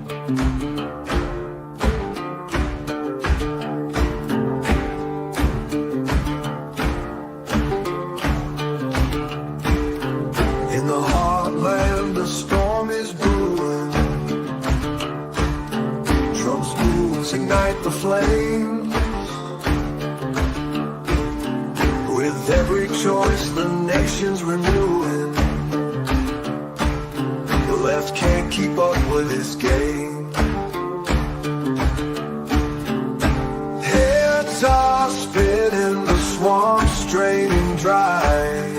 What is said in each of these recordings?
In the heartland, the storm is brewing. Drums, boots ignite the flames. With every choice, the nation's renewing. The left can't keep up with this game. Heads are spinning, the swamp's draining dry.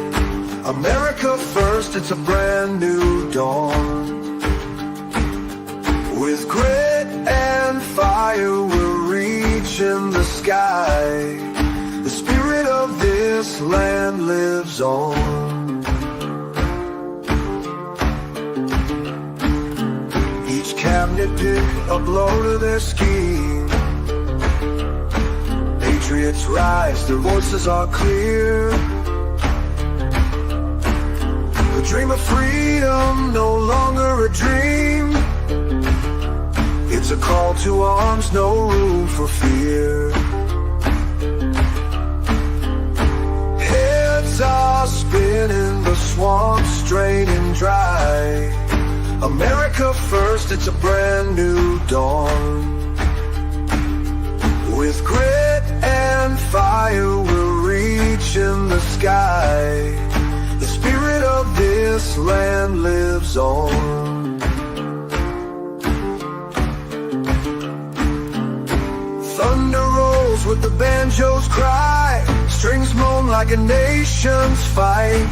America first, it's a brand new dawn. With grit and fire, we're reaching the sky. The spirit of this land lives on. Each cabinet pick a blow to their scheme. Patriots rise, their voices are clear. The dream of freedom, no longer a dream. It's a call to arms, no room for fear. Heads are spinning, the swamp's draining dry. America first, it's a brand new dawn. With grit and fire, we're reaching the sky. The spirit of this land lives on. Thunder rolls with the banjo's cry. Strings moan like a nation's fight.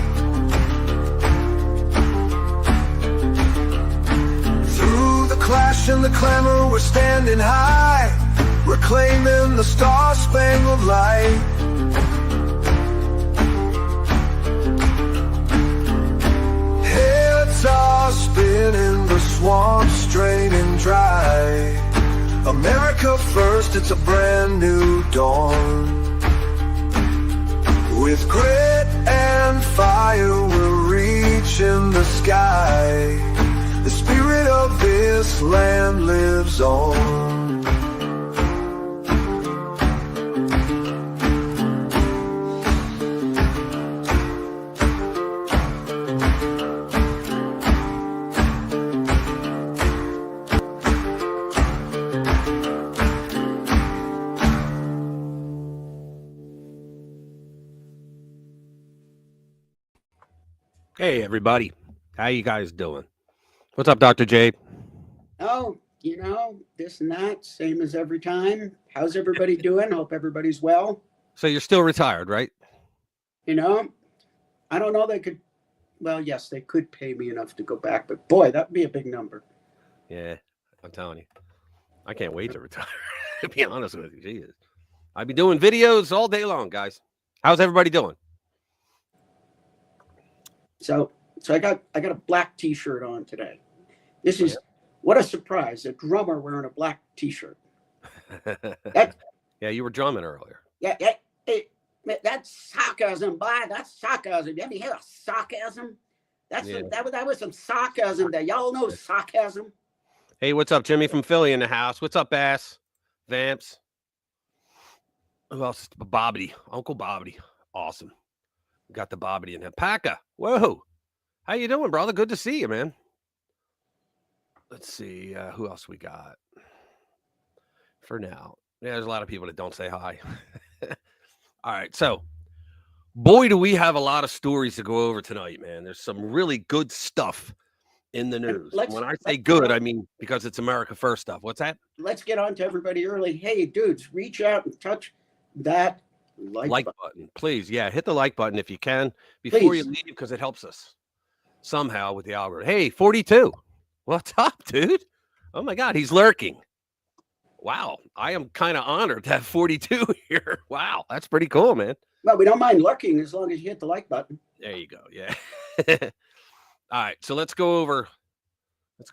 Through the clash and the clamor, we're standing high, reclaiming the star-spangled light. Heads are spinning, the swamp's draining dry. America first, it's a brand new dawn. With grit and fire, we're reaching the sky. The spirit of this land lives on. Hey, everybody. How you guys doing? What's up, Dr. Jade? Oh, this and that, same as every time. How's everybody doing? Hope everybody's well. So you're still retired, right? I don't know. Well, yes, they could pay me enough to go back, but boy, that'd be a big number. Yeah, I'm telling you. I can't wait to retire, to be honest with you. Jesus. I'd be doing videos all day long, guys. How's everybody doing? So I got a black T-shirt on today. This is what a surprise! A drummer wearing a black T-shirt. Yeah, you were drumming earlier. Yeah, that's sarcasm, boy. That's sarcasm. You ever hear of sarcasm? That was some sarcasm there. Y'all know sarcasm. Hey, what's up, Jimmy from Philly in the house? What's up, Bass? Vamps. Who else? Bobbity. Uncle Bobbity. Awesome. Got the Bobbity in there. Paca. Whoa. How you doing, brother? Good to see you, man. Let's see. Who else we got? For now. Yeah, there's a lot of people that don't say hi. All right. So, boy, do we have a lot of stories to go over tonight, man. There's some really good stuff in the news. When I say good, I mean because it's America First stuff. What's that? Let's get on to everybody early. Hey, dudes, reach out and touch that like button. Please. Yeah, hit the like button if you can before you leave, because it helps us somehow with the algorithm. Hey, 42. What's up, dude? Oh, my God. He's lurking. Wow. I am kind of honored to have 42 here. Wow. That's pretty cool, man. Well, we don't mind lurking as long as you hit the like button. There you go. Yeah. All right. So let's go over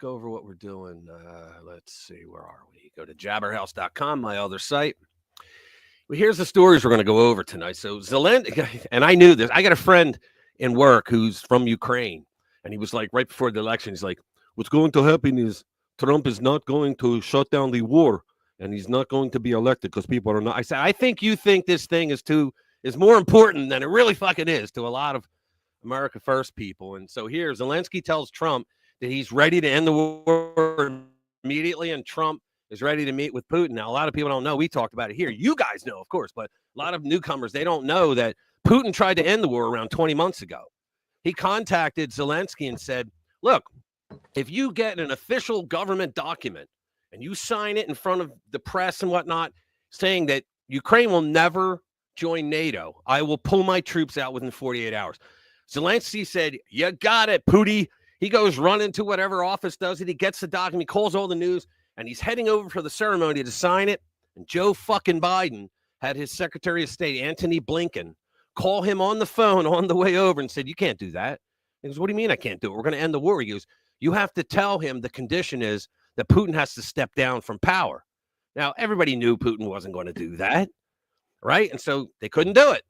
what we're doing. Let's see. Where are we? Go to jabberhouse.com, my other site. Well, here's the stories we're going to go over tonight. So Zelensky, and I knew this. I got a friend in work who's from Ukraine, and he was like, right before the election, he's like, what's going to happen is Trump is not going to shut down the war, and he's not going to be elected because people are not. I said, I think you think this thing is more important than it really fucking is to a lot of America First people. And so here, Zelensky tells Trump that he's ready to end the war immediately, and Trump is ready to meet with Putin. Now, a lot of people don't know. We talked about it here. You guys know, of course, but a lot of newcomers, they don't know that Putin tried to end the war around 20 months ago. He contacted Zelensky and said, look, if you get an official government document and you sign it in front of the press and whatnot, saying that Ukraine will never join NATO, I will pull my troops out within 48 hours. Zelensky said, you got it, Pootie. He goes running to whatever office does it. He gets the document, he calls all the news, and he's heading over for the ceremony to sign it. And Joe fucking Biden had his Secretary of State, Antony Blinken, call him on the phone on the way over and said, you can't do that. He goes, what do you mean I can't do it? We're going to end the war. He goes, you have to tell him the condition is that Putin has to step down from power. Now, everybody knew Putin wasn't going to do that, right? And so they couldn't do it.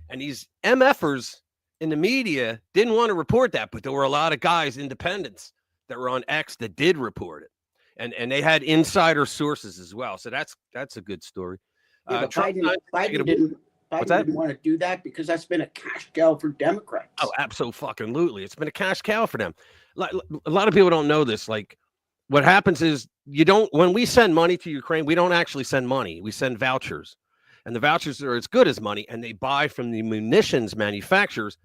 And these MFers in the media didn't want to report that, but there were a lot of guys, independents, that were on X that did report it. And they had insider sources as well. So that's a good story. Yeah, but Biden didn't want to do that because that's been a cash cow for Democrats. Oh, absolutely. It's been a cash cow for them. A lot of people don't know this. Like, what happens is when we send money to Ukraine, we don't actually send money. We send vouchers. And the vouchers are as good as money, and they buy from the munitions manufacturers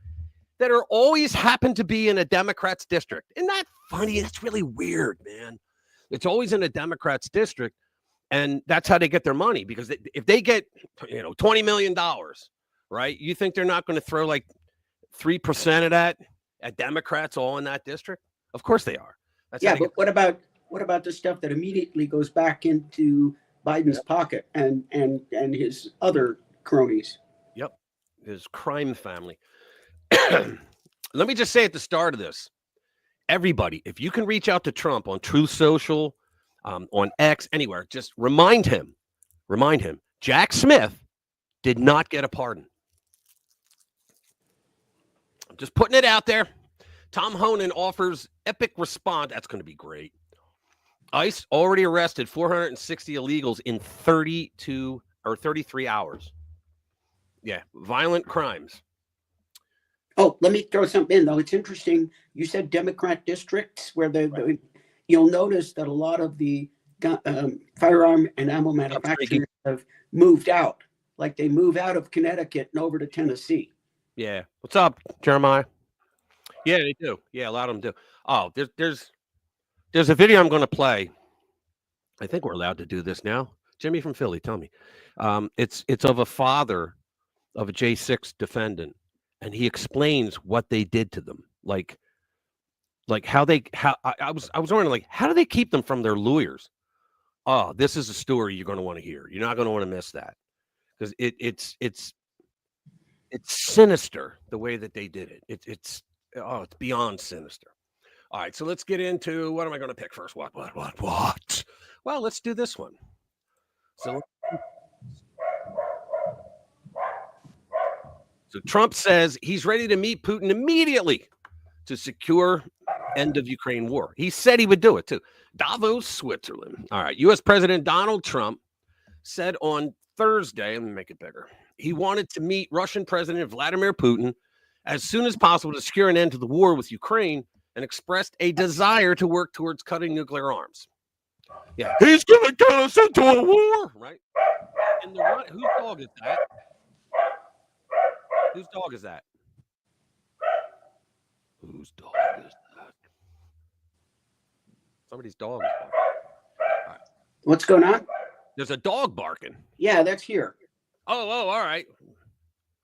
that are always happen to be in a Democrat's district. Isn't that funny? It's really weird, man. It's always in a Democrat's district, and that's how they get their money. Because if they get, $20 million, right? You think they're not going to throw like 3% of that at Democrats all in that district? Of course they are. But what about the stuff that immediately goes back into Biden's pocket and his other cronies? Yep, his crime family. Let me just say at the start of this, everybody, if you can reach out to Trump on Truth Social, on X, anywhere, just remind him, Jack Smith did not get a pardon. I'm just putting it out there. Tom Honan offers epic response. That's going to be great. ICE already arrested 460 illegals in 33 hours. Yeah, violent crimes. Oh, let me throw something in, though. It's interesting. You said Democrat districts where you'll notice that a lot of the firearm and ammo manufacturers have moved out. Like they move out of Connecticut and over to Tennessee. Yeah. What's up, Jeremiah? Yeah, they do. Yeah, a lot of them do. Oh, there's a video I'm going to play. I think we're allowed to do this now. Jimmy from Philly, tell me. It's of a father of a J6 defendant, and he explains what they did to them. Like how I was wondering, like, how do they keep them from their lawyers? Oh, this is a story you're going to want to hear. You're not going to want to miss that, because it's sinister the way that they did it. It's beyond sinister. All right, so let's get into, what am I going to pick first? What? Well, let's do this one. So Trump says he's ready to meet Putin immediately to secure end of Ukraine war. He said he would do it too. Davos, Switzerland. All right, U.S. President Donald Trump said on Thursday, let me make it bigger, he wanted to meet Russian President Vladimir Putin as soon as possible to secure an end to the war with Ukraine, and expressed a desire to work towards cutting nuclear arms. Yeah, he's going to get us into a war, right? And whose dog is that? Whose dog is that? Whose dog is that? Somebody's dog is barking. All right. What's going on? There's a dog barking. Yeah, that's here. Oh, all right.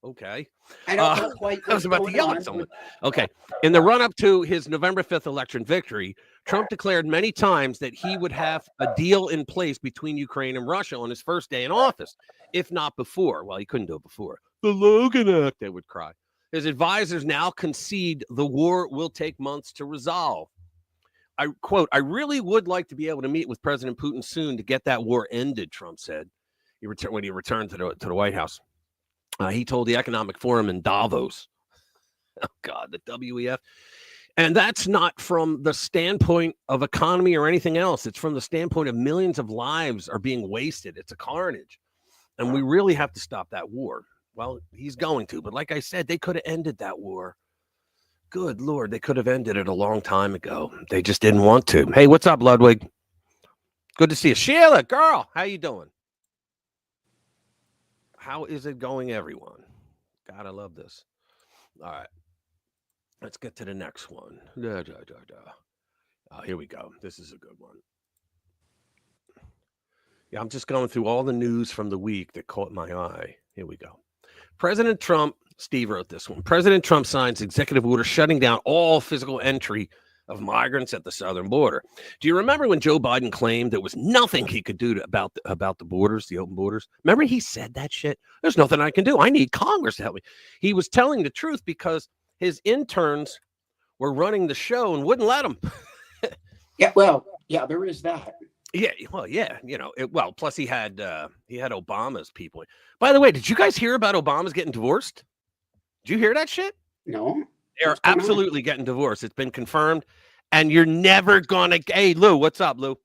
Okay. I don't know quite. I was about to yell at someone. Okay. In the run-up to his November 5th election victory, Trump declared many times that he would have a deal in place between Ukraine and Russia on his first day in office, if not before. Well, he couldn't do it before. The Logan Act, they would cry. His advisors now concede the war will take months to resolve. I quote, I really would like to be able to meet with President Putin soon to get that war ended, Trump said when he returned to the White House. He told the Economic Forum in Davos, oh God, the WEF, And that's not from the standpoint of economy or anything else. It's from the standpoint of millions of lives are being wasted. It's a carnage. And we really have to stop that war. Well, he's going to. But like I said, they could have ended that war. Good Lord, they could have ended it a long time ago. They just didn't want to. Hey, what's up, Ludwig? Good to see you. Sheila, girl, how you doing? How is it going, everyone? God, I love this. All right. Let's get to the next one. Here we go. This is a good one. Yeah, I'm just going through all the news from the week that caught my eye. Here we go. President Trump, Steve wrote this one. President Trump signs executive order shutting down all physical entry of migrants at the southern border. Do you remember when Joe Biden claimed there was nothing he could do about the borders, the open borders? Remember he said that shit? There's nothing I can do. I need Congress to help me. He was telling the truth because his interns were running the show and wouldn't let him. Yeah, well, yeah, there is that. Yeah, well, yeah, plus he had Obama's people. By the way, did you guys hear about Obama's getting divorced? Did you hear that shit? No. They're absolutely getting divorced. It's been confirmed. And you're never going to... Hey, Lou, what's up, Lou?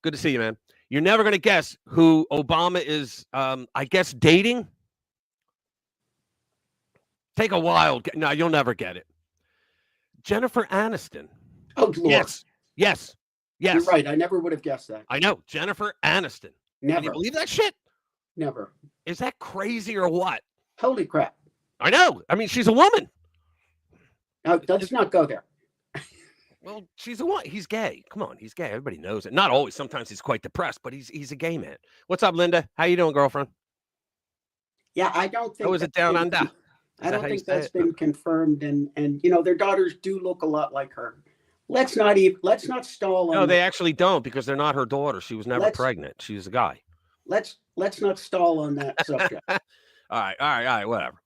Good to see you, man. You're never going to guess who Obama is, I guess, dating. Take a wild... No, you'll never get it. Jennifer Aniston. Oh, Lord. Yes. You're right. I never would have guessed that. I know. Jennifer Aniston. Never. Can you believe that shit? Never. Is that crazy or what? Holy crap. I know. I mean, she's a woman. No, let's not go there. Well, she's a woman. He's gay. Come on, he's gay. Everybody knows it. Not always. Sometimes he's quite depressed, but he's a gay man. What's up, Linda? How you doing, girlfriend? Yeah, I don't think. How is it down under? I don't think that's been confirmed, and their daughters do look a lot like her. Let's not stall on. No, they actually don't because they're not her daughter. She was never pregnant. She was a guy. Let's not stall on that subject. All right, whatever.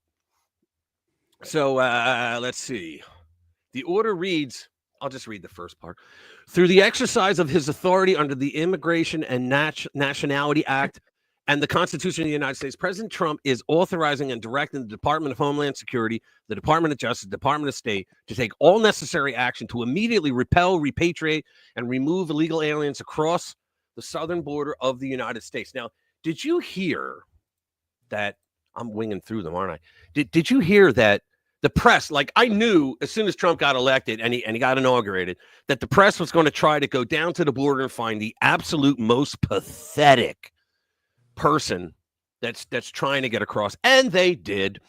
So let's see. The order reads, I'll just read the first part. Through the exercise of his authority under the Immigration and Nationality Act and the Constitution of the United States, President Trump is authorizing and directing the Department of Homeland Security, the Department of Justice, Department of State to take all necessary action to immediately repel, repatriate, and remove illegal aliens across the southern border of the United States. Now, did you hear that? I'm winging through them, aren't I? Did you hear that the press, like I knew as soon as Trump got elected and he got inaugurated, that the press was going to try to go down to the border and find the absolute most pathetic person that's trying to get across, and they did.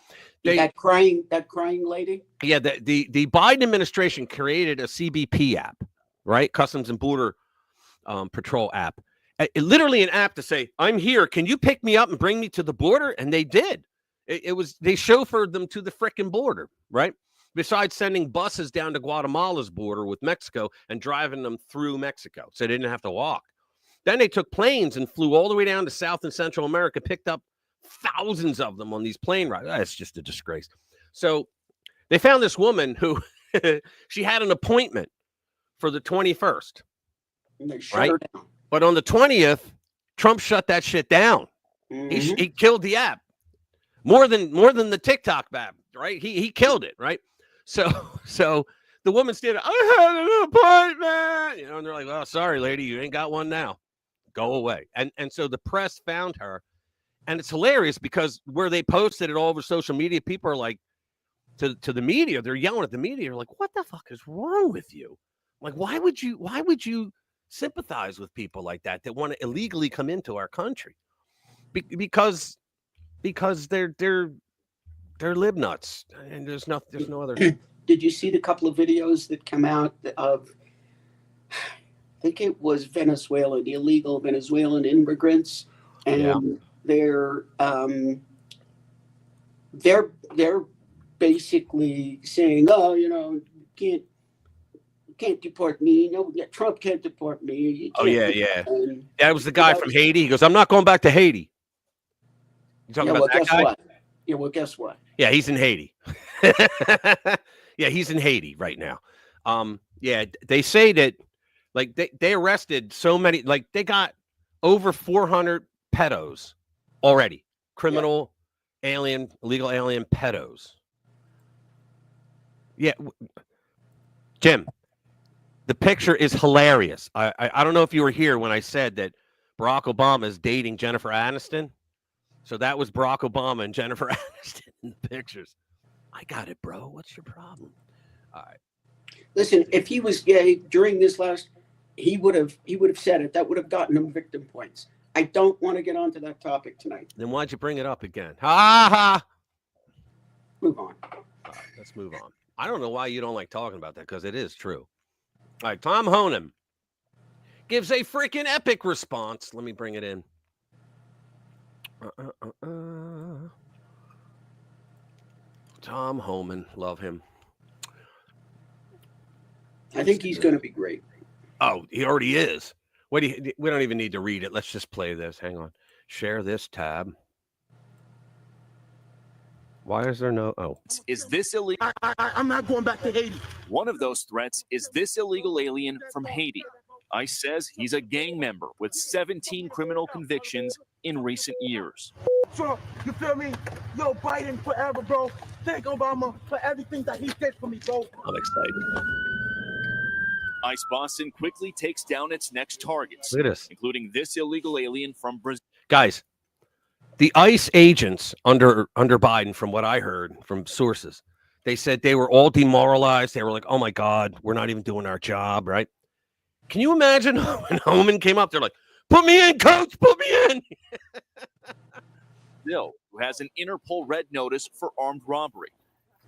That crying lady. Yeah, the Biden administration created a CBP app, right? Customs and Border Patrol app. Literally an app to say, "I'm here. Can you pick me up and bring me to the border?" And they did. They chauffeured them to the frickin' border, right? Besides sending buses down to Guatemala's border with Mexico and driving them through Mexico, so they didn't have to walk. Then they took planes and flew all the way down to South and Central America, picked up thousands of them on these plane rides. It's just a disgrace. So they found this woman who she had an appointment for the 21st. And they shut her down. But on the 20th, Trump shut that shit down. Mm-hmm. He killed the app. More than the TikTok app, right? He killed it, right? So the woman stated, "I had an appointment," and they're like, "Well, sorry, lady, you ain't got one now. Go away." And so the press found her, and it's hilarious because where they posted it all over social media, people are like, to the media, they're yelling at the media, they're like, "What the fuck is wrong with you? Like, why would you sympathize with people like that want to illegally come into our country?" Because they're lib nuts, and there's no other. Did you see the couple of videos that come out of? I think it was Venezuela, the illegal Venezuelan immigrants, and they're basically saying, "Oh, can't deport me. No, Trump can't deport me." That was the guy from Haiti. He goes, "I'm not going back to Haiti." You talking about that guy? What? Yeah, well, guess what? Yeah, he's in Haiti. Yeah, he's in Haiti right now. They say that like they arrested so many, like they got over 400 pedos already. Criminal illegal alien pedos. Yeah. Jim, the picture is hilarious. I don't know if you were here when I said that Barack Obama is dating Jennifer Aniston. So that was Barack Obama and Jennifer Aniston in the pictures. I got it, bro. What's your problem? All right. Listen, if he was gay during this last, he would have said it. That would have gotten him victim points. I don't want to get onto that topic tonight. Then why'd you bring it up again? Ha ha. Move on. All right, let's move on. I don't know why you don't like talking about that because it is true. All right, Tom Honan gives a freaking epic response. Let me bring it in. Tom Homan, love him. I think he's going to be great. Oh, he already is. We don't even need to read it. Let's just play this. Hang on. Share this tab. Why is there no? Oh, is this illegal? I'm not going back to Haiti. One of those threats is this illegal alien from Haiti. ICE says he's a gang member with 17 criminal convictions in recent years. Trump, you feel me? Yo, Biden forever, bro. Thank Obama for everything that he did for me, bro. I'm excited. ICE Boston quickly takes down its next targets, Look at this. including this illegal alien from Brazil. Guys, the ICE agents under Biden, from what I heard from sources, they said they were all demoralized. They were like, oh, my God, we're not even doing our job, right? Can you imagine when Homan came up? They're like, put me in, coach, put me in. Brazil, who has an Interpol red notice for armed robbery.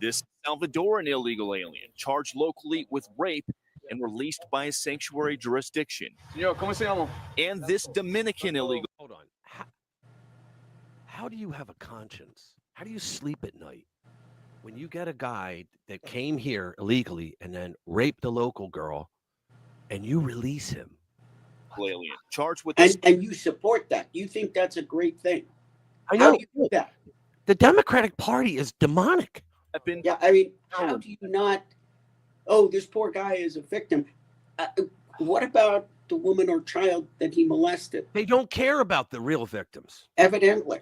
This Salvadoran illegal alien charged locally with rape and released by a sanctuary jurisdiction. Yo, ¿cómo se llama? And this Dominican illegal. Hold on. How do you have a conscience? How do you sleep at night when you get a guy that came here illegally and then raped a local girl and you release him? Alien charged with and you support that? You think that's a great thing? I know. How do you do that? The Democratic Party is demonic. weapon. Yeah, I mean, how do you not? Oh, this poor guy is a victim. What about the woman or child that he molested? They don't care about the real victims. Evidently.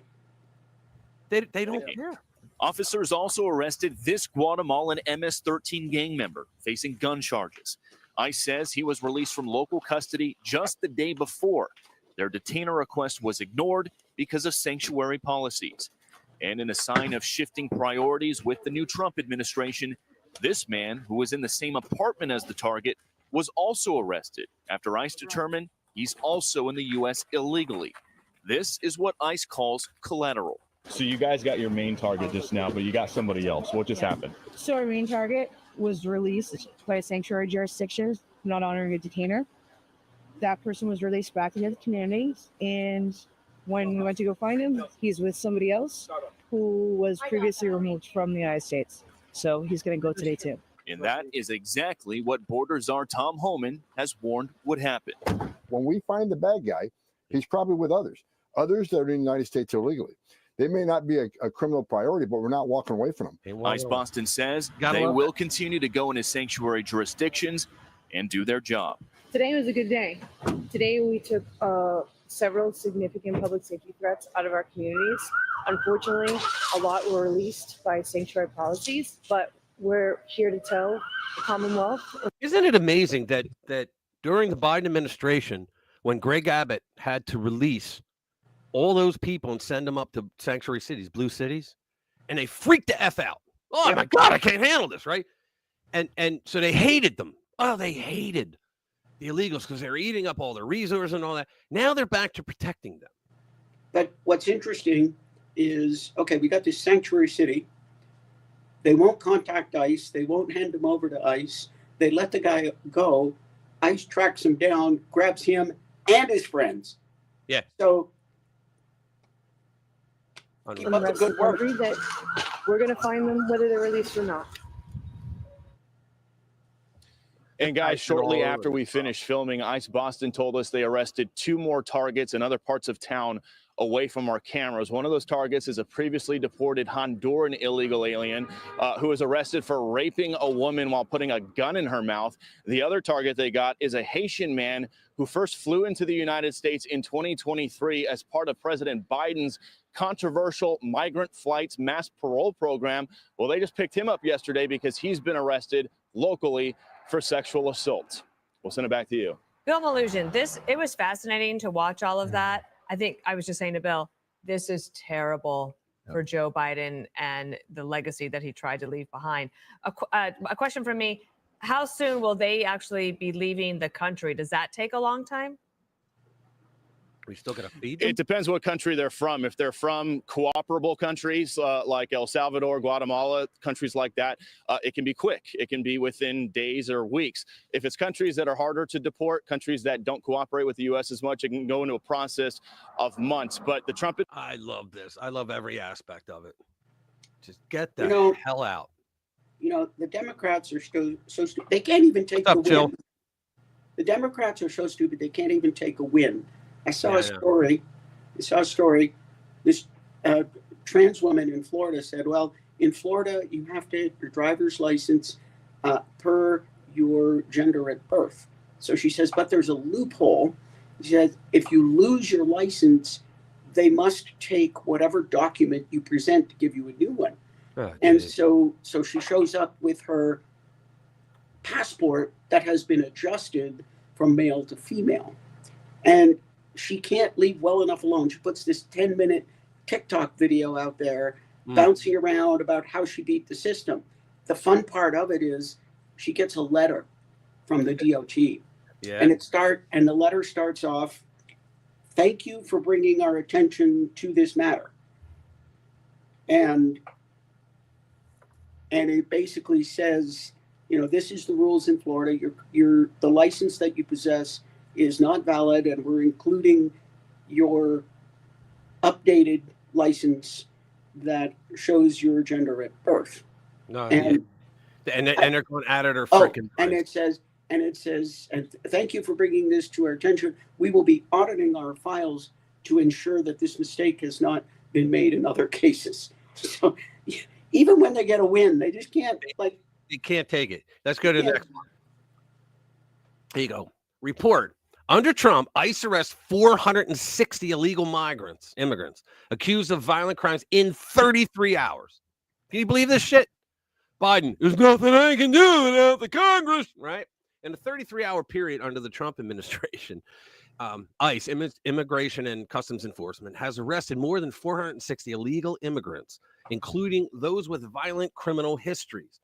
They don't care. Officers also arrested this Guatemalan MS-13 gang member facing gun charges. ICE says he was released from local custody just the day before. Their detainer request was ignored because of sanctuary policies. And in a sign of shifting priorities with the new Trump administration, this man, who was in the same apartment as the target, was also arrested after ICE determined he's also in the U.S. illegally. This is what ICE calls collateral. So you guys got your main target just now, but you got somebody else. What just happened? So our main target was released by a sanctuary jurisdiction, not honoring a detainer. That person was released back into the community, and when we went to go find him, he's with somebody else who was previously removed from the United States. So he's going to go today too. And that is exactly what Border Czar Tom Homan has warned would happen. When we find the bad guy, he's probably with others that are in the United States illegally. They may not be a criminal priority, but we're not walking away from them. ICE Boston says they will continue to go into sanctuary jurisdictions and do their job. Today was a good day. Today we took several significant public safety threats out of our communities. Unfortunately, a lot were released by sanctuary policies, but we're here to tell the Commonwealth. Isn't it amazing that during the Biden administration, when Greg Abbott had to release all those people and send them up to sanctuary cities, blue cities, and they freaked the F out. Oh, my God, I can't handle this, right? And so they hated them. Oh, they hated the illegals because they were eating up all their resources and all that. Now they're back to protecting them. But what's interesting is, okay, we got this sanctuary city. They won't contact ICE. They won't hand him over to ICE. They let the guy go. ICE tracks him down, grabs him and his friends. Yeah. So Keep up the good work. That we're going to find them whether they're released or not. And guys, shortly after we finished filming, ICE Boston told us they arrested 2 more targets in other parts of town away from our cameras. One of those targets is a previously deported Honduran illegal alien who was arrested for raping a woman while putting a gun in her mouth. The other target they got is a Haitian man who first flew into the United States in 2023 as part of President Biden's controversial migrant flights mass parole program. Well, they just picked him up yesterday because he's been arrested locally for sexual assault. We'll send it back to you. Bill Mallusion, it was fascinating to watch all of that. I think I was just saying to Bill, this is terrible for Joe Biden and the legacy that he tried to leave behind. A question from me, how soon will they actually be leaving the country? Does that take a long time? We still got to feed them? It depends what country they're from. If they're from cooperable countries like El Salvador, Guatemala, countries like that, it can be quick. It can be within days or weeks. If it's countries that are harder to deport, countries that don't cooperate with the U.S. as much, it can go into a process of months. But the Trump... I love this. I love every aspect of it. Just get the hell out. The Democrats are so stupid. They can't even take a win. Jill? The Democrats are so stupid they can't even take a win. I saw a story. This trans woman in Florida said, well, in Florida, you have to have your driver's license per your gender at birth. So she says, but there's a loophole. She says, if you lose your license, they must take whatever document you present to give you a new one. And so she shows up with her passport that has been adjusted from male to female. And she can't leave well enough alone. She puts this 10-minute TikTok video out there bouncing around about how she beat the system. The fun part of it is she gets a letter from the DOT. Yeah. And the letter starts off, "Thank you for bringing our attention to this matter." And it basically says, this is the rules in Florida. The license that you possess is not valid, and we're including your updated license that shows your gender at birth. No, and they're going at it or freaking. And it says, and thank you for bringing this to our attention. We will be auditing our files to ensure that this mistake has not been made in other cases. So even when they get a win, they just can't They can't take it. Let's go to the next one. Here you go. Report. Under Trump, ICE arrests 460 illegal immigrants accused of violent crimes in 33 hours. Can you believe this shit? Biden, there's nothing I can do without the Congress, right? In a 33-hour period under the Trump administration, ICE, Immigration and Customs Enforcement, has arrested more than 460 illegal immigrants, including those with violent criminal histories.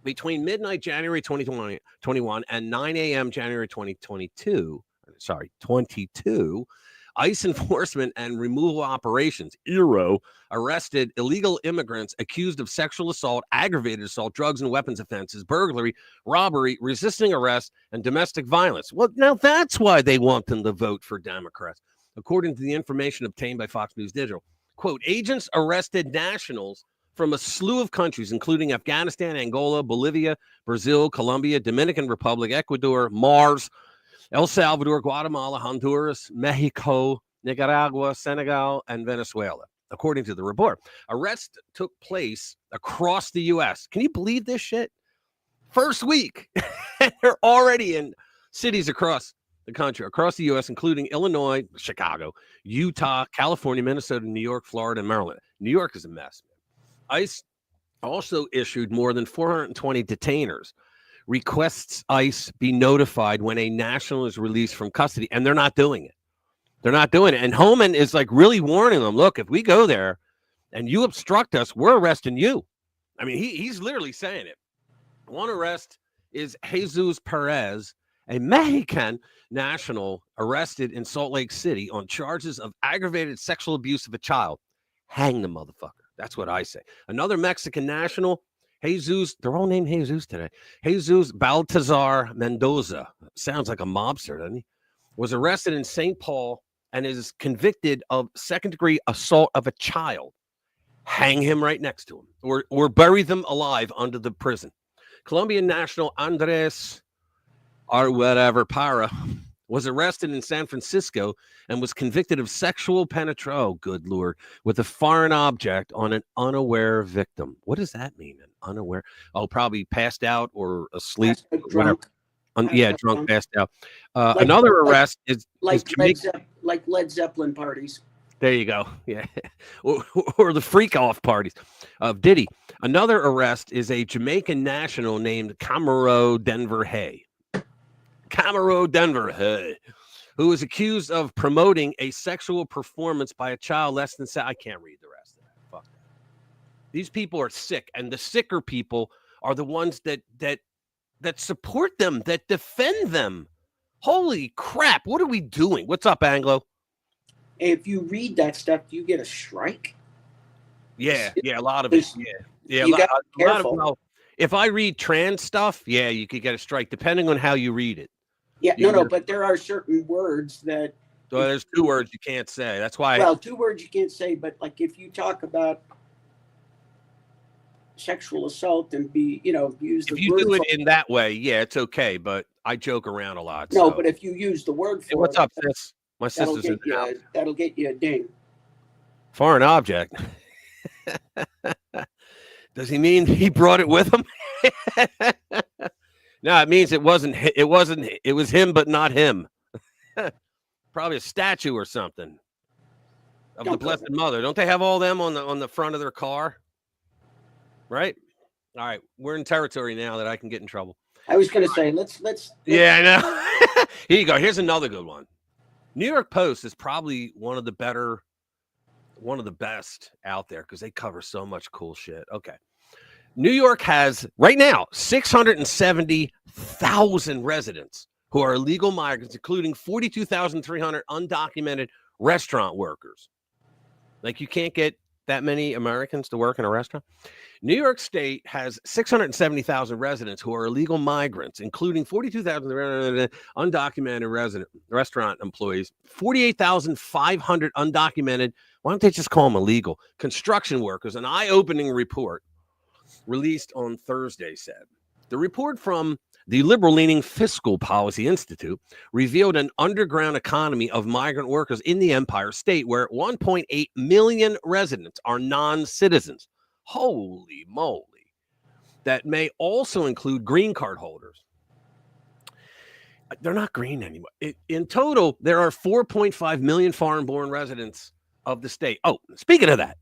Between midnight January 2021 and 9 a.m. January 2022, ICE enforcement and removal operations, ERO, arrested illegal immigrants accused of sexual assault, aggravated assault, drugs and weapons offenses, burglary, robbery, resisting arrest, and domestic violence. Well, now that's why they want them to vote for Democrats, according to the information obtained by Fox News Digital. Quote, agents arrested nationals from a slew of countries, including Afghanistan, Angola, Bolivia, Brazil, Colombia, Dominican Republic, Ecuador, Mars, El Salvador, Guatemala, Honduras, Mexico, Nicaragua, Senegal, and Venezuela. According to the report, arrests took place across the U.S. Can you believe this shit? First week. They're already in cities across the country, across the U.S., including Illinois, Chicago, Utah, California, Minnesota, New York, Florida, and Maryland. New York is a mess. ICE also issued more than 420 detainers, requests ICE be notified when a national is released from custody, and they're not doing it. They're not doing it. And Homan is really warning them, look, if we go there and you obstruct us, we're arresting you. I mean, he's literally saying it. One arrest is Jesus Perez, a Mexican national arrested in Salt Lake City on charges of aggravated sexual abuse of a child. Hang the motherfucker. That's what I say. Another Mexican national, Jesus, they're all named Jesus today. Jesus Baltazar Mendoza, sounds like a mobster, doesn't he? Was arrested in St. Paul and is convicted of second-degree assault of a child. Hang him right next to him or bury them alive under the prison. Colombian national Andres or whatever, Para, was arrested in San Francisco and was convicted of sexual penetration, oh, good Lord, with a foreign object on an unaware victim. What does that mean, an unaware? Oh, probably passed out or asleep. Drunk. Drunk, passed out. Another arrest is like Led Zeppelin parties. There you go. Yeah. Or the freak off parties of Diddy. Another arrest is a Jamaican national named Camaro Denver Hay. Camaro Denver Hay, who is accused of promoting a sexual performance by a child less than I can't read the rest of that. Fuck that. These people are sick, and the sicker people are the ones that support them, that defend them. Holy crap. What are we doing? What's up, Anglo? If you read that stuff, do you get a strike? Yeah, a lot of it. Yeah, You a got to be lot of careful. well, if I read trans stuff, yeah, you could get a strike depending on how you read it. Yeah, You no, get a- but there are certain words that, So there's 2 words you can't say. That's why. well, 2 words you can't say, but like if you talk about sexual assault and use the if you word do it for, in that way, yeah, it's okay. But I joke around a lot. no, so. but if you use the word for Hey, what's it, up, sis? My that'll sister's in get the house. that'll get you a ding. Foreign object. Does he mean he brought it with him? No, it means it was him, but not him. Probably a statue or something of the Blessed Mother. Don't they have all them on the front of their car? Right? All right, we're in territory now that I can get in trouble. I was going to say, let's. Yeah, I know. Here you go. Here's another good one. New York Post is probably one of the best out there because they cover so much cool shit. Okay. New York has right now 670,000 residents who are illegal migrants, including 42,300 undocumented restaurant workers. Like, you can't get that many Americans to work in a restaurant. New York State has 670,000 residents who are illegal migrants, including 42,000 undocumented restaurant employees, 48,500 undocumented, why don't they just call them illegal, construction workers. An eye-opening report released on Thursday said. The report from the liberal-leaning Fiscal Policy Institute revealed an underground economy of migrant workers in the Empire State where 1.8 million residents are non-citizens. Holy moly. That may also include green card holders. They're not green anymore. In total, there are 4.5 million foreign-born residents of the state. Oh, speaking of that,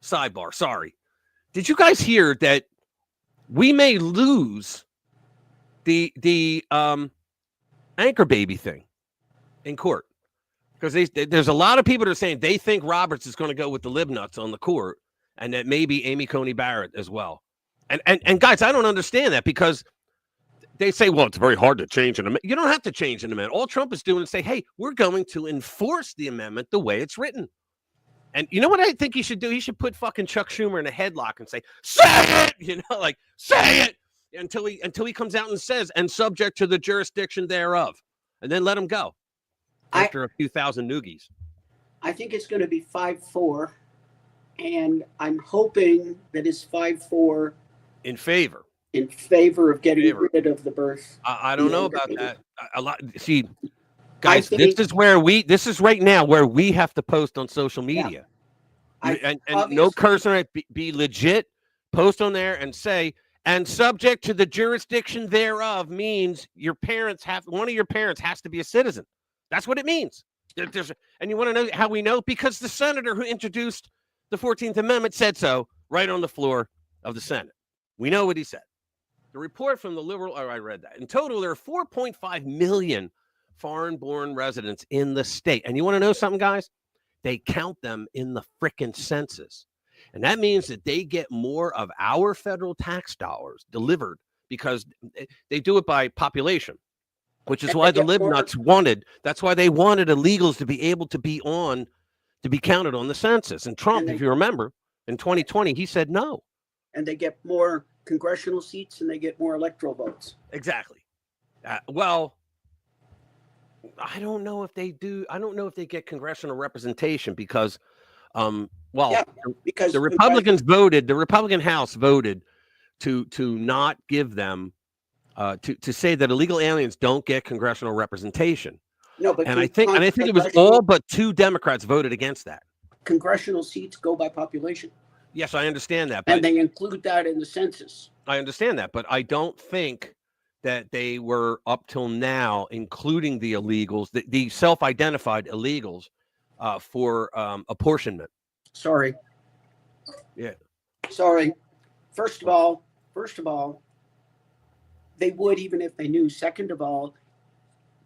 sidebar, sorry. Did you guys hear that we may lose the anchor baby thing in court? Because there's a lot of people that are saying they think Roberts is going to go with the libnuts on the court, and that maybe Amy Coney Barrett as well. And guys, I don't understand that because they say, well, it's very hard to change an amendment. You don't have to change an amendment. All Trump is doing is say, hey, we're going to enforce the amendment the way it's written. And you know what I think he should do? He should put fucking Chuck Schumer in a headlock and say, say it, say it until he comes out and says, and subject to the jurisdiction thereof, and then let him go after a few thousand noogies. I think it's going to be 5-4, and I'm hoping that it's 5-4 in favor of getting rid of the birth. I don't know about that. A lot. See, guys, this is right now where we have to post on social media. Yeah. And no cursing, be legit, post on there and say, and subject to the jurisdiction thereof means one of your parents has to be a citizen. That's what it means. And you want to know how we know? Because the senator who introduced the 14th Amendment said so right on the floor of the Senate. We know what he said. The report from the liberal, I read that. In total, there are 4.5 million foreign-born residents in the state. And you want to know something, guys? They count them in the frickin' census. And that means that they get more of our federal tax dollars delivered because they do it by population, which is why the libnuts that's why they wanted illegals to be able to be counted on the census. And Trump, if you remember, in 2020, he said no. And they get more congressional seats and they get more electoral votes. Exactly. Well, I don't know if they do. I don't know if they get congressional representation because, because the Republicans voted. The Republican House voted to not give them to say that illegal aliens don't get congressional representation. No, but I think it was all but 2 Democrats voted against that. Congressional seats go by population. Yes, I understand that. And they include that in the census. I understand that, but I don't think that they were up till now, including the illegals, the self-identified illegals, for apportionment. Sorry. Yeah. Sorry. First of all, they would even if they knew. Second of all,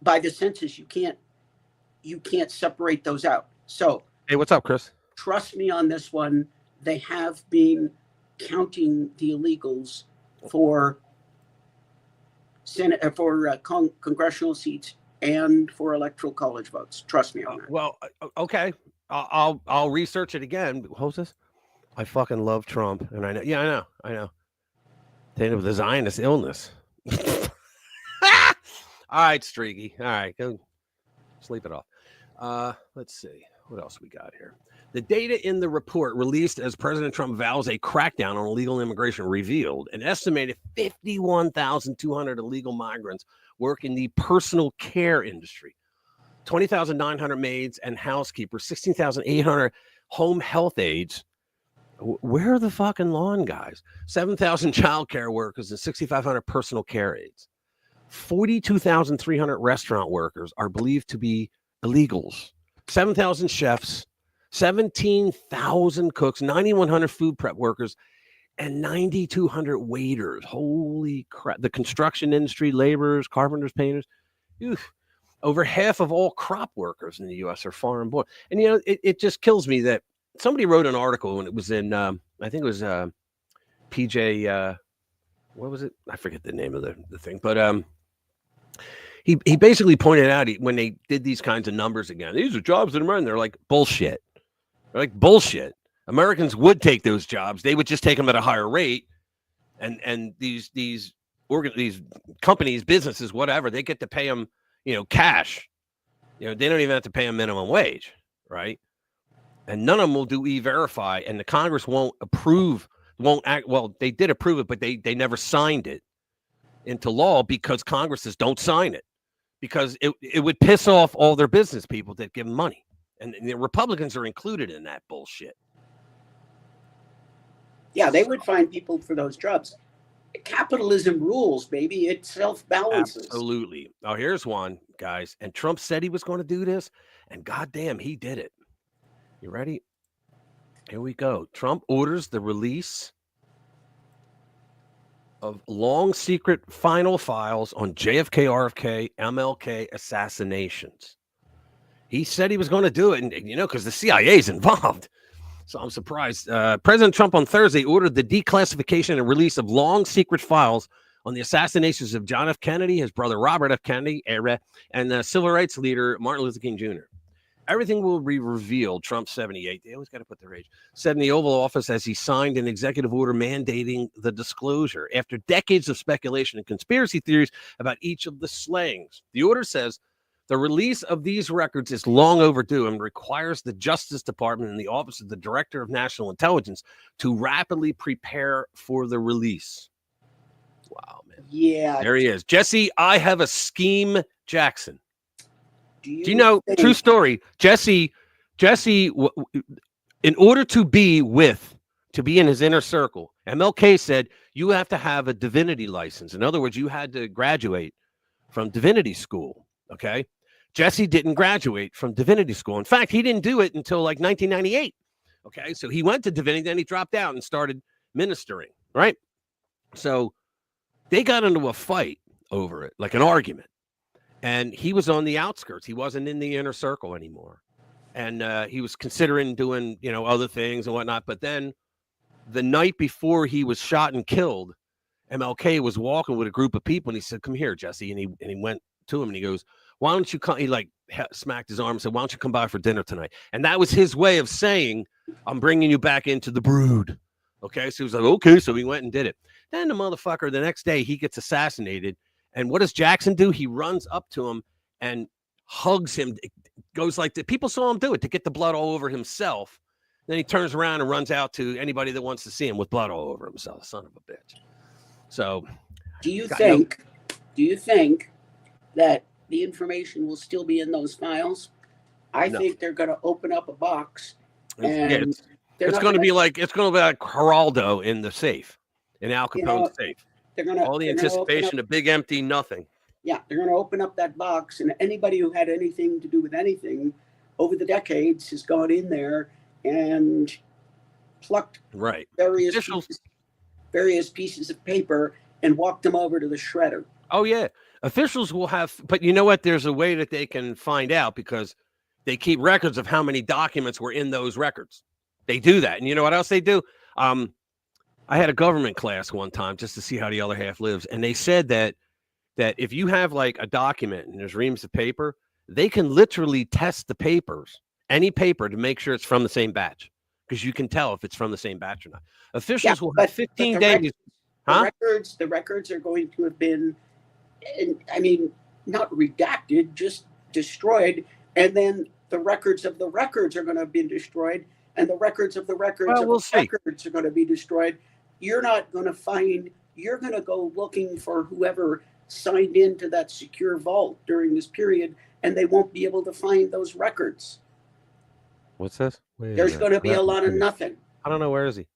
by the census, you can't separate those out. So, hey, what's up, Chris? Trust me on this one. They have been counting the illegals for Senate, congressional seats and for electoral college votes. Trust me on that. Well, okay, I'll research it again. Who's this? I fucking love Trump, and I know. Yeah, I know. They ended with the Zionist illness. All right, Streaky. All right, go sleep it off. Let's see what else we got here. The data in the report released as President Trump vows a crackdown on illegal immigration revealed an estimated 51,200 illegal migrants work in the personal care industry, 20,900 maids and housekeepers, 16,800 home health aides. Where are the fucking lawn guys? 7,000 child care workers and 6,500 personal care aides. 42,300 restaurant workers are believed to be illegals. 7,000 chefs, 17,000 cooks, 9,100 food prep workers, and 9,200 waiters. Holy crap. The construction industry, laborers, carpenters, painters. Oof. Over half of all crop workers in the U.S. are foreign born. And, you know, it just kills me that somebody wrote an article when it was in, I think it was PJ, what was it? I forget the name of the thing. But he basically pointed out when they did these kinds of numbers again, these are jobs that are running. They're like, bullshit. They're like, bullshit. Americans would take those jobs. They would just take them at a higher rate. And these companies, businesses, whatever, they get to pay them, you know, cash. You know, they don't even have to pay them minimum wage, right? And none of them will do E-Verify, and the Congress won't act. Well, they did approve it, but they never signed it into law because Congresses don't sign it because it would piss off all their business people that give them money. And the Republicans are included in that bullshit. Yeah, they would find people for those jobs. Capitalism rules, baby. It self-balances. Absolutely. Oh, here's one, guys. And Trump said he was going to do this, and goddamn, he did it. You ready? Here we go. Trump orders the release of long secret final files on JFK, RFK, MLK assassinations. He said he was going to do it, and you know, because the CIA is involved. So I'm surprised. President Trump on Thursday ordered the declassification and release of long secret files on the assassinations of John F. Kennedy, his brother Robert F. Kennedy, and civil rights leader Martin Luther King Jr. Everything will be revealed, Trump 78, they always got to put their age, said in the Oval Office as he signed an executive order mandating the disclosure after decades of speculation and conspiracy theories about each of the slayings. The order says the release of these records is long overdue and requires the Justice Department and the Office of the Director of National Intelligence to rapidly prepare for the release. Wow, man. Yeah. There he is. Jesse, I have a scheme, Jackson. Do you know, true story, Jesse, in order to be in his inner circle, MLK said you have to have a divinity license. In other words, you had to graduate from divinity school, okay? Jesse didn't graduate from divinity school. In fact, he didn't do it until like 1998, okay? So he went to divinity, then he dropped out and started ministering, right? So they got into a fight over it, like an argument. And he was on the outskirts. He wasn't in the inner circle anymore. And he was considering doing, you know, other things and whatnot. But then the night before he was shot and killed, MLK was walking with a group of people. And he said, come here, Jesse. And he went to him and he goes, why don't you come? He like smacked his arm and said, why don't you come by for dinner tonight? And that was his way of saying, I'm bringing you back into the brood. Okay. So he was like, okay. So he went and did it. Then the motherfucker, the next day, he gets assassinated. And what does Jackson do? He runs up to him and hugs him. It goes like that. People saw him do it to get the blood all over himself. Then he turns around and runs out to anybody that wants to see him with blood all over himself. Son of a bitch. So, do you think that the information will still be in those files? I think they're going to open up a box, and it's going to be like Geraldo in the safe, in Al Capone's safe. All the anticipation, a big empty nothing. Yeah, they're going to open up that box, and anybody who had anything to do with anything over the decades has gone in there and plucked Right. various pieces of paper and walked them over to the shredder. Oh, yeah. Officials will have, but you know what? There's a way that they can find out because they keep records of how many documents were in those records. They do that. And you know what else they do? I had a government class one time just to see how the other half lives. And they said that if you have like a document and there's reams of paper, they can literally test the papers, any paper, to make sure it's from the same batch. Because you can tell if it's from the same batch or not. Officials will have 15 days. The records are going to have been, I mean, not redacted, just destroyed. And then the records of the records are going to have been destroyed. And the records of the records of the records are going to be destroyed. You're not going to find, you're going to go looking for whoever signed into that secure vault during this period, and they won't be able to find those records. What's this? There's going to be a lot of nothing. I don't know. Where is he?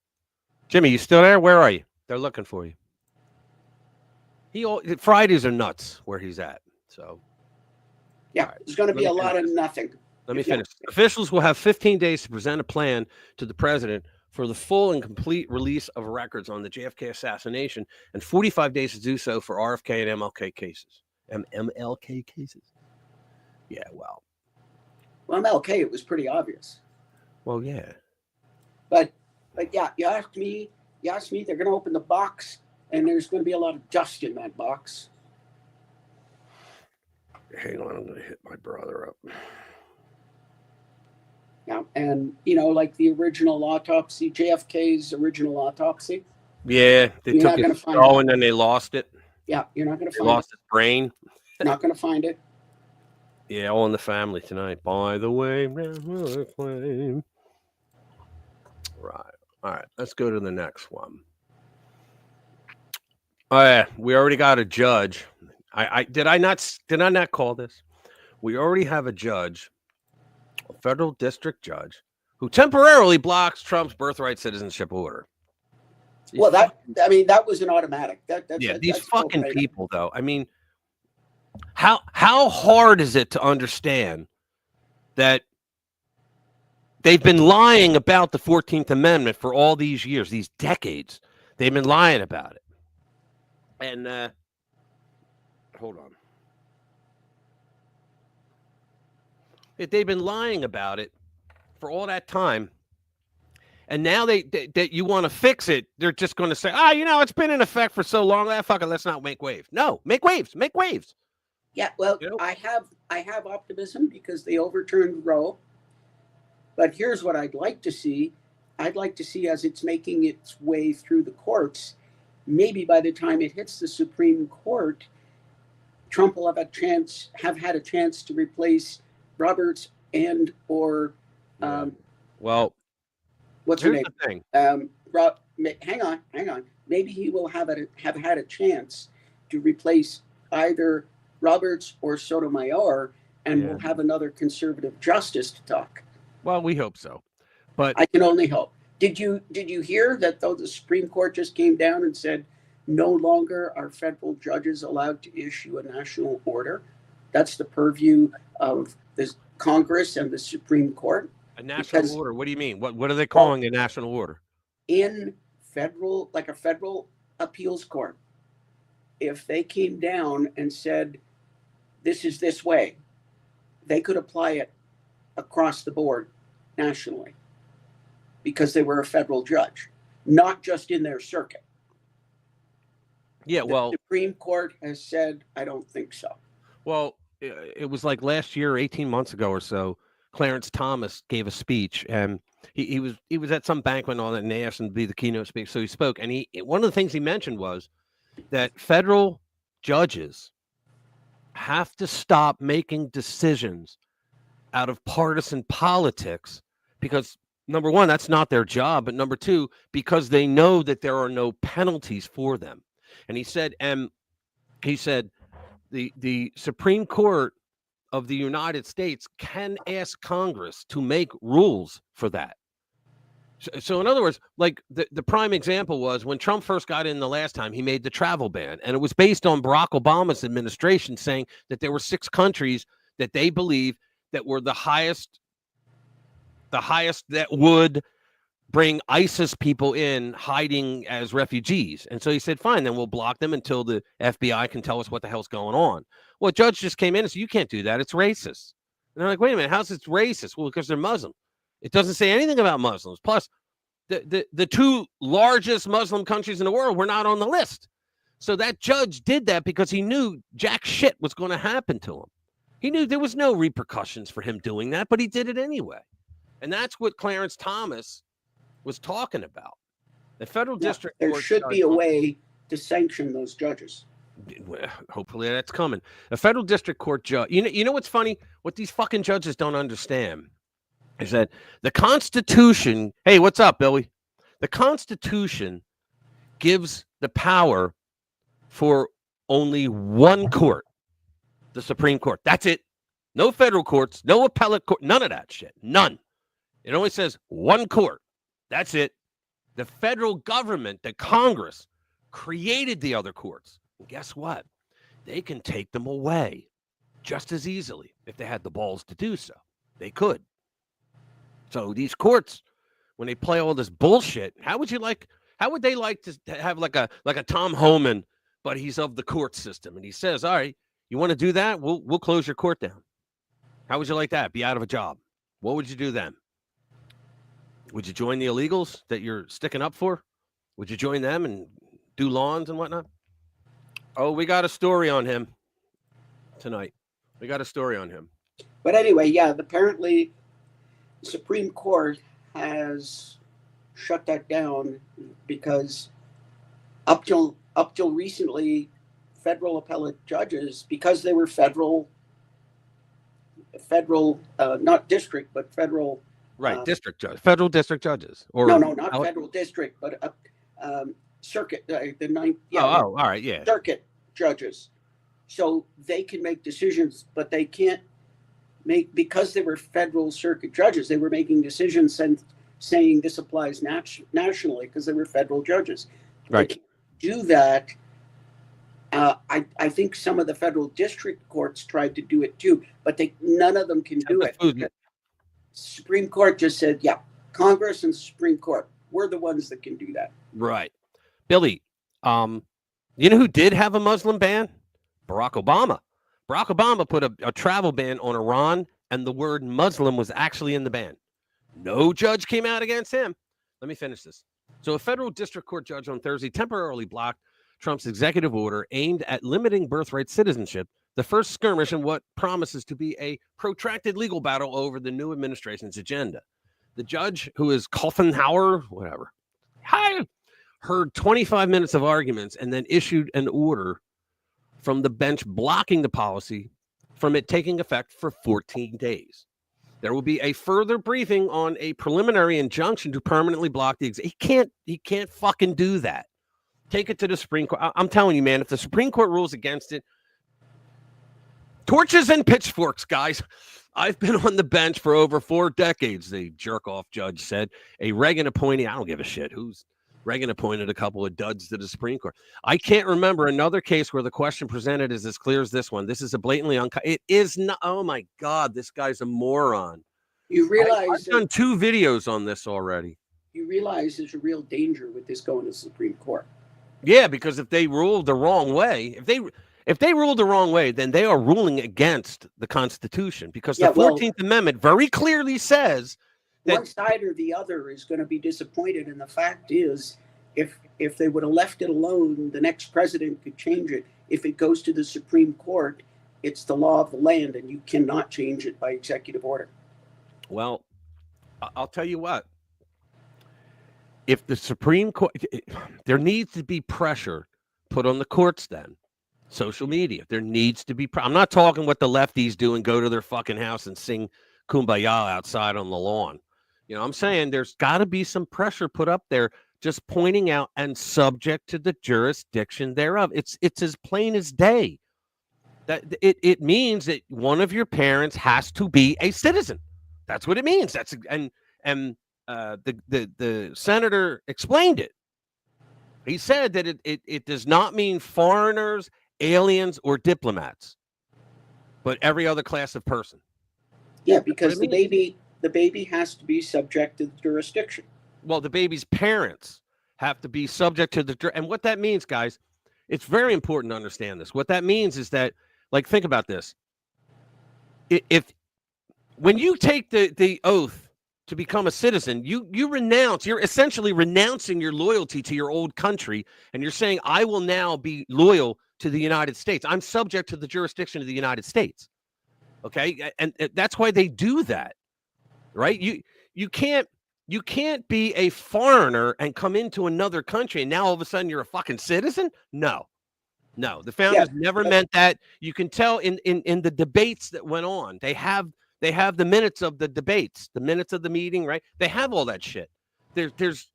Jimmy, you still there? Where are you? They're looking for you. Fridays are nuts where he's at. So, yeah, right. There's going to be a lot of nothing. Let me finish. Officials will have 15 days to present a plan to the president for the full and complete release of records on the JFK assassination, and 45 days to do so for RFK and MLK cases. MLK cases? Yeah, well, MLK, it was pretty obvious. Well, yeah. But yeah, you asked me, they're going to open the box, and there's going to be a lot of dust in that box. Hang on, I'm going to hit my brother up. Yeah, and like the original autopsy, JFK's original autopsy. Yeah, they took his skull and then they lost it. Yeah, you're not going to find it. Lost his brain. Not going to find it. Yeah, all in the family tonight. By the way, right. All right, let's go to the next one. Oh yeah, we already got a judge. Did I not call this? We already have a judge, a federal district judge, who temporarily blocks Trump's birthright citizenship order. Well, that was an automatic. These fucking people, though. I mean, how hard is it to understand that they've been lying about the 14th Amendment for all these years, these decades? They've been lying about it. And hold on. They've been lying about it for all that time. And now that you want to fix it, they're just going to say, it's been in effect for so long. Fuck it, let's not make waves. No, make waves. Make waves. Yeah, well, I have optimism because they overturned Roe. But here's what I'd like to see. I'd like to see, as it's making its way through the courts, maybe by the time it hits the Supreme Court, Trump will have had a chance to replace Roberts and or what's her name? The thing. Hang on. Maybe he will have had a chance to replace either Roberts or Sotomayor, and we'll have another conservative justice to talk. Well, we hope so, but I can only hope. Did you hear that though the Supreme Court just came down and said no longer are federal judges allowed to issue a national order? That's the purview of the Congress and the Supreme Court. A national order? What do you mean? What are they calling a national order? In a federal appeals court, if they came down and said, this is this way, they could apply it across the board nationally because they were a federal judge, not just in their circuit. Yeah, the Supreme Court has said, I don't think so. Well, it was like last year, 18 months ago or so, Clarence Thomas gave a speech, and he was at some banquet on it, and they asked him to be the keynote speaker. So he spoke, and one of the things he mentioned was that federal judges have to stop making decisions out of partisan politics because, number one, that's not their job, but number two, because they know that there are no penalties for them. And he said, the Supreme Court of the United States can ask Congress to make rules for that. So in other words, like the prime example was when Trump first got in the last time, he made the travel ban, and it was based on Barack Obama's administration saying that there were 6 countries that they believe that were the highest the highest that would bring ISIS people in hiding as refugees. And so he said, fine, then we'll block them until the FBI can tell us what the hell's going on. Well, a judge just came in and said, you can't do that. It's racist. And they're like, wait a minute, how's it racist? Well, because they're Muslim. It doesn't say anything about Muslims. Plus, the two largest Muslim countries in the world were not on the list. So that judge did that because he knew jack shit was going to happen to him. He knew there was no repercussions for him doing that, but he did it anyway. And that's what Clarence Thomas was talking about. The federal district there court should be a way to sanction those judges. Well, hopefully that's coming. A federal district court judge. You know what's funny? What these fucking judges don't understand is that the Constitution. Hey, what's up, Billy? The Constitution gives the power for only one court, the Supreme Court. That's it. No federal courts, no appellate court, none of that shit. None. It only says one court. That's it. The federal government, the Congress, created the other courts. And guess what? They can take them away just as easily if they had the balls to do so. They could. So these courts, when they play all this bullshit, how would they like to have like a Tom Homan, but he's of the court system, and he says, all right, you want to do that? We'll close your court down. How would you like that? Be out of a job. What would you do then? Would you join the illegals that you're sticking up for? Would you join them and do lawns and whatnot? Oh, we got a story on him tonight. We got a story on him. But anyway, yeah, apparently the Supreme Court has shut that down because up till recently, federal appellate judges, because they were federal, not district, but federal. Right, district judge, federal district judges, or no, not federal district, but circuit, the ninth. Yeah, all right, yeah, circuit judges. So they can make decisions, but they can't make, because they were federal circuit judges. They were making decisions and saying this applies nationally because they were federal judges. Right. They can't do that. I think some of the federal district courts tried to do it too, but none of them can do it. Supreme Court just said, yeah, Congress and Supreme Court, we're the ones that can do that. Right. Billy, you know who did have a Muslim ban? Barack Obama. Barack Obama put a travel ban on Iran, and the word Muslim was actually in the ban. No judge came out against him. Let me finish this. So a federal district court judge on Thursday temporarily blocked Trump's executive order aimed at limiting birthright citizenship, the first skirmish in what promises to be a protracted legal battle over the new administration's agenda. The judge, who is Koffenhauer, whatever, heard 25 minutes of arguments and then issued an order from the bench blocking the policy from it taking effect for 14 days. There will be a further briefing on a preliminary injunction to permanently block the he can't fucking do that. Take it to the Supreme Court. I'm telling you, man, if the Supreme Court rules against it, torches and pitchforks, guys. I've been on the bench for over 4 decades, the jerk-off judge said. A Reagan appointee, I don't give a shit. Reagan appointed a couple of duds to the Supreme Court. I can't remember another case where the question presented is as clear as this one. This is a blatantly it is not. Oh, my God, this guy's a moron. You realize I've done 2 videos on this already. You realize there's a real danger with this going to the Supreme Court. Yeah, because if they ruled the wrong way, if they ruled the wrong way, then they are ruling against the Constitution, because the 14th Amendment very clearly says that one side or the other is going to be disappointed. And the fact is, if they would have left it alone, the next president could change it. If it goes to the Supreme Court, it's the law of the land, and you cannot change it by executive order. Well, I'll tell you what. If the Supreme Court, there needs to be pressure put on the courts then. Social media. There needs to be, I'm not talking what the lefties do and go to their fucking house and sing Kumbaya outside on the lawn. You know, I'm saying there's got to be some pressure put up there, just pointing out and subject to the jurisdiction thereof. It's as plain as day. That it means that one of your parents has to be a citizen. That's what it means. The senator explained it. He said that it does not mean foreigners, aliens, or diplomats, but every other class of person. Yeah, because the the baby has to be subject to the jurisdiction. Well, the baby's parents have to be subject to the, and what that means, guys, it's very important to understand this. What that means is that, like, think about this. If when you take the oath to become a citizen, you renounce, you're essentially renouncing your loyalty to your old country, and you're saying, I will now be loyal to the United States. I'm subject to the jurisdiction of the United States. Okay, and that's why they do that, right? You can't be a foreigner and come into another country and now all of a sudden you're a fucking citizen. No, the founders never meant that. You can tell in the debates that went on. They have the minutes of the debates, the minutes of the meeting, right? They have all that shit. There's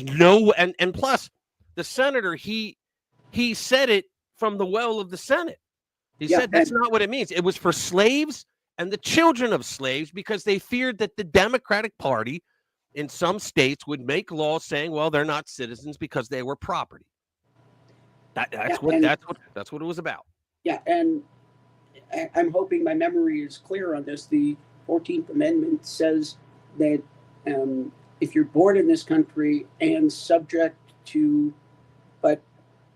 no, and plus the senator, he said it from the well of the Senate. He said that's not what it means. It was for slaves and the children of slaves because they feared that the Democratic Party in some states would make laws saying, well, they're not citizens because they were property. That's what it was about. Yeah, and I'm hoping my memory is clear on this. The 14th Amendment says that if you're born in this country and subject to, but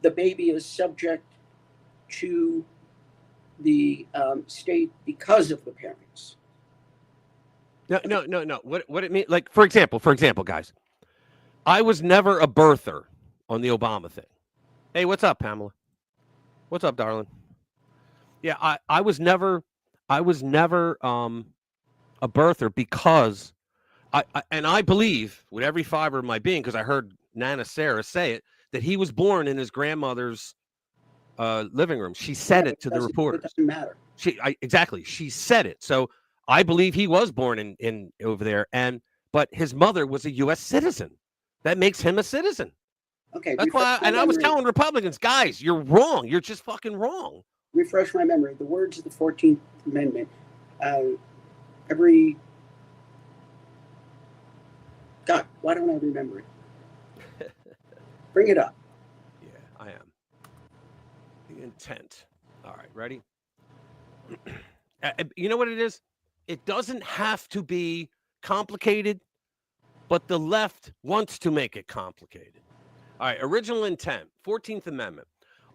the baby is subject to the state because of the parents. No. What it means, like, for example, guys, I was never a birther on the Obama thing. Hey, what's up, Pamela? What's up, darling? Yeah, I was never a birther because I believe with every fiber of my being, because I heard Nana Sarah say it, that he was born in his grandmother's living room. She said it to the reporters. It doesn't matter. Exactly. She said it. So I believe he was born in over there, but his mother was a U.S. citizen. That makes him a citizen. Okay. That's why. And I was telling Republicans, guys, you're wrong. You're just fucking wrong. Refresh my memory. The words of the 14th Amendment. God, why don't I remember it? Bring it up. Yeah, I am. The intent. All right, ready? You know what it is? It doesn't have to be complicated, but the left wants to make it complicated. All right, original intent, 14th Amendment.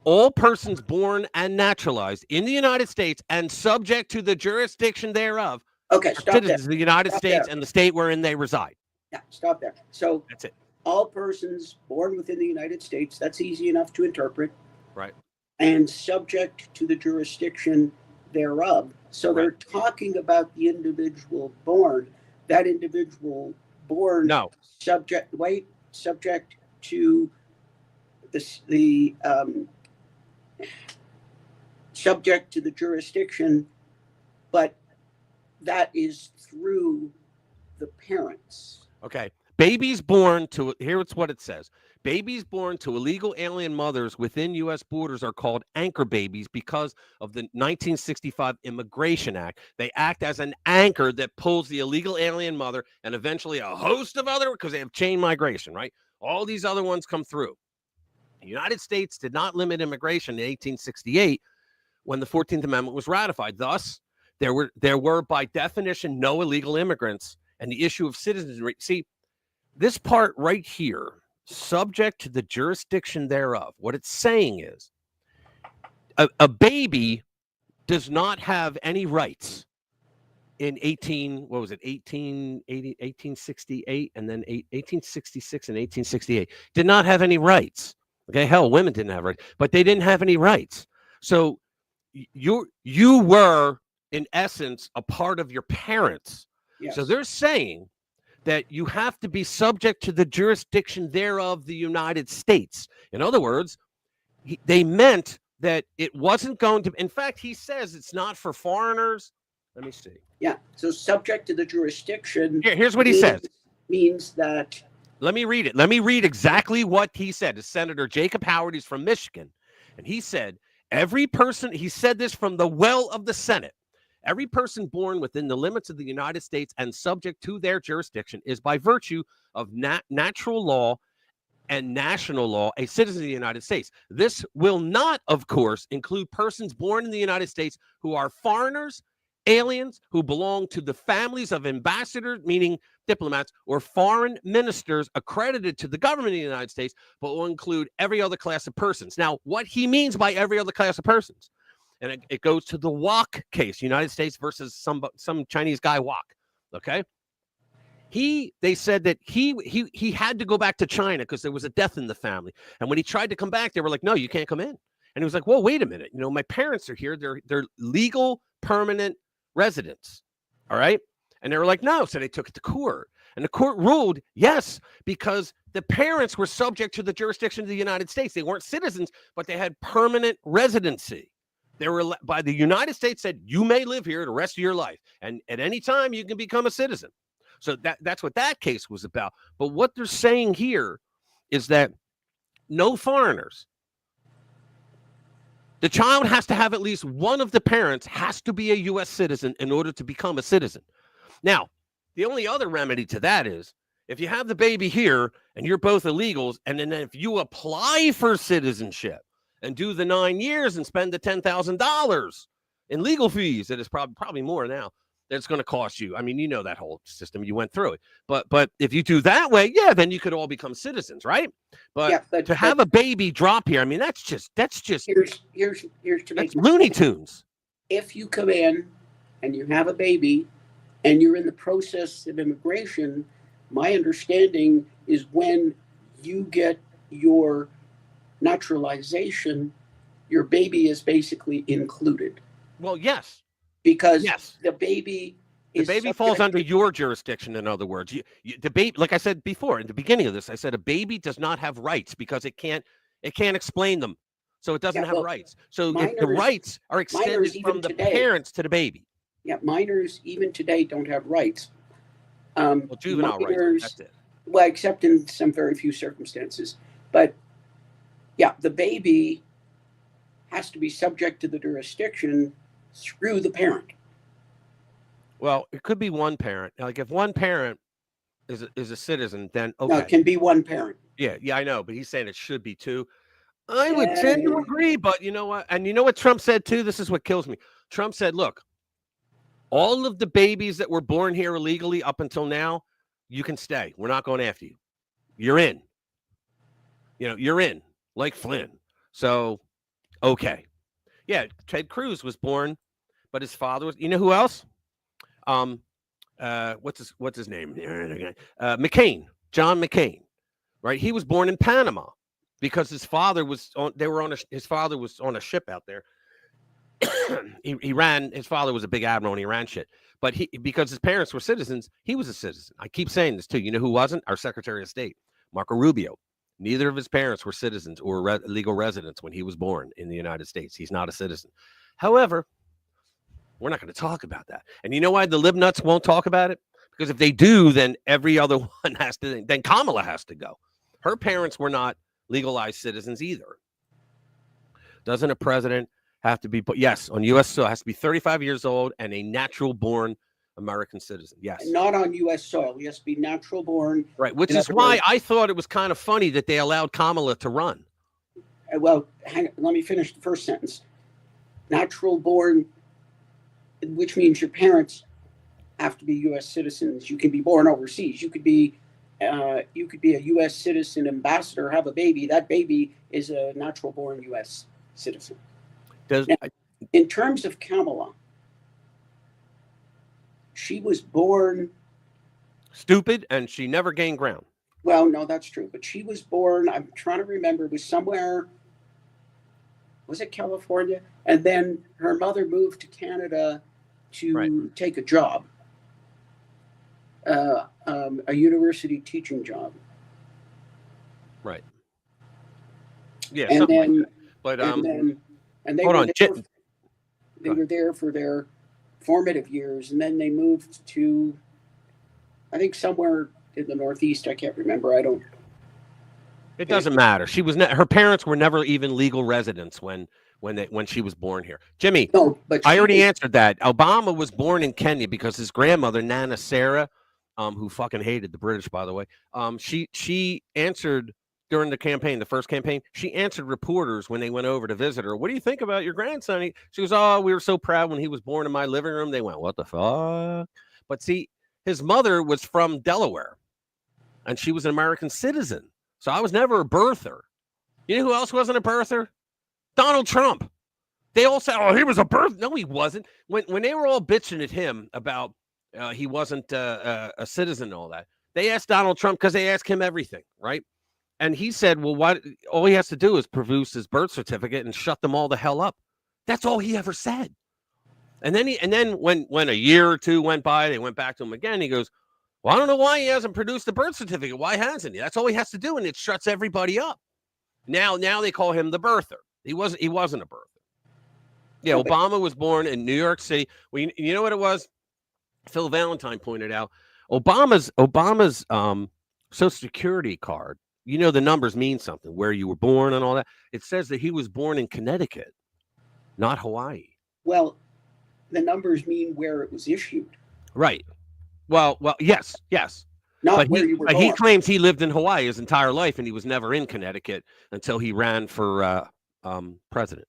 All persons born and naturalized in the United States and subject to the jurisdiction thereof are citizens of the United States and the state wherein they reside. Yeah, stop there. So that's it. All persons born within the United States, that's easy enough to interpret. Right. And subject to the jurisdiction thereof. So they're talking about the individual born. That individual born subject to the subject to the jurisdiction, but that is through the parents. Okay. Babies born to, here's what it says. Babies born to illegal alien mothers within U.S. borders are called anchor babies because of the 1965 Immigration Act. They act as an anchor that pulls the illegal alien mother and eventually a host of other, because they have chain migration, right? All these other ones come through. The United States did not limit immigration in 1868 when the 14th Amendment was ratified. Thus, there were by definition no illegal immigrants, and the issue of citizenry. See, this part right here, subject to the jurisdiction thereof, what it's saying is a baby does not have any rights in 1868 and then 1866 and 1868. Did not have any rights. Okay, hell, women didn't have rights, but they didn't have any rights. So you were, in essence, a part of your parents. Yes. So they're saying that you have to be subject to the jurisdiction thereof the United States. In other words, they meant that it wasn't going to. In fact, he says it's not for foreigners. Let me see. Yeah. So subject to the jurisdiction. Here's what he says. Means that. Let me read it. Let me read exactly what he said. It's Senator Jacob Howard. He's from Michigan. And he said, every person, he said this from the well of the Senate. Every person born within the limits of the United States and subject to their jurisdiction is by virtue of natural law and national law a citizen of the United States. This will not, of course, include persons born in the United States who are foreigners, aliens who belong to the families of ambassadors, meaning diplomats, or foreign ministers accredited to the government of the United States, but will include every other class of persons. Now, what he means by every other class of persons, and it goes to the Wok case, United States versus some Chinese guy, Wok, okay? They said that he had to go back to China because there was a death in the family. And when he tried to come back, they were like, no, you can't come in. And he was like, well, wait a minute. You know, my parents are here. They're legal permanent residents. All right. And they were like, no. So they took it to court. And the court ruled yes, because the parents were subject to the jurisdiction of the United States. They weren't citizens, but they had permanent residency. They were by the United States said, you may live here the rest of your life. And at any time you can become a citizen. So that's what that case was about. But what they're saying here is that no foreigners. The child has to have at least one of the parents has to be a U.S. citizen in order to become a citizen. Now, the only other remedy to that is if you have the baby here and you're both illegals, and then if you apply for citizenship and do the 9 years and spend the $10,000 in legal fees, that is probably more now, that's going to cost you. I mean, you know that whole system. You went through it. But if you do that way, yeah, then you could all become citizens, right? But to have a baby drop here, I mean, that's just here's to make Looney Tunes. If you come in and you have a baby and you're in the process of immigration, my understanding is when you get your naturalization, your baby is basically included. Well, yes. Because the baby falls under your jurisdiction. In other words, the baby, like I said before in the beginning of this, I said a baby does not have rights because it can't explain them, so it doesn't have rights. So the rights are extended from the parents to the baby. Yeah, minors even today don't have rights. Well, juvenile rights. That's it. Well, except in some very few circumstances. But yeah, the baby has to be subject to the jurisdiction through the parent. Well, it could be one parent. Like if one parent is a citizen, then okay. No, it can be one parent. Yeah, I know, but he's saying it should be two. I would tend to agree, but you know what? And you know what Trump said too? This is what kills me. Trump said, look, all of the babies that were born here illegally up until now, you can stay. We're not going after you. You're in. You know, you're in, like Flynn. So, okay. Yeah, Ted Cruz was born, but his father was. You know who else? What's his name? McCain, John McCain, right? He was born in Panama because his father was on. His father was on a ship out there. he ran. His father was a big admiral and he ran shit. But because his parents were citizens, he was a citizen. I keep saying this too. You know who wasn't? Our Secretary of State, Marco Rubio. Neither of his parents were citizens or legal residents when he was born in the United States. He's not a citizen. However, we're not going to talk about that. And you know why the libnuts won't talk about it? Because if they do, then every other one has to. Then Kamala has to go. Her parents were not legalized citizens either. Doesn't a president have to be? Yes, on U.S. soil, has to be 35 years old and a natural-born American citizen. Yes. Not on U.S. soil. He has to be natural born. Right, which is why I thought it was kind of funny that they allowed Kamala to run. Well, let me finish the first sentence. Natural born, which means your parents have to be U.S. citizens. You can be born overseas. You could be a U.S. citizen ambassador, have a baby. That baby is a natural born U.S. citizen. Now, in terms of Kamala, she was born stupid and she never gained ground. Well, no, that's true. But she was born, I'm trying to remember, it was somewhere, was it California? And then her mother moved to Canada to take a job, a university teaching job. Right. Yeah. And then, like but and they hold were on. there, they were there for their formative years, and then they moved to, I think, somewhere in the Northeast. I can't remember. It doesn't matter. She was her parents were never even legal residents when she was born here. Jimmy, no, but I already answered that. Obama was born in Kenya because his grandmother, Nana Sarah, who fucking hated the British, by the way, she answered during the campaign, the first campaign, she answered reporters when they went over to visit her. What do you think about your grandson? She goes, oh, we were so proud when he was born in my living room. They went, what the fuck? But see, his mother was from Delaware, and she was an American citizen. So I was never a birther. You know who else wasn't a birther? Donald Trump. They all said, oh, he was a birth. No, he wasn't. When they were all bitching at him about he wasn't a citizen and all that, they asked Donald Trump because they asked him everything, right? And he said, well, what? All he has to do is produce his birth certificate and shut them all the hell up. That's all he ever said. And then when a year or two went by, they went back to him again. He goes, well, I don't know why he hasn't produced the birth certificate. Why hasn't he? That's all he has to do, and it shuts everybody up. Now they call him the birther. He wasn't a birther. Yeah, Obama was born in New York City. You know what it was? Phil Valentine pointed out Obama's Social Security card. You know, the numbers mean something, where you were born and all that. It says that he was born in Connecticut, not Hawaii. Well, the numbers mean where it was issued. Right. Well, yes. Not but where you were born. He claims he lived in Hawaii his entire life, and he was never in Connecticut until he ran for president.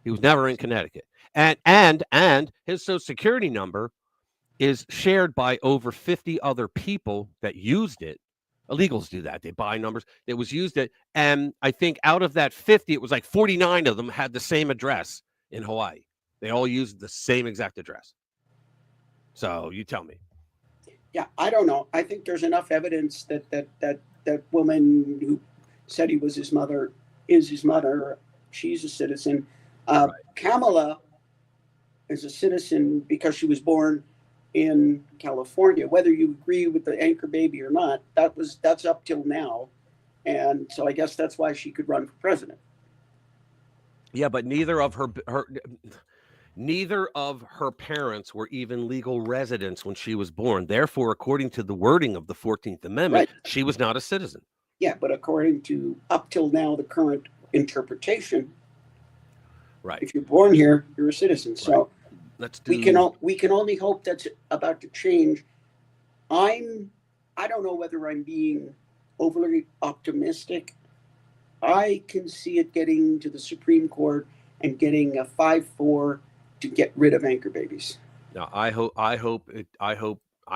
He was never in Connecticut. And his Social Security number is shared by over 50 other people that used it. Illegals do that. They buy numbers. It was used it. And I think out of that 50, it was like 49 of them had the same address in Hawaii. They all used the same exact address. So you tell me. Yeah, I don't know. I think there's enough evidence that woman who said he was his mother is his mother. She's a citizen. Right. Kamala is a citizen because she was born in California. Whether you agree with the anchor baby or not, that's up till now. And so I guess that's why she could run for president. Yeah, but neither of her parents were even legal residents when she was born. Therefore, according to the wording of the 14th Amendment, right, she was not a citizen. Yeah, but according to up till now, the current interpretation, right, if you're born here, you're a citizen. So right. We can only hope that's about to change. I don't know whether I'm being overly optimistic. I can see it getting to the Supreme Court and getting a 5-4 to get rid of anchor babies. No, I hope. I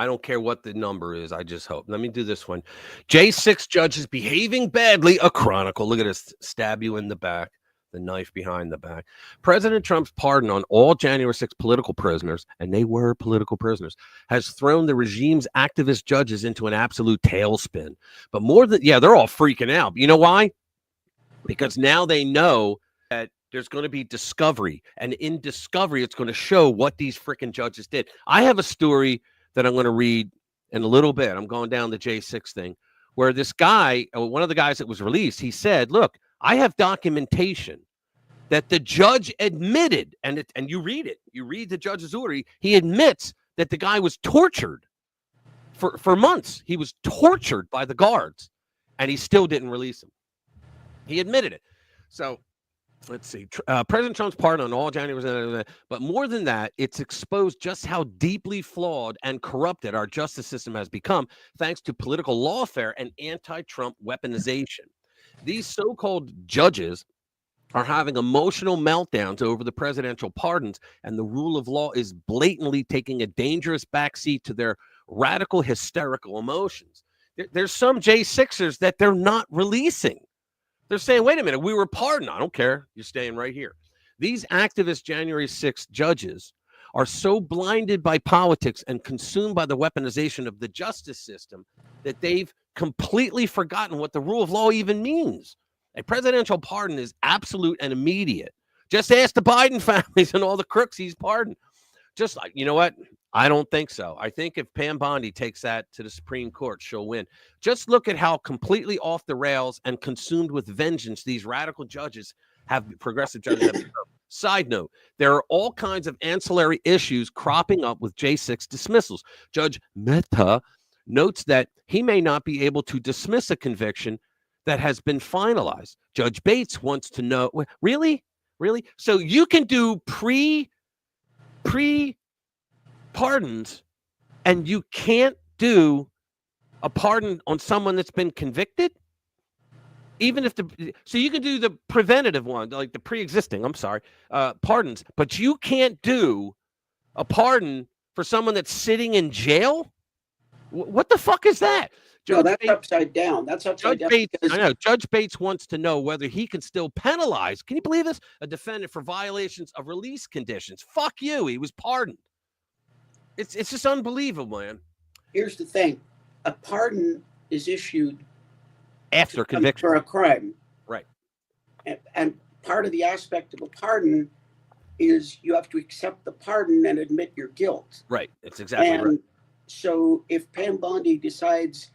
don't care what the number is. I just hope. Let me do this one. J6 judges behaving badly. A chronicle. Look at this. Stab you in the back. The knife behind the back. President Trump's pardon on all January 6 political prisoners, and they were political prisoners, has thrown the regime's activist judges into an absolute tailspin. But they're all freaking out. You know why? Because now they know that there's going to be discovery. And in discovery, it's going to show what these freaking judges did. I have a story that I'm going to read in a little bit. I'm going down the J6 thing, where this guy, one of the guys that was released, he said, look, I have documentation that the judge admitted, and you read it. You read the judge's order. He admits that the guy was tortured for months. He was tortured by the guards, and he still didn't release him. He admitted it. So let's see. President Trump's pardon on all January, but more than that, it's exposed just how deeply flawed and corrupted our justice system has become, thanks to political lawfare and anti-Trump weaponization. These so-called judges are having emotional meltdowns over the presidential pardons, and the rule of law is blatantly taking a dangerous backseat to their radical, hysterical emotions. There's some J6ers that they're not releasing. They're saying, wait a minute, we were pardoned. I don't care. You're staying right here. These activist January 6th judges are so blinded by politics and consumed by the weaponization of the justice system that they've completely forgotten what the rule of law even means. A presidential pardon is absolute and immediate. Just ask the Biden families and all the crooks he's pardoned. Just like, you know what? I don't think so. I think if Pam Bondi takes that to the Supreme Court, she'll win. Just look at how completely off the rails and consumed with vengeance these radical judges progressive judges have become. Side note, there are all kinds of ancillary issues cropping up with J6 dismissals. Judge Mehta notes that he may not be able to dismiss a conviction that has been finalized. Judge Bates wants to know, really? So you can do pre-pardons and you can't do a pardon on someone that's been convicted? Even if so you can do the preventative one, like the pre-existing, pardons, but you can't do a pardon for someone that's sitting in jail. What the fuck is that? No, that's upside down. That's upside down. I know. Judge Bates wants to know whether he can still penalize, can you believe this? A defendant for violations of release conditions. Fuck you. He was pardoned. It's just unbelievable, man. Here's the thing. A pardon is issued after conviction for a crime. Right. And part of the aspect of a pardon is you have to accept the pardon and admit your guilt. Right. It's exactly right. So if Pam Bondi decides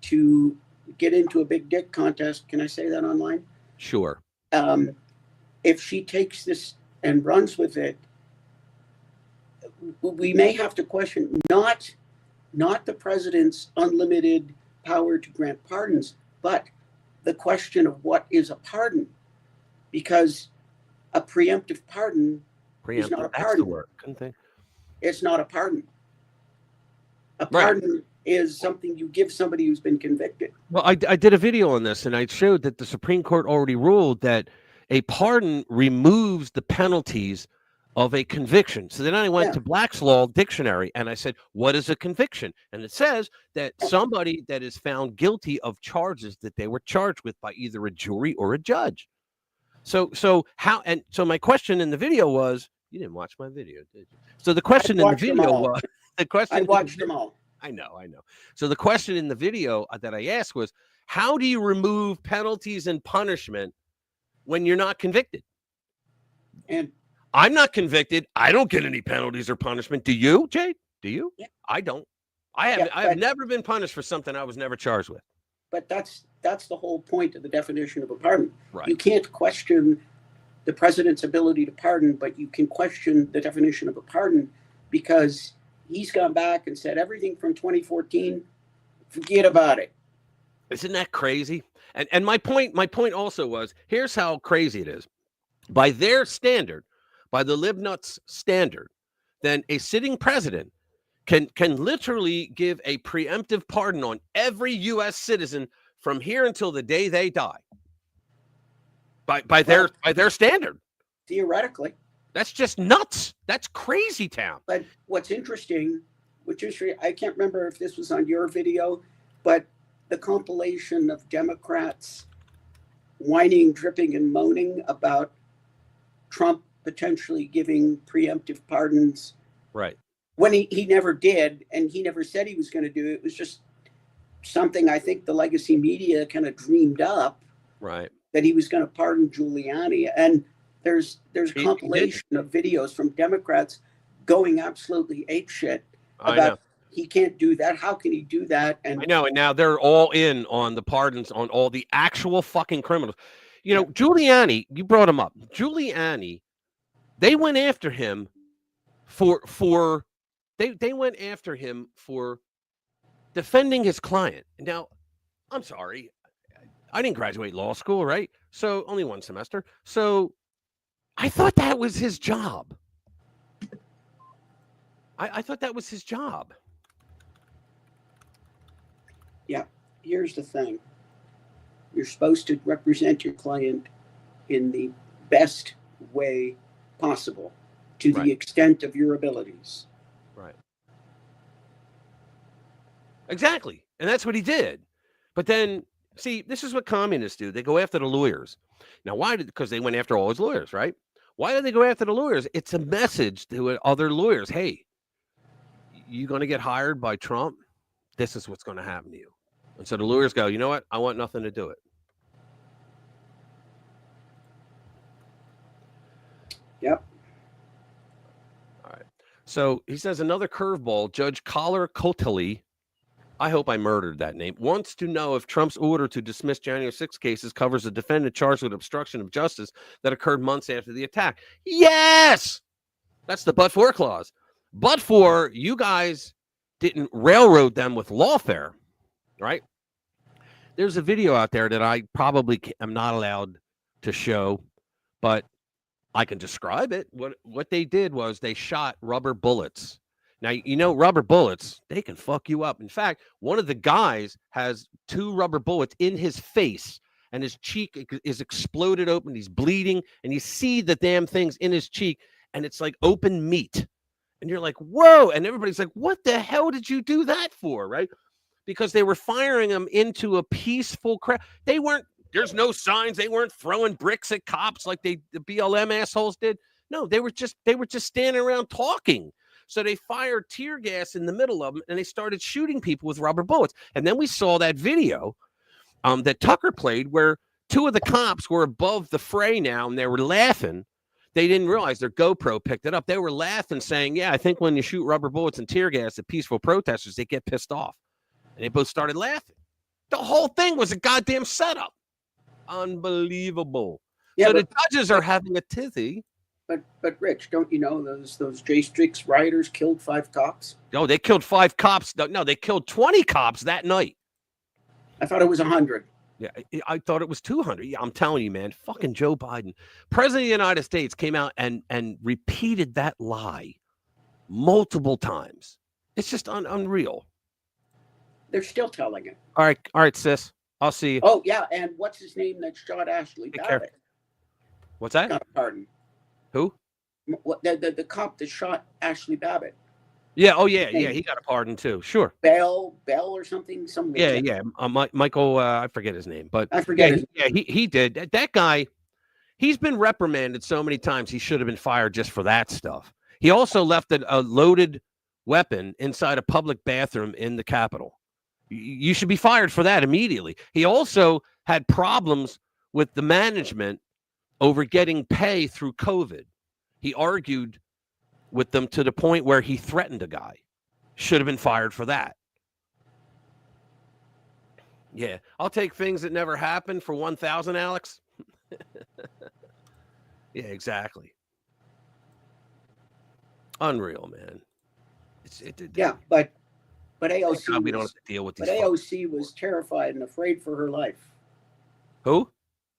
to get into a big dick contest, can I say that online? Sure. If she takes this and runs with it, we may have to question not the president's unlimited power to grant pardons, but the question of what is a pardon, because a preemptive pardon is not a pardon. That's the word. Couldn't think. It's not a pardon. A pardon is something you give somebody who's been convicted. Well, I did a video on this, and I showed that the Supreme Court already ruled that a pardon removes the penalties of a conviction. So then I went to Black's Law Dictionary, and I said, what is a conviction? And it says that somebody that is found guilty of charges that they were charged with by either a jury or a judge. So my question in the video was, you didn't watch my video, did you? So the question in the video was, I watched them all. I know. So the question in the video that I asked was, how do you remove penalties and punishment when you're not convicted? And I'm not convicted. I don't get any penalties or punishment. Do you, Jade? Do you? Yeah. I don't. I have never been punished for something I was never charged with. But that's the whole point of the definition of a pardon. Right. You can't question the president's ability to pardon, but you can question the definition of a pardon because he's gone back and said everything from 2014, forget about it. Isn't that crazy? And my point also was, here's how crazy it is. By their standard, by the libnuts standard, then a sitting president can literally give a preemptive pardon on every U.S. citizen from here until the day they die. By their standard. Theoretically. That's just nuts. That's crazy town. But what's interesting, I can't remember if this was on your video, but the compilation of Democrats whining, dripping, and moaning about Trump potentially giving preemptive pardons. Right. When he never did, and he never said he was going to do it. It was just something I think the legacy media kind of dreamed up. Right. That he was going to pardon Giuliani. And there's a compilation of videos from Democrats going absolutely apeshit about he can't do that. How can he do that? And I know. And now they're all in on the pardons on all the actual fucking criminals. You know, Giuliani, you brought him up. Giuliani, they went after him for defending his client. Now, I'm sorry. I didn't graduate law school, right? So only one semester. So I thought that was his job. I thought that was his job. Yeah. Here's the thing. You're supposed to represent your client in the best way possible to the extent of your abilities. Right. Exactly. And that's what he did. But then, see, this is what communists do. They go after the lawyers. Now, because they went after all his lawyers, right? Why do they go after the lawyers? It's a message to other lawyers. Hey, you going to get hired by Trump? This is what's going to happen to you. And so the lawyers go, you know what? I want nothing to do it. Yep. All right. So he says another curveball. Judge Collar Kotali, I hope I murdered that name, wants to know if Trump's order to dismiss January 6 cases covers a defendant charged with obstruction of justice that occurred months after the attack. Yes! That's the but-for clause. But for you guys didn't railroad them with lawfare, right? There's a video out there that I probably am not allowed to show, but I can describe it. What they did was they shot rubber bullets Now, you know, rubber bullets, they can fuck you up. In fact, one of the guys has 2 rubber bullets in his face, and his cheek is exploded open. He's bleeding, and you see the damn things in his cheek, and it's like open meat. And you're like, whoa. And everybody's like, what the hell did you do that for? Right? Because they were firing them into a peaceful crowd. They weren't, there's no signs. They weren't throwing bricks at cops like the BLM assholes did. No, they were just standing around talking. So they fired tear gas in the middle of them, and they started shooting people with rubber bullets. And then we saw that video that Tucker played where 2 of the cops were above the fray now, and they were laughing. They didn't realize their GoPro picked it up. They were laughing, saying, yeah, I think when you shoot rubber bullets and tear gas at peaceful protesters, they get pissed off. And they both started laughing. The whole thing was a goddamn setup. Unbelievable. Yeah, so the judges are having a tizzy. But Rich, don't you know those J Street rioters killed 5 cops? No, they killed 5 cops. No, they killed 20 cops that night. I thought it was 100. Yeah, I thought it was 200. Yeah, I'm telling you, man, fucking Joe Biden, President of the United States, came out and repeated that lie multiple times. It's just unreal. They're still telling it. All right, sis. I'll see you. Oh, yeah, and what's his name that shot Ashley Babbitt? What's that? Got a pardon. Who? What the cop that shot Ashley Babbitt. Yeah. Oh, yeah. Yeah. He got a pardon too. Sure. Bell or something. Yeah. Michael. I forget his name, but I forget. He did. That guy. He's been reprimanded so many times. He should have been fired just for that stuff. He also left a loaded weapon inside a public bathroom in the Capitol. You should be fired for that immediately. He also had problems with the management over getting pay through COVID. He argued with them to the point where he threatened a guy. Should have been fired for that. Yeah, I'll take things that never happened for 1,000, Alex. Yeah, exactly. Unreal, man. But AOC. God, we don't have to deal with these. But AOC was terrified and afraid for her life. Who?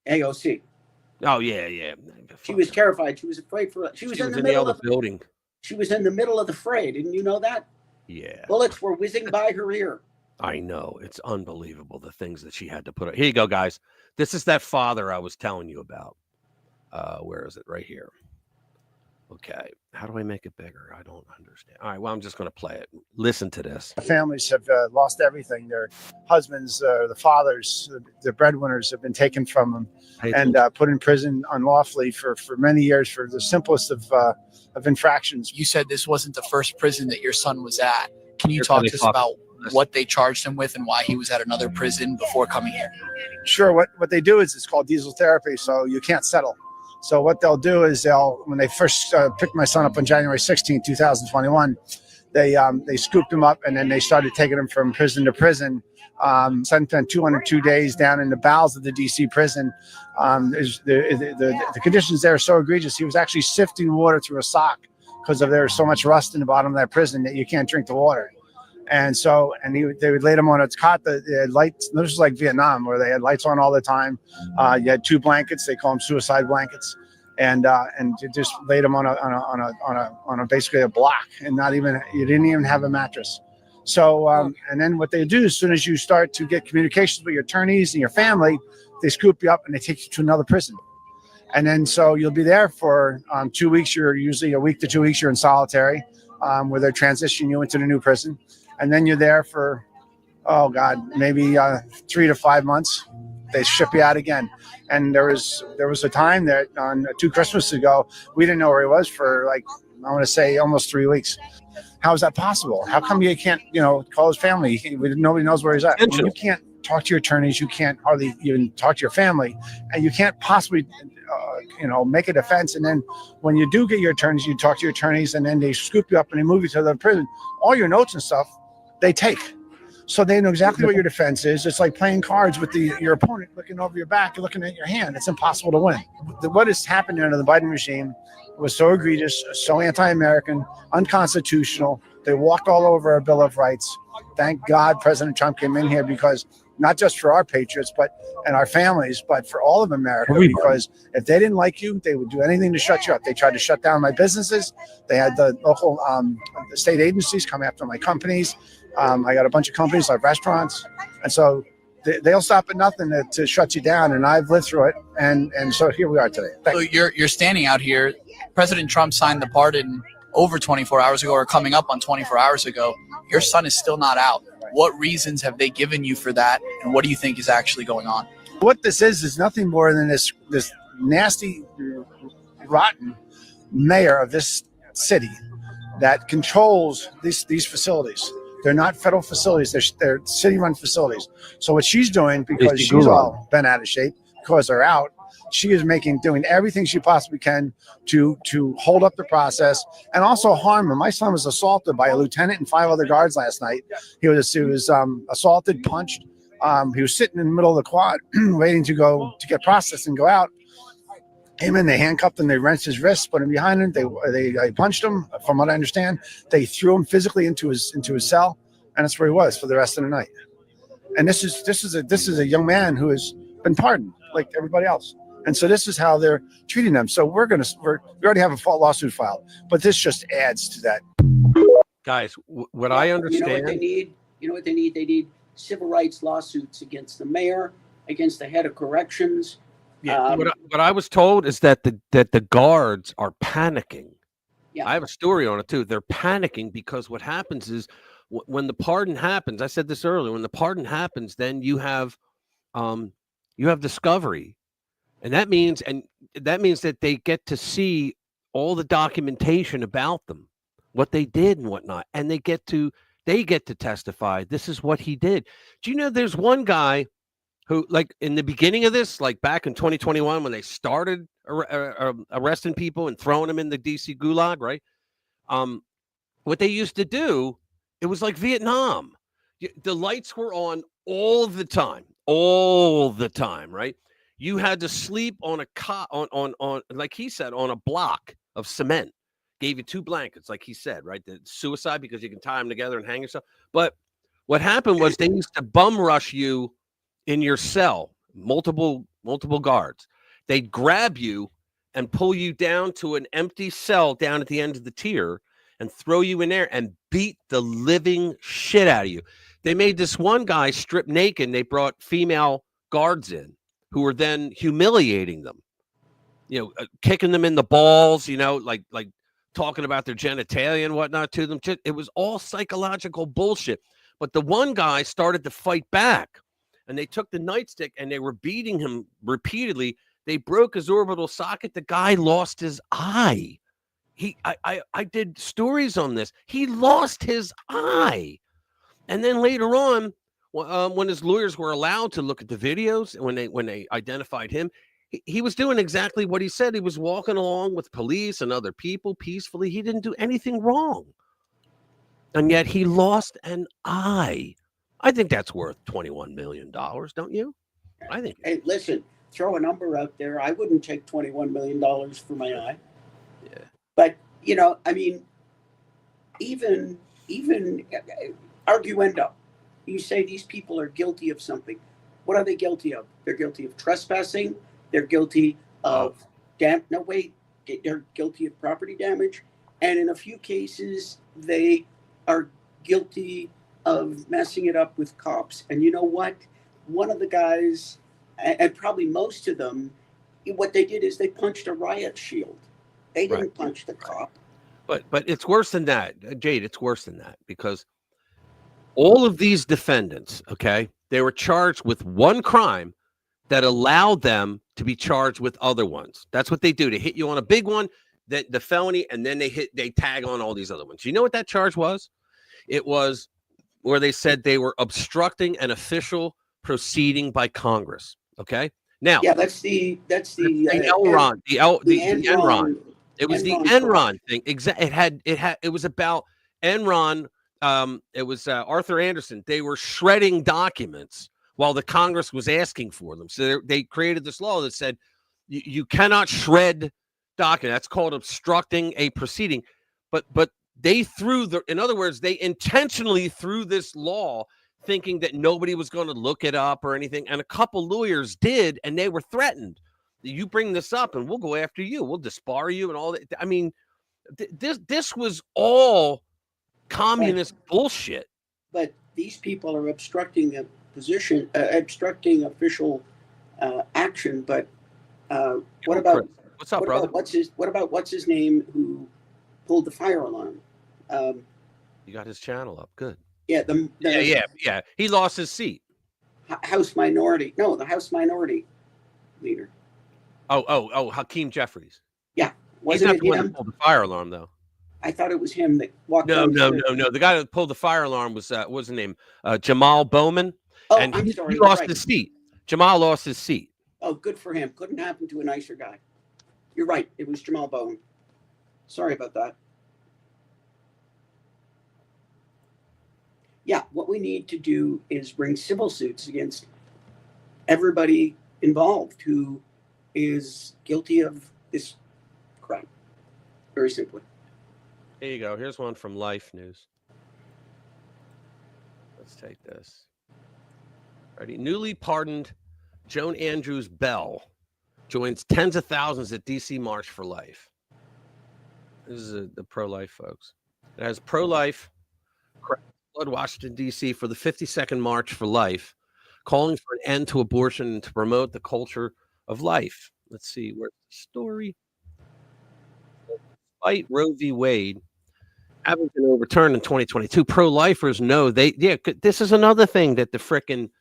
AOC. Oh yeah. She was terrified. She was afraid for. She was in the middle of the building. She was in the middle of the fray. Didn't you know that? Yeah. Bullets were whizzing by her ear. I know. It's unbelievable the things that she had to put up. Here you go, guys. This is that father I was telling you about. Where is it? Right here. Okay. How do I make it bigger? I don't understand. All right. Well, I'm just going to play it. Listen to this. Families have lost everything. Their husbands, the fathers, the breadwinners have been taken from them and put in prison unlawfully for many years for the simplest of infractions. You said this wasn't the first prison that your son was at. Can you talk to us about what they charged him with and why he was at another prison before coming here? Sure. What they do is it's called diesel therapy, so you can't settle. So what they'll do is when they first picked my son up on January 16, 2021, they scooped him up and then they started taking him from prison to prison. Spent 202 days down in the bowels of the DC prison. The conditions there are so egregious. He was actually sifting water through a sock because there was so much rust in the bottom of that prison that you can't drink the water. And they would lay them on a cot. They had lights. This was like Vietnam, where they had lights on all the time. You had 2 blankets. They call them suicide blankets, and you just laid them on a basically a block, and you didn't even have a mattress. So and then what they do as soon as you start to get communications with your attorneys and your family, they scoop you up and they take you to another prison. And then so you'll be there for 2 weeks. You're usually a week to 2 weeks. You're in solitary, where they transition you into the new prison. And then you're there for, maybe 3 to 5 months. They ship you out again. And there was a time that on 2 Christmases ago, we didn't know where he was for I want to say almost 3 weeks. How is that possible? How come you can't, call his family? Nobody knows where he's at. When you can't talk to your attorneys, you can't hardly even talk to your family, and you can't possibly, make a defense. And then when you do get your attorneys, you talk to your attorneys, and then they scoop you up and they move you to the prison. All your notes and stuff, they take. So they know exactly what your defense is. It's like playing cards with your opponent looking over your back and looking at your hand. It's impossible to win. What has happened under the Biden regime was so egregious, so anti-American, unconstitutional. They walked all over our Bill of Rights. Thank God President Trump came in here, because not just for our patriots, but and our families, but for all of America. Because if they didn't like you, they would do anything to shut you up. They tried to shut down my businesses. They had the local the state agencies come after my companies. I got a bunch of companies like restaurants, and so they'll stop at nothing to shut you down. And I've lived through it, and so here we are today. So you're standing out here. President Trump signed the pardon over 24 hours ago, or coming up on 24 hours ago. Your son is still not out. What reasons have they given you for that, and what do you think is actually going on? What this is nothing more than this nasty, rotten mayor of this city that controls these facilities. They're not federal facilities. They're city-run facilities. So what she's doing, because she's all bent out of shape, because they're out, she is doing everything she possibly can to hold up the process and also harm him. My son was assaulted by a lieutenant and 5 other guards last night. He was assaulted, punched. He was sitting in the middle of the quad waiting to get processed and go out. Came in, they handcuffed him, they wrenched his wrists, put him behind him, they punched him. From what I understand, they threw him physically into his cell, and that's where he was for the rest of the night. And this is a young man who has been pardoned like everybody else. And so this is how they're treating them. So we already have a lawsuit filed, but this just adds to that. Guys, what I understand. You know what they need? They need civil rights lawsuits against the mayor, against the head of corrections. Yeah, what I was told is that the guards are panicking. Yeah. I have a story on it too. They're panicking because what happens is when the pardon happens, I said this earlier, when the pardon happens, then you have discovery. And that means that they get to see all the documentation about them, what they did and whatnot, and they get to testify. This is what he did. Do you know there's one guy who, like in the beginning of this, like back in 2021, when they started arresting people and throwing them in the DC gulag, right? What they used to do, it was like Vietnam. The lights were on all the time, right? You had to sleep on a cot on like he said, on a block of cement. Gave you 2 blankets, like he said, right? The suicide because you can tie them together and hang yourself. But what happened was they used to bum rush you in your cell, multiple guards. They'd grab you and pull you down to an empty cell down at the end of the tier and throw you in there and beat the living shit out of you. They made this one guy strip naked. And they brought female guards in who were then humiliating them, kicking them in the balls, like talking about their genitalia and whatnot to them. It was all psychological bullshit. But the one guy started to fight back, and they took the nightstick and they were beating him repeatedly. They broke his orbital socket. The guy lost his eye. I did stories on this. He lost his eye. And then later on, when his lawyers were allowed to look at the videos, when they identified him, he was doing exactly what he said. He was walking along with police and other people peacefully. He didn't do anything wrong. And yet he lost an eye. I think that's worth $21 million, don't you? I think. Hey, listen, throw a number out there. I wouldn't take $21 million for my eye. Yeah. But, I mean, even arguendo, you say these people are guilty of something. What are they guilty of? They're guilty of trespassing. They're guilty of they're guilty of property damage. And in a few cases, they are guilty of messing it up with cops. And you know what? One of the guys, and probably most of them, what they did is they punched a riot shield. They didn't punch the cop. But it's worse than that, Jade. It's worse than that, because all of these defendants, okay, they were charged with one crime that allowed them to be charged with other ones. That's what they do. They hit you on a big one, then the felony, and then they tag on all these other ones. You know what that charge was? It was where they said they were obstructing an official proceeding by Congress. Okay. Now, yeah, that's the Enron, the Enron. It was the Enron thing. It was about Enron. It was Arthur Anderson. They were shredding documents while the Congress was asking for them. So they created this law that said you cannot shred documents. That's called obstructing a proceeding. But they in other words, they intentionally threw this law thinking that nobody was going to look it up or anything. And a couple lawyers did, and they were threatened. You bring this up and we'll go after you. We'll disbar you and all that. I mean, this was all communist bullshit. But these people are obstructing a position, obstructing official action. But what about what's up, brother? What about what's his name who pulled the fire alarm? You got his channel up. Good. Yeah, yeah. He lost his seat. House minority. No, the House minority leader. Oh, Hakeem Jeffries. Yeah, wasn't it him? Pulled the fire alarm though. I thought it was him that walked. No. The guy that pulled the fire alarm was what's his name? Jamal Bowman. Oh, and I'm sorry. He lost his seat. Jamal lost his seat. Oh, good for him. Couldn't happen to a nicer guy. You're right. It was Jamal Bowman. Sorry about that. Yeah, what we need to do is bring civil suits against everybody involved who is guilty of this crime. Very simply. Here you go. Here's one from Life News. Let's take this. Ready? Newly pardoned Joan Andrews Bell joins tens of thousands at D.C. March for Life. This is the pro-life folks. It has pro-life flood Washington, D.C. for the 52nd March for Life, calling for an end to abortion and to promote the culture of life. Let's see, where's the story? Despite Roe v. Wade having been overturned in 2022, pro-lifers know this is another thing that the frickin'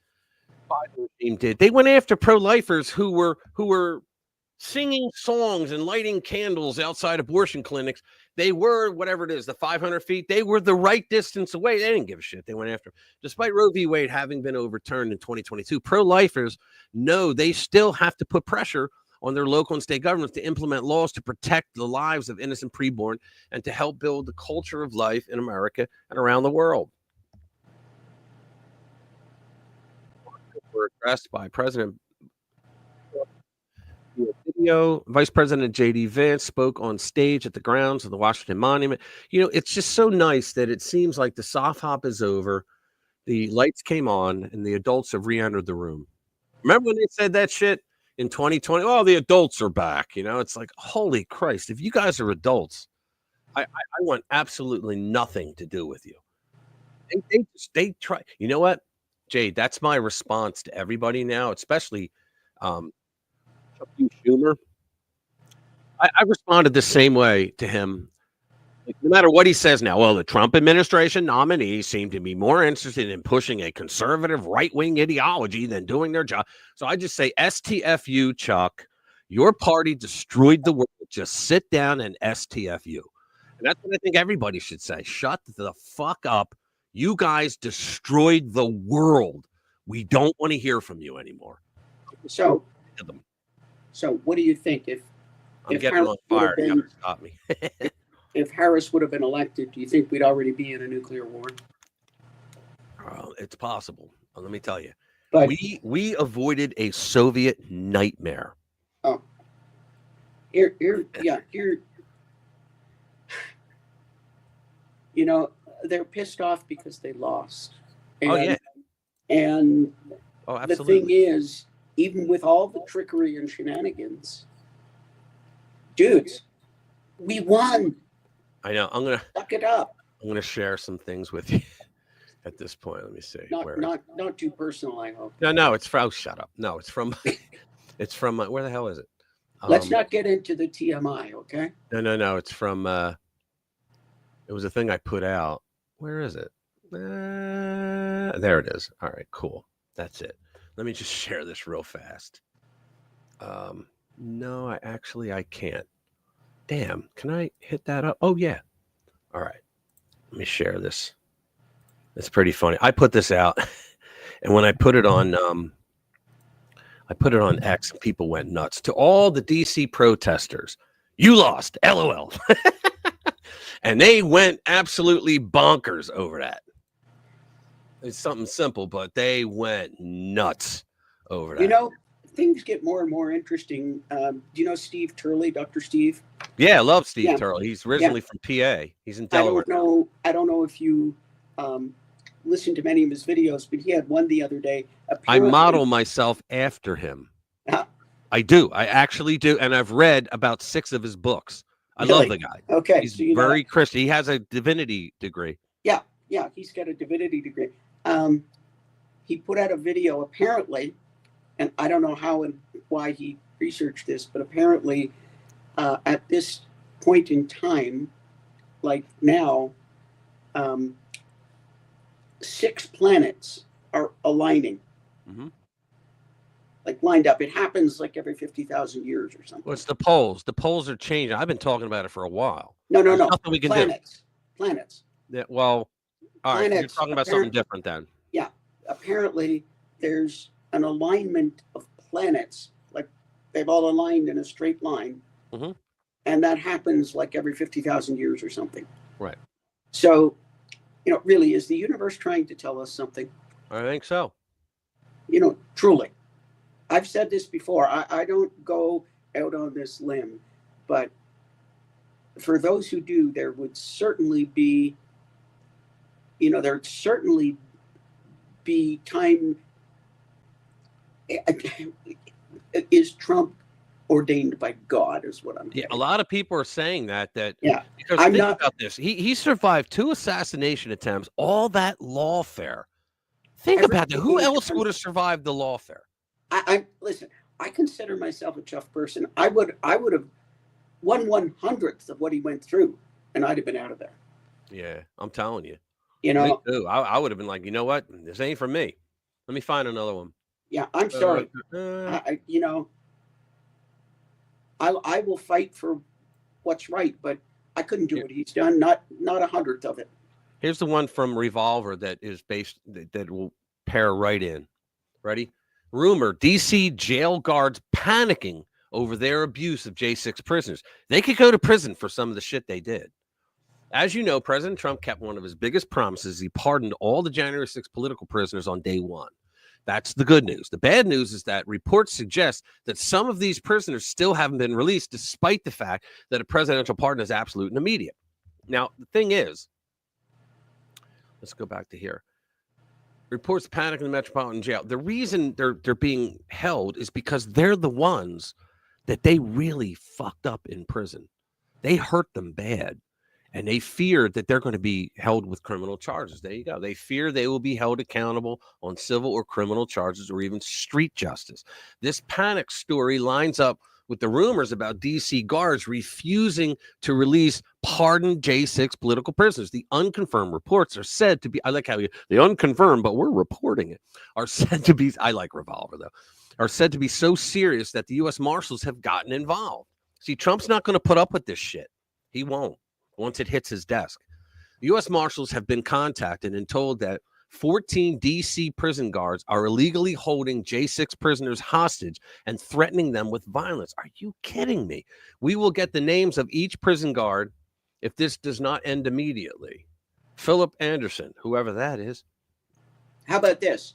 Biden regime did. They went after pro-lifers who were singing songs and lighting candles outside abortion clinics. They were, whatever it is, the 500 feet, they were the right distance away. They didn't give a shit. They went after them. Despite Roe v. Wade having been overturned in 2022, pro-lifers know they still have to put pressure on their local and state governments to implement laws to protect the lives of innocent preborn and to help build the culture of life in America and around the world. Were addressed by President video. Vice President J.D. Vance spoke on stage at the grounds of the Washington Monument. You know, it's just so nice that it seems like the soft hop is over. The lights came on and the adults have re-entered the room. Remember when they said that shit in 2020? Oh, the adults are back. You know, it's like, holy Christ, if you guys are adults, I want absolutely nothing to do with you. They try. You know what, Jade? That's my response to everybody now, especially Schumer. I responded the same way to him. Like, no matter what he says now, well, the Trump administration nominees seem to be more interested in pushing a conservative right-wing ideology than doing their job. So I just say, STFU, Chuck. Your party destroyed the world. Just sit down and STFU. And that's what I think everybody should say. Shut the fuck up. You guys destroyed the world. We don't want to hear from you anymore. So what do you think if getting Harris on fire? been, You have to stop me. if Harris would have been elected, do you think we'd already be in a nuclear war? It's possible. Let me tell you. But we avoided a Soviet nightmare. Oh, here. You know, they're pissed off because they lost. And, And the thing is, even with all the trickery and shenanigans, dudes, we won. I know. I'm gonna suck it up. I'm gonna share some things with you at this point. Let me see. Not too personal, I hope. No, it's from. Oh, shut up. No, it's from. It's from. Where the hell is it? Let's not get into the TMI, okay? No. It's from. It was a thing I put out. Where is it? There it is. All right, cool. That's it. Let me just share this real fast. No, I can't. Damn, can I hit that up? Oh, yeah. All right. Let me share this. It's pretty funny. I put this out, and when I put it on X, people went nuts. To all the DC protesters, you lost, LOL. And they went absolutely bonkers over that. It's something simple, but they went nuts over that. You know, things get more and more interesting. Do you know Steve Turley, Dr. Steve? Yeah, I love Steve Turley. He's originally from PA. He's in Delaware. I don't know if you listened to many of his videos, but he had one the other day. I model myself after him. I do. I actually do. And I've read about 6 of his books. I love the guy. Okay. He's very Christian. He has a divinity degree. Yeah. Yeah. He's got a divinity degree. He put out a video apparently, and I don't know how and why he researched this, but apparently at this point in time, like now, 6 planets are aligning. Mm-hmm. Like lined up. It happens like every 50,000 years or something. Well, it's the poles. The poles are changing. I've been talking about it for a while. No. Nothing we can Planets. do. Planets. Yeah, well, all right. You're talking about something different then. Yeah. Apparently, there's an alignment of planets. Like they've all aligned in a straight line. Mm-hmm. And that happens like every 50,000 years or something. Right. So, really, is the universe trying to tell us something? I think so. Truly. I've said this before. I don't go out on this limb, but for those who do, there would certainly be, there'd certainly be time. Is Trump ordained by God? Is what I'm getting. A lot of people are saying that. Yeah. Because think about this. He survived 2 assassination attempts. All that lawfare. Think about that. Who else would have survived the lawfare? I listen. I consider myself a tough person. I would have won 1/100th of what he went through, and I'd have been out of there. Yeah, I'm telling you. Me too. I would have been like, you know what? This ain't for me. Let me find another one. Yeah, I'm sorry. I will fight for what's right, but I couldn't do what he's done. Not 100th of it. Here's the one from Revolver that is based that will pair right in. Ready? Rumor: DC jail guards panicking over their abuse of J6 prisoners. They could go to prison for some of the shit they did. As you know, President Trump kept one of his biggest promises. He pardoned all the January 6th political prisoners on day 1. That's the good news. The bad news is that reports suggest that some of these prisoners still haven't been released, despite the fact that a presidential pardon is absolute and immediate. Now, the thing is, let's go back to here. Reports panic in the Metropolitan Jail. The reason they're being held is because they're the ones that they really fucked up in prison. They hurt them bad, and they fear that they're going to be held with criminal charges. There you go. They fear they will be held accountable on civil or criminal charges or even street justice. This panic story lines up with the rumors about DC guards refusing to release pardoned J6 political prisoners. The unconfirmed reports are said to be, I like how the unconfirmed, but we're reporting it, are said to be, I like Revolver though, are said to be so serious that the U.S. Marshals have gotten involved. See, Trump's not going to put up with this shit. He won't once it hits his desk. The U.S. Marshals have been contacted and told that 14 D.C. prison guards are illegally holding J6 prisoners hostage and threatening them with violence. Are you kidding me? We will get the names of each prison guard if this does not end immediately. Philip Anderson, whoever that is. How about this?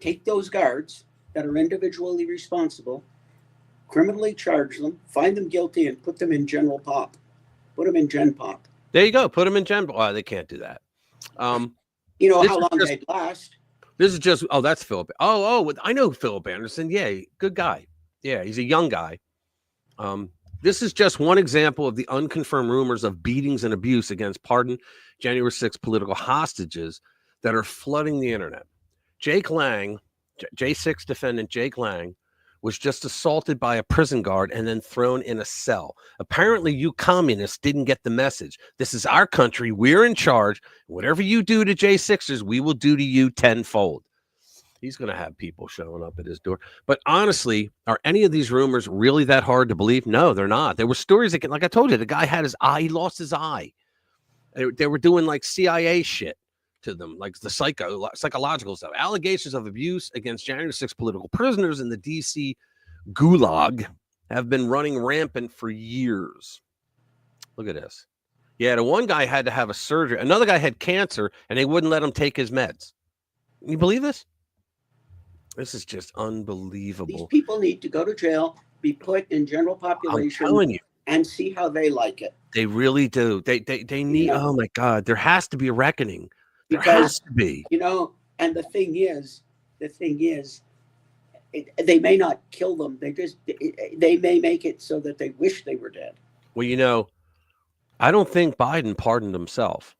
Take those guards that are individually responsible, criminally charge them, find them guilty, and put them in general pop. Put them in gen pop. There you go. Put them in gen pop. Oh, they can't do that. How long they'd last. This is just, that's Philip. I know Philip Anderson. Yeah, good guy. Yeah, he's a young guy. This is just one example of the unconfirmed rumors of beatings and abuse against pardoned January 6th political hostages that are flooding the internet. Jake Lang, J6 defendant Jake Lang, was just assaulted by a prison guard and then thrown in a cell. Apparently, you communists didn't get the message. This is our country. We're in charge. Whatever you do to J6ers, we will do to you tenfold. He's going to have people showing up at his door. But honestly, are any of these rumors really that hard to believe? No, they're not. There were stories that, like I told you, the guy had his eye, he lost his eye. They were doing like CIA shit to them, like the psychological stuff. Allegations of abuse against January 6th political prisoners in the DC gulag have been running rampant for years. Look at this. Yeah, the one guy had to have a surgery. Another guy had cancer, and they wouldn't let him take his meds. Can you believe this? This is just unbelievable. These people need to go to jail, be put in general population, I'm telling you, and see how they like it. They really do. They need. Oh my God, there has to be a reckoning. There because, has to be. you know, and the thing is, they may not kill them. They may make it so that they wish they were dead. Well, you know, I don't think Biden pardoned himself.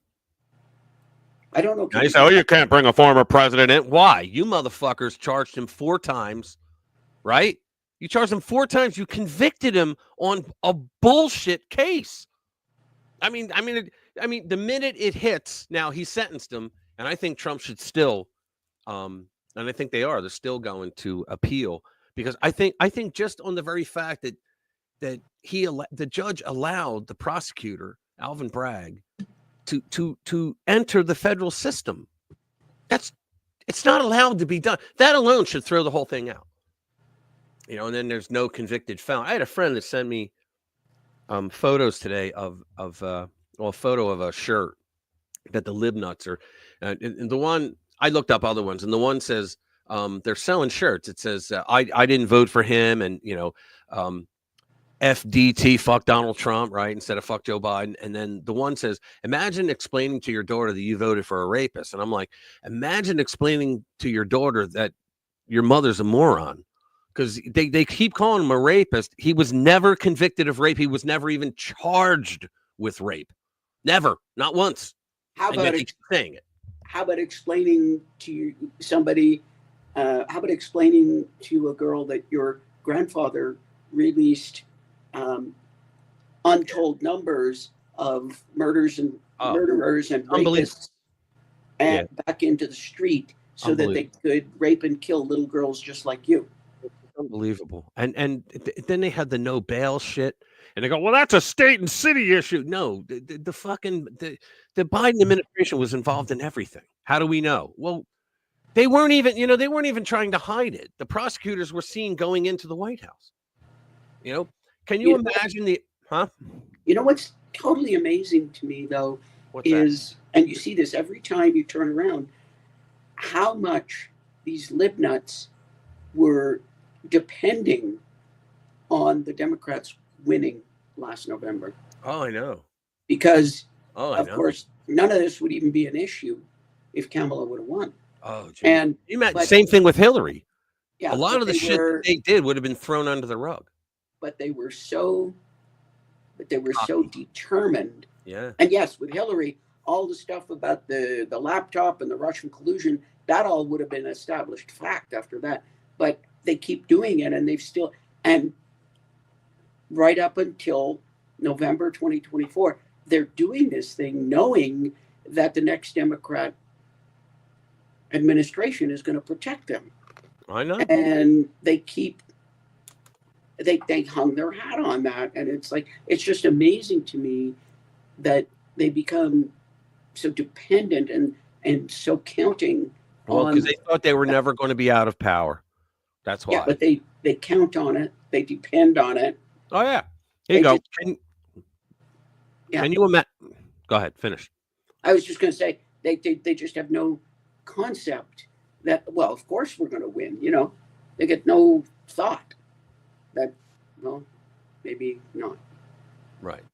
I don't know. Now you say, oh, you can't bring a former president in. Why? You motherfuckers charged him 4 times, right? You charged him 4 times. You convicted him on a bullshit case. I mean, the minute it hits, now he sentenced him, and I think Trump should still, and I think they're still going to appeal, because I think just on the very fact that the judge allowed the prosecutor Alvin Bragg to enter the federal system. It's not allowed to be done. That alone should throw the whole thing out. You know, and then there's no convicted felon. I had a friend that sent me photos today of a photo of a shirt that the libnuts are, and the one I looked up other ones, and the one says they're selling shirts. It says I didn't vote for him, and you know, FDT, fuck Donald Trump, right? Instead of fuck Joe Biden. And then the one says, imagine explaining to your daughter that you voted for a rapist. And I'm like, imagine explaining to your daughter that your mother's a moron. Because they keep calling him a rapist. He was never convicted of rape. He was never even charged with rape. Never. Not once. How And about yet they keep saying it? How about explaining to somebody? How about explaining to a girl that your grandfather released untold numbers of murderers and rapists and back into the street so that they could rape and kill little girls just like you? Unbelievable. And then they had the no bail shit, and they go, well, that's a state and city issue. No, the Biden administration was involved in everything. How do we know? Well, they weren't even trying to hide it. The prosecutors were seen going into the White House. You know, can you imagine You know what's totally amazing to me though and you see this every time you turn around, how much these libnuts were depending on the Democrats winning last November. Oh, I know. Because of course, none of this would even be an issue if Kamala would have won. Oh, geez. And same thing with Hillary. Yeah, a lot of the shit that they did would have been thrown under the rug. But they were so determined. Yeah. And yes, with Hillary, all the stuff about the laptop and the Russian collusion, that all would have been established fact after that. But they keep doing it, and they've still, and right up until November 2024, they're doing this thing knowing that the next Democrat administration is going to protect them. I know. And they hung their hat on that. And it's like, it's just amazing to me that they become so dependent and so counting on. Because they thought they were never going to be out of power. That's why. Yeah, but they count on it. They depend on it. Oh, yeah. Here you go. Can you imagine? Go ahead. Finish. I was just going to say, they just have no concept that, well, of course we're going to win. You know, they get no thought that, well, maybe not. Right.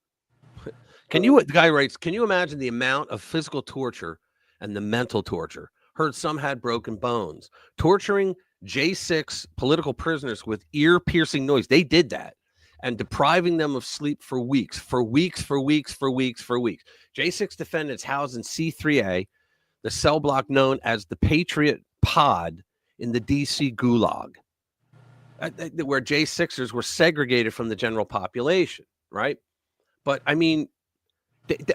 The guy writes, can you imagine the amount of physical torture and the mental torture? Heard some had broken bones. Torturing J6 political prisoners with ear-piercing noise. They did that. And depriving them of sleep for weeks. J6 defendants housed in C3A, the cell block known as the Patriot Pod in the D.C. Gulag, where J6ers were segregated from the general population, right? But, I mean,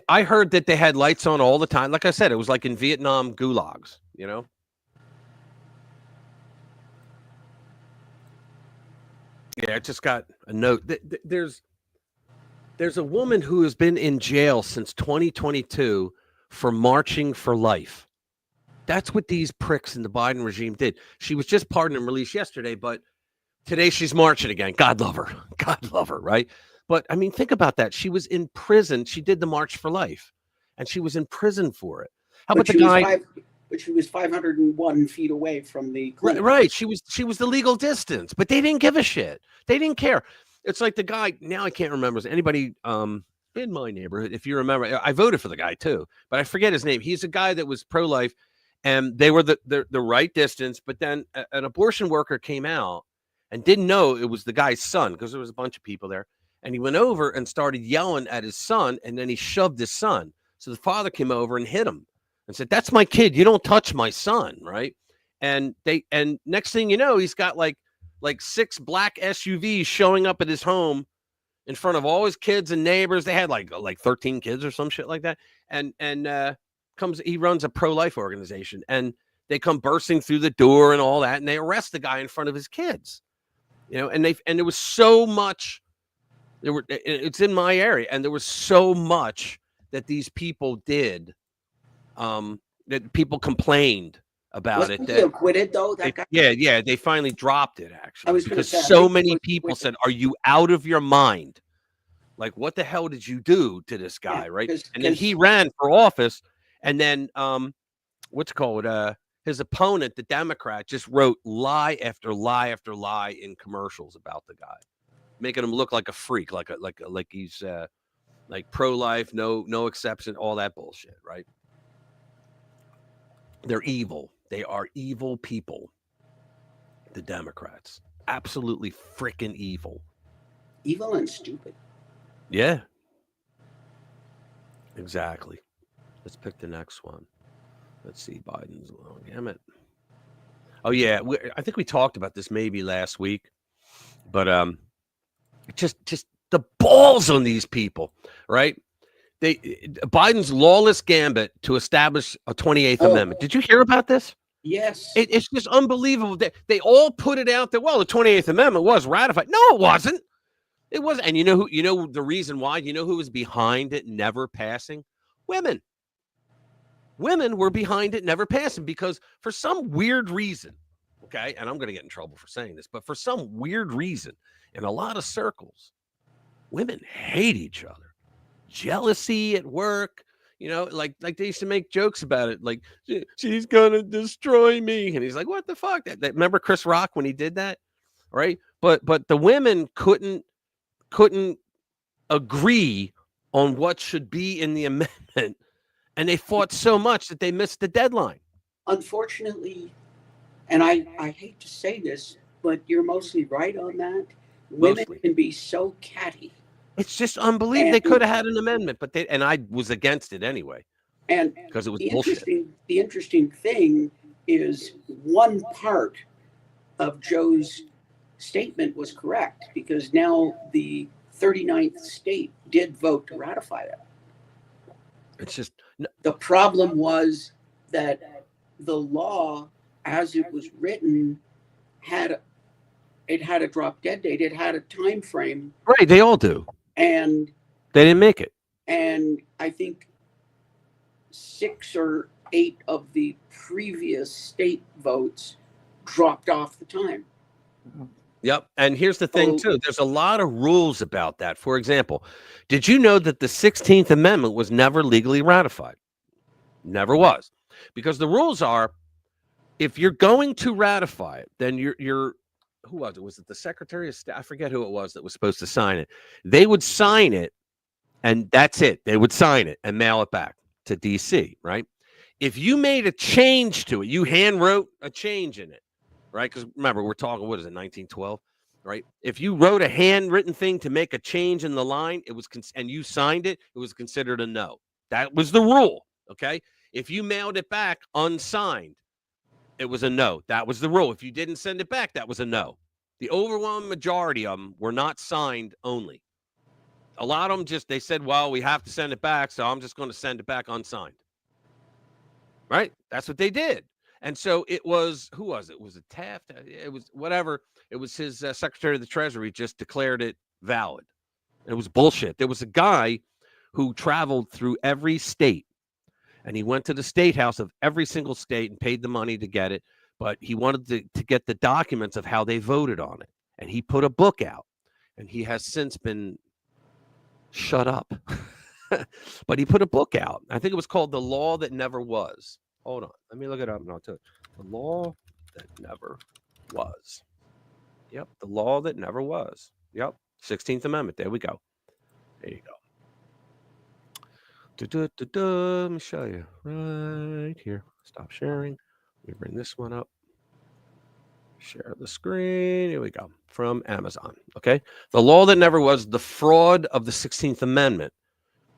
I heard that they had lights on all the time. Like I said, it was like in Vietnam gulags, you know? Yeah, I just got a note. There's a woman who has been in jail since 2022 for marching for life. That's what these pricks in the Biden regime did. She was just pardoned and released yesterday, but today she's marching again. God love her. God love her, right? But, I mean, think about that. She was in prison. She did the March for Life, and she was in prison for it. How about the guy? But she was 501 feet away from the clinic. Right. She was the legal distance, but they didn't give a shit. They didn't care. It's like the guy, now I can't remember. Is anybody in my neighborhood. If you remember, I voted for the guy too, but I forget his name. He's a guy that was pro-life, and they were the right distance. But then an abortion worker came out and didn't know it was the guy's son because there was a bunch of people there. And he went over and started yelling at his son, and then he shoved his son. So the father came over and hit him and said, "That's my kid. You don't touch my son," right? And next thing you know, he's got like 6 black SUVs showing up at his home in front of all his kids and neighbors. They had like 13 kids or some shit like that. And he runs a pro-life organization, and they come bursting through the door and all that, and they arrest the guy in front of his kids. And there was so much. It's in my area, and there was so much that these people did, that people complained about Wasn't it. he acquitted though? That guy? Yeah, they finally dropped it actually. I was because say, so many people said, "Are you out of your mind? Like, what the hell did you do to this guy?" Yeah, right? And then he ran for office, and then what's it called? His opponent, the Democrat, just wrote lie after lie after lie in commercials about the guy, making him look like a freak, like he's like pro-life, no exception, all that bullshit, right? They're evil. They are evil people. The Democrats, absolutely freaking evil. Evil and stupid. Yeah. Exactly. Let's pick the next one. Let's see, Biden's long gamut. Oh yeah, I think we talked about this maybe last week, but just the balls on these people, right? Biden's lawless gambit to establish a 28th Amendment. Did you hear about this? Yes. It's just unbelievable. They all put it out there. Well, the 28th Amendment was ratified. No, it wasn't. It wasn't. And you know the reason why? You know who was behind it never passing? Women. Women were behind it never passing because for some weird reason, okay, and I'm going to get in trouble for saying this, but for some weird reason, in a lot of circles, women hate each other. Jealousy at work, like they used to make jokes about it, like she's gonna destroy me, and he's like, "What the fuck?" That remember Chris Rock when he did that, right? But the women couldn't agree on what should be in the amendment, and they fought so much that they missed the deadline. Unfortunately, and I hate to say this, but you're mostly right on that. Women can be so catty. It's just unbelievable. They could have had an amendment, but and I was against it anyway. And because it was bullshit. bullshit. The interesting thing is one part of Joe's statement was correct because now the 39th state did vote to ratify that. It's just the problem was that the law, as it was written, had a drop dead date. It had a time frame. Right, they all do. And they didn't make it. And I think 6 or 8 of the previous state votes dropped off the time. Yep. And here's the thing, too. There's a lot of rules about that. For example, did you know that the 16th Amendment was never legally ratified? Never was. Because the rules are, if you're going to ratify it, then you're who was it? Was it the Secretary of State? I forget who it was that was supposed to sign it. They would sign it, and that's it. They would sign it and mail it back to D.C., right? If you made a change to it, you hand wrote a change in it, right? Because remember, we're talking, what is it, 1912, right? If you wrote a handwritten thing to make a change in the line, it was and you signed it, it was considered a no. That was the rule, okay? If you mailed it back unsigned, it was a no. That was the rule. If you didn't send it back, that was a no. The overwhelming majority of them were not signed only. A lot of them they said, well, we have to send it back, so I'm just going to send it back unsigned. Right? That's what they did. And so it was, who was it? Was it Taft? It was whatever. It was his Secretary of the Treasury just declared it valid. It was bullshit. There was a guy who traveled through every state. And he went to the state house of every single state and paid the money to get it. But he wanted to get the documents of how they voted on it. And he put a book out. And he has since been shut up. But he put a book out. I think it was called The Law That Never Was. Hold on. Let me look it up and I'll tell you. The Law That Never Was. Yep. The Law That Never Was. Yep. 16th Amendment. There we go. There you go. Let me show you right here. Stop sharing. Let me bring this one up. Share the screen. Here we go. From Amazon. Okay. The law that never was, the fraud of the 16th Amendment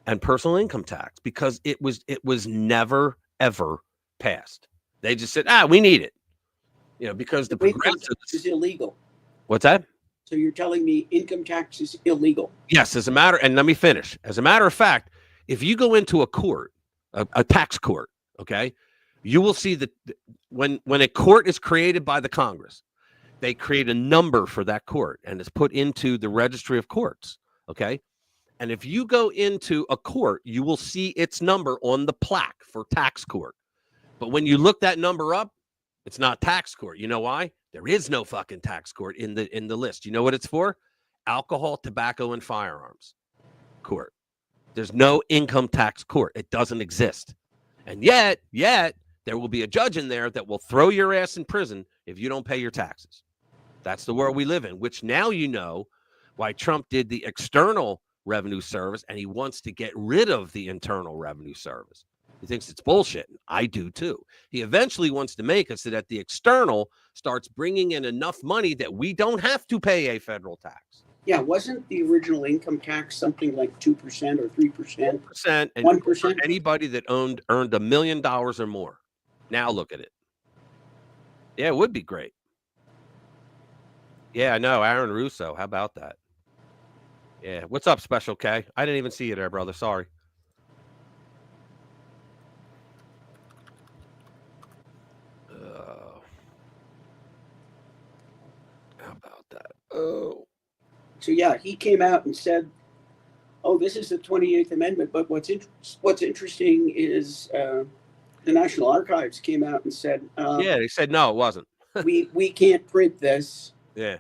and personal income tax, because it was never, ever passed. They just said, we need it. Because the progressives is illegal. What's that? So you're telling me income tax is illegal? Yes, and let me finish. As a matter of fact, if you go into a court, a tax court, okay, you will see that when a court is created by the Congress, they create a number for that court and it's put into the registry of courts, okay? And if you go into a court, you will see its number on the plaque for tax court. But when you look that number up, it's not tax court. You know why? There is no fucking tax court in the list. You know what it's for? Alcohol, tobacco, and firearms court. There's no income tax court. It doesn't exist. And yet, there will be a judge in there that will throw your ass in prison if you don't pay your taxes. That's the world we live in, which now you know why Trump did the external revenue service and he wants to get rid of the internal revenue service. He thinks it's bullshit. I do too. He eventually wants to make it so that the external starts bringing in enough money that we don't have to pay a federal tax. Yeah, wasn't the original income tax something like 2% or 3%? 1%, and 1%. Anybody that earned $1 million or more. Now look at it. Yeah, it would be great. Yeah, I know. Aaron Russo. How about that? Yeah. What's up, Special K? I didn't even see you there, brother. Sorry. How about that? Oh. So yeah, he came out and said, "Oh, this is the 28th Amendment." But what's interesting is the National Archives came out and said, "Yeah, they said no, it wasn't. we can't print this." Yeah,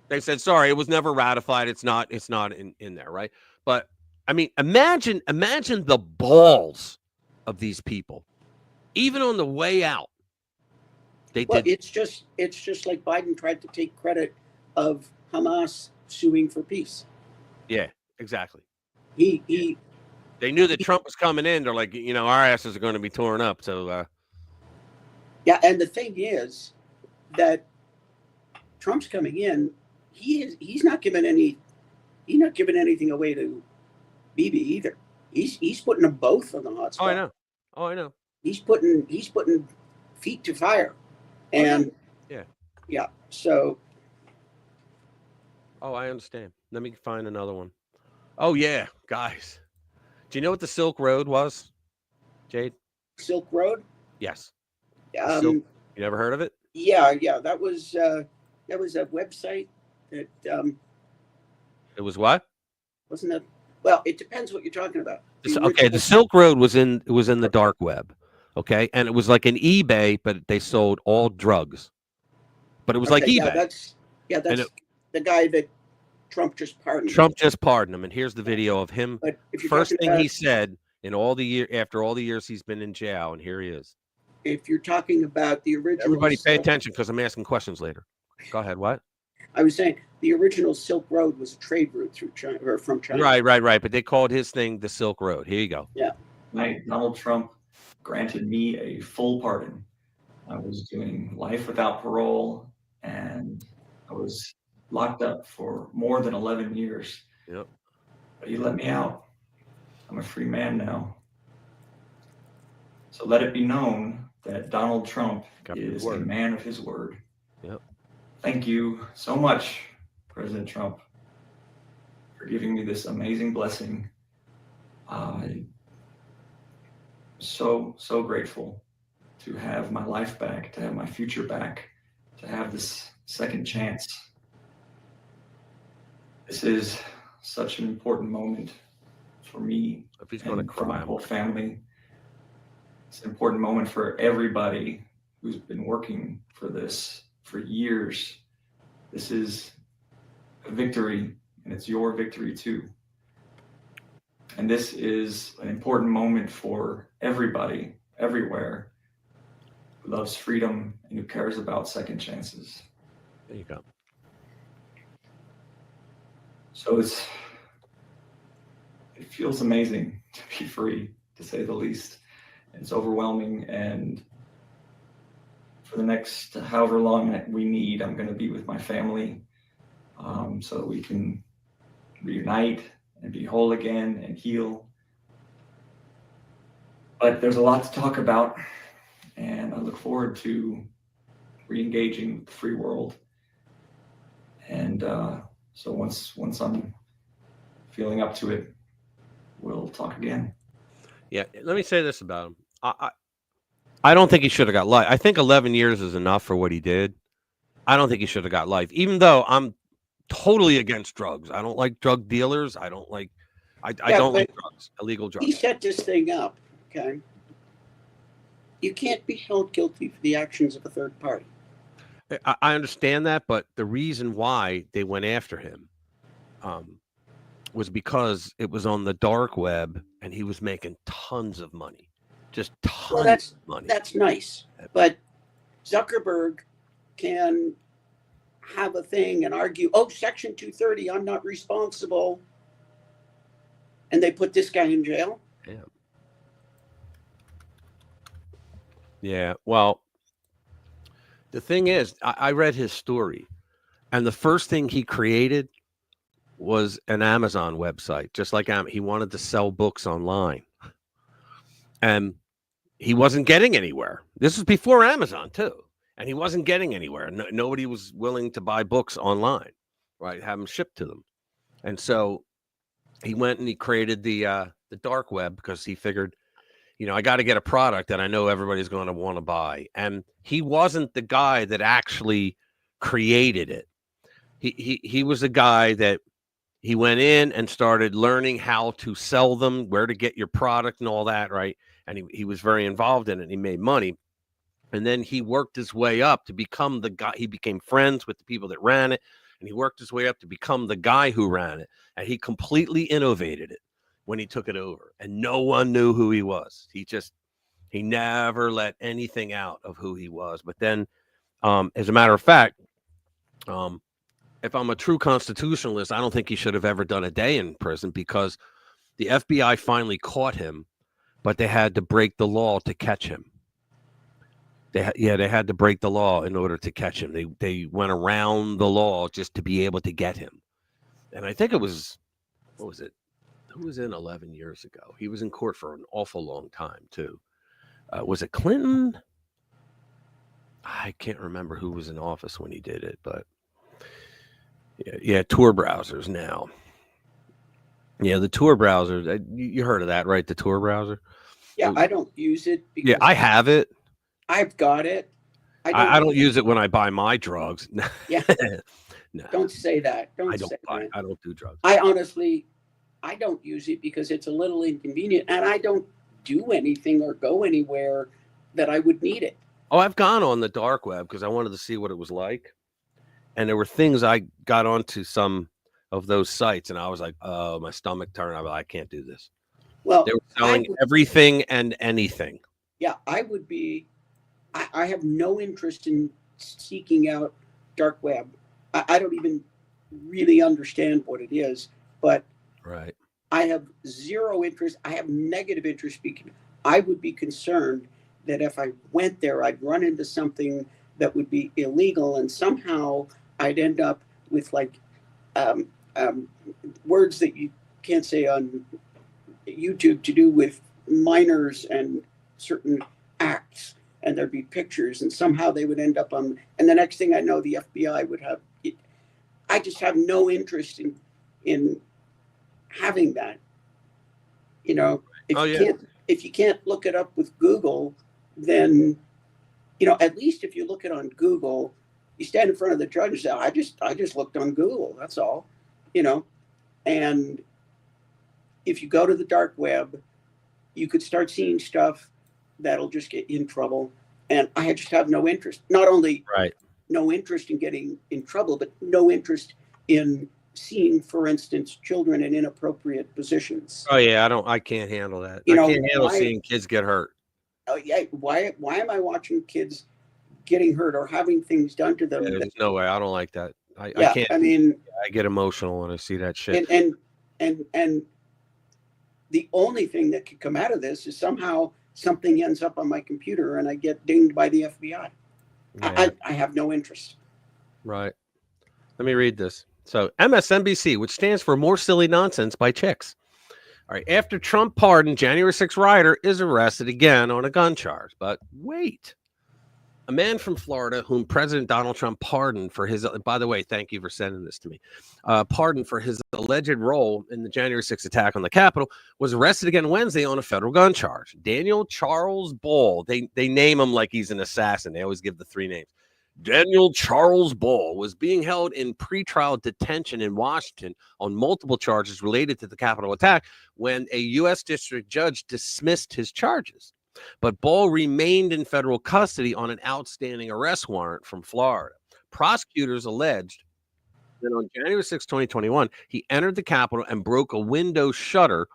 they said sorry, it was never ratified. It's not in there, right? But I mean, imagine the balls of these people, even on the way out. It's just like Biden tried to take credit of Hamas suing for peace. Yeah, exactly. They knew that Trump was coming in. They're like, our asses are going to be torn up. So yeah, and the thing is that Trump's coming in. He's not giving anything away to Bibi either. He's putting them both on the hot spot. Oh, I know. He's putting feet to fire. And yeah. So. Oh, I understand. Let me find another one. Oh yeah, guys. Do you know what the Silk Road was, Jade? Silk Road? Yes. You never heard of it? Yeah. That was a website that. It was what? Wasn't it? Well, it depends what you're talking about. The Silk Road was in the dark web. Okay, and it was like an eBay, but they sold all drugs. But it was like eBay. That's the guy that Trump just pardoned. Trump just pardoned him, and here's the video of him. But first thing he said in after all the years he's been in jail, and here he is. If you're talking about the original, everybody pay attention because I'm asking questions later. Go ahead. What? I was saying the original Silk Road was a trade route through China or from China. Right. But they called his thing the Silk Road. Here you go. Yeah. Donald Trump granted me a full pardon. I was doing life without parole, and I was locked up for more than 11 years. Yep. But he let me out. I'm a free man now. So let it be known that Donald Trump is a man of his word. Yep. Thank you so much, President Trump, for giving me this amazing blessing. So grateful to have my life back, to have my future back, to have this second chance. This is such an important moment for me and for my whole family. It's an important moment for everybody who's been working for this for years. This is a victory, and it's your victory too. And this is an important moment for everybody, everywhere, who loves freedom and who cares about second chances. There you go. So it's it feels amazing to be free, to say the least. It's overwhelming, and for the next however long we need, I'm going to be with my family, so that we can reunite and be whole again and heal. But there's a lot to talk about, and I look forward to re-engaging with the free world. And so once I'm feeling up to it, we'll talk again. Yeah, let me say this about him. I don't think he should have got life. I think 11 years is enough for what he did. I don't think he should have got life, even though I'm totally against drugs. I don't like drug dealers. I don't like drugs, illegal drugs. He set this thing up, okay? You can't be held guilty for the actions of a third party. I understand that, but the reason why they went after him was because it was on the dark web and he was making tons of money. Just tons of money. That's nice. But Zuckerberg can have a thing and argue, oh, Section 230, I'm not responsible. And they put this guy in jail. Yeah. Yeah. Well, the thing is, I read his story, and the first thing he created was an Amazon website, just like he wanted to sell books online. And he wasn't getting anywhere. This was before Amazon, too. And he wasn't getting anywhere. Nobody was willing to buy books online, right? Have them shipped to them. And so he went and he created the dark web because he figured, I got to get a product that I know everybody's going to want to buy. And he wasn't the guy that actually created it. He was the guy that he went in and started learning how to sell them, where to get your product and all that, right? And he was very involved in it. And he made money. And then he worked his way up to become the guy. He became friends with the people that ran it. And he worked his way up to become the guy who ran it. And he completely innovated it when he took it over. And no one knew who he was. He never let anything out of who he was. But then, as a matter of fact, if I'm a true constitutionalist, I don't think he should have ever done a day in prison, because the FBI finally caught him, but they had to break the law to catch him. They had to break the law in order to catch him. They went around the law just to be able to get him. And I think it was, what was it? Who was in 11 years ago? He was in court for an awful long time, too. Was it Clinton? I can't remember who was in office when he did it, but yeah, Tor browsers now. Yeah, the Tor browser. You heard of that, right? The Tor browser. Yeah, I don't use it. Yeah, I have it. I've got it. I don't use it when I buy my drugs. Yeah. No. Don't say that. I don't do drugs. I don't use it because it's a little inconvenient, and I don't do anything or go anywhere that I would need it. Oh, I've gone on the dark web because I wanted to see what it was like. And there were things I got onto some of those sites, and I was like, oh, my stomach turned. I was like, I can't do this. Well, they were selling everything and anything. Yeah, I would be. I have no interest in seeking out dark web. I don't even really understand what it is, but right. I have zero interest. I have negative interest because I would be concerned that if I went there, I'd run into something that would be illegal, and somehow I'd end up with like words that you can't say on YouTube to do with minors and certain acts. And there'd be pictures, and somehow they would end up on. And the next thing I know, the FBI would have. I just have no interest in having that. If you can't look it up with Google, then at least if you look it on Google, you stand in front of the judge and say, I just looked on Google. That's all, And if you go to the dark web, you could start seeing stuff that'll just get you in trouble. And I just have no interest. Not only no interest in getting in trouble, but no interest in seeing, for instance, children in inappropriate positions. Oh yeah, I can't handle that. I can't handle seeing kids get hurt. Oh yeah, why am I watching kids getting hurt or having things done to them? Yeah, there's no way. I don't like that. I, Yeah, I, I can't. mean, I get emotional when I see that shit. and the only thing that could come out of this is somehow something ends up on my computer and I get dinged by the FBI. Yeah. I have no interest. Right. Let me read this. So MSNBC, which stands for More Silly Nonsense by Chicks. All right. After Trump pardoned, January 6th rioter is arrested again on a gun charge. But wait. A man from Florida whom President Donald Trump pardoned for his, by the way, thank you for sending this to me, pardoned for his alleged role in the January 6th attack on the Capitol, was arrested again Wednesday on a federal gun charge. Daniel Charles Ball, they name him like he's an assassin. They always give the three names. Daniel Charles Ball was being held in pretrial detention in Washington on multiple charges related to the Capitol attack when a U.S. district judge dismissed his charges. But Ball remained in federal custody on an outstanding arrest warrant from Florida. Prosecutors alleged that on January 6, 2021, he entered the Capitol and broke a window shutter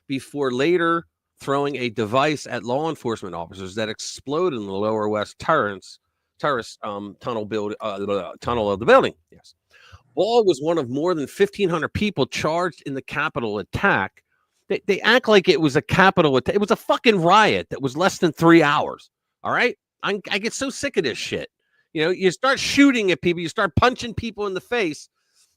before later throwing a device at law enforcement officers that exploded in the lower west terrace tunnel of the building. Yes. Ball was one of more than 1,500 people charged in the Capitol attack. They act like it was a Capitol attack. It was a fucking riot that was less than 3 hours. All right. I get so sick of this shit. You know, you start shooting at people, you start punching people in the face,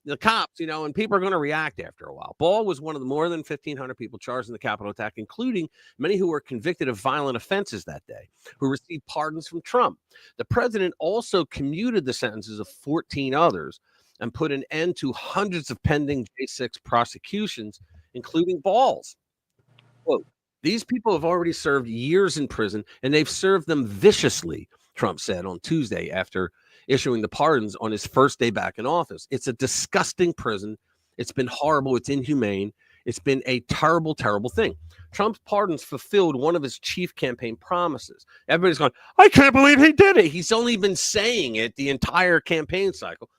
the cops, you know, and people are going to react after a while. Ball was one of the more than 1,500 people charged in the Capitol attack, including many who were convicted of violent offenses that day, who received pardons from Trump. The president also commuted the sentences of 14 others and put an end to hundreds of pending J6 prosecutions, including Ball's. Quote, these people have already served years in prison, and they've served them viciously, Trump said on Tuesday after issuing the pardons on his first day back in office. It's a disgusting prison. It's been horrible. It's inhumane. It's been a terrible, terrible thing. Trump's pardons fulfilled one of his chief campaign promises. Everybody's going, I can't believe he did it. He's only been saying it the entire campaign cycle.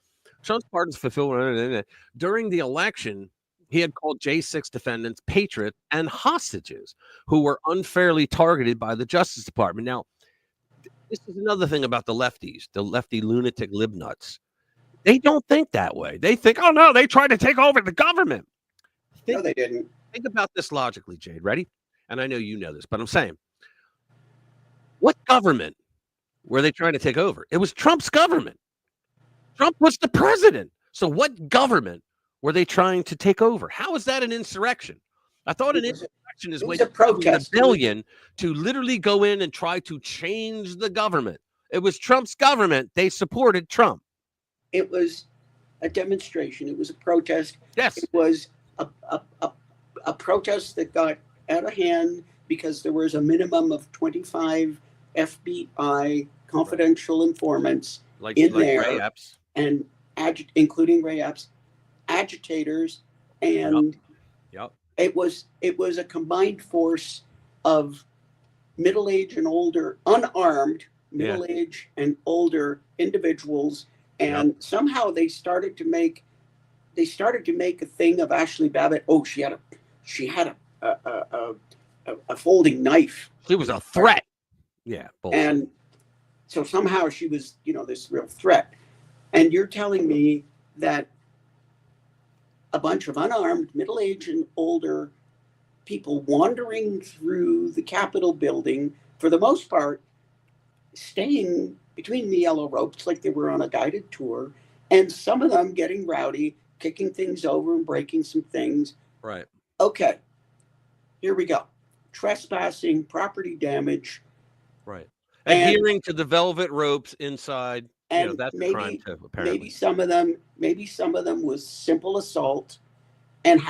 Trump's pardons fulfilled during the election. He had called J6 defendants patriots and hostages who were unfairly targeted by the Justice Department. Now, this is another thing about the lefties, the lefty lunatic libnuts. They don't think that way. They think, oh, no, they tried to take over the government. No, they didn't. Think about this logically, Jade. Ready? And I know you know this, but I'm saying, what government were they trying to take over? It was Trump's government. Trump was the president. So what government were they trying to take over? How is that an insurrection? I thought an insurrection is when you have a rebellion to literally go in and try to change the government. It was Trump's government. They supported Trump. It was a demonstration. It was a protest. Yes. It was a protest that got out of hand because there was a minimum of 25 FBI confidential informants in there. Ray Epps. And including Ray Epps, agitators, and yep. It was a combined force of middle-aged and older, unarmed middle-aged and older individuals, and somehow they started to make a thing of Ashley Babbitt. Oh, she had a folding knife. She was a threat. Yeah, bullshit. And so somehow she was, this real threat. And you're telling me that a bunch of unarmed, middle-aged and older people wandering through the Capitol building, for the most part, staying between the yellow ropes like they were on a guided tour, and some of them getting rowdy, kicking things over and breaking some things. Right. Okay, here we go. Trespassing, property damage. Right. Adhering to the velvet ropes inside. And that's maybe, a crime too, apparently. Maybe some of them was simple assault, and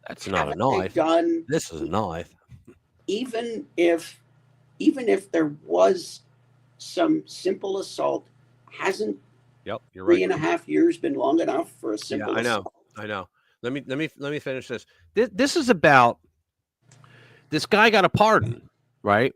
That's not a knife. This is a knife. Even if there was some simple assault, hasn't you're right. 3.5 years been long enough for a simple assault? I know. Let me finish this. This is about this guy got a pardon, right?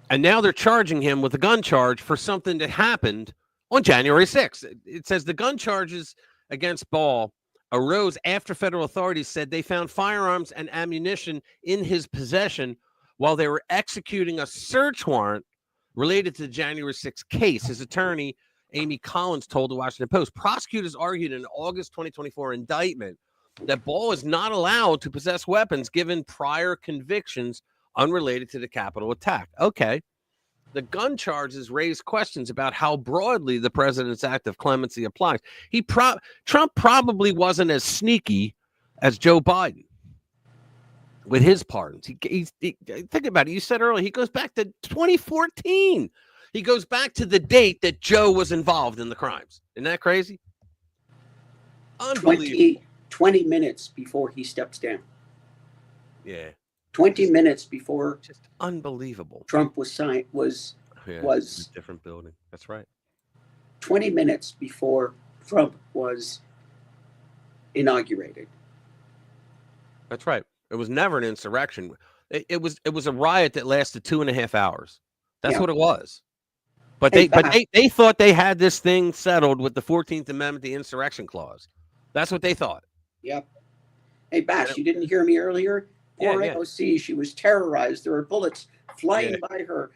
And now they're charging him with a gun charge for something that happened on January 6th. It says the gun charges against Ball arose after federal authorities said they found firearms and ammunition in his possession while they were executing a search warrant related to the January 6th case. His attorney, Amy Collins, told the Washington Post. Prosecutors argued in an August 2024 indictment that Ball is not allowed to possess weapons given prior convictions unrelated to the Capitol attack. Okay. The gun charges raise questions about how broadly the president's act of clemency applies. Trump probably wasn't as sneaky as Joe Biden with his pardons. He think about it. You said earlier, he goes back to 2014. He goes back to the date that Joe was involved in the crimes. Isn't that crazy? Unbelievable. 20 minutes before he steps down. Yeah. 20 minutes before just unbelievable. Trump was signed was a different building. That's right. 20 minutes before Trump was inaugurated. That's right. It was never an insurrection. It was a riot that lasted 2.5 hours. That's what it was. But they thought they had this thing settled with the 14th Amendment, the insurrection clause. That's what they thought. Yep. Hey, Bash, you didn't hear me earlier? Poor AOC, she was terrorized. There were bullets flying by her.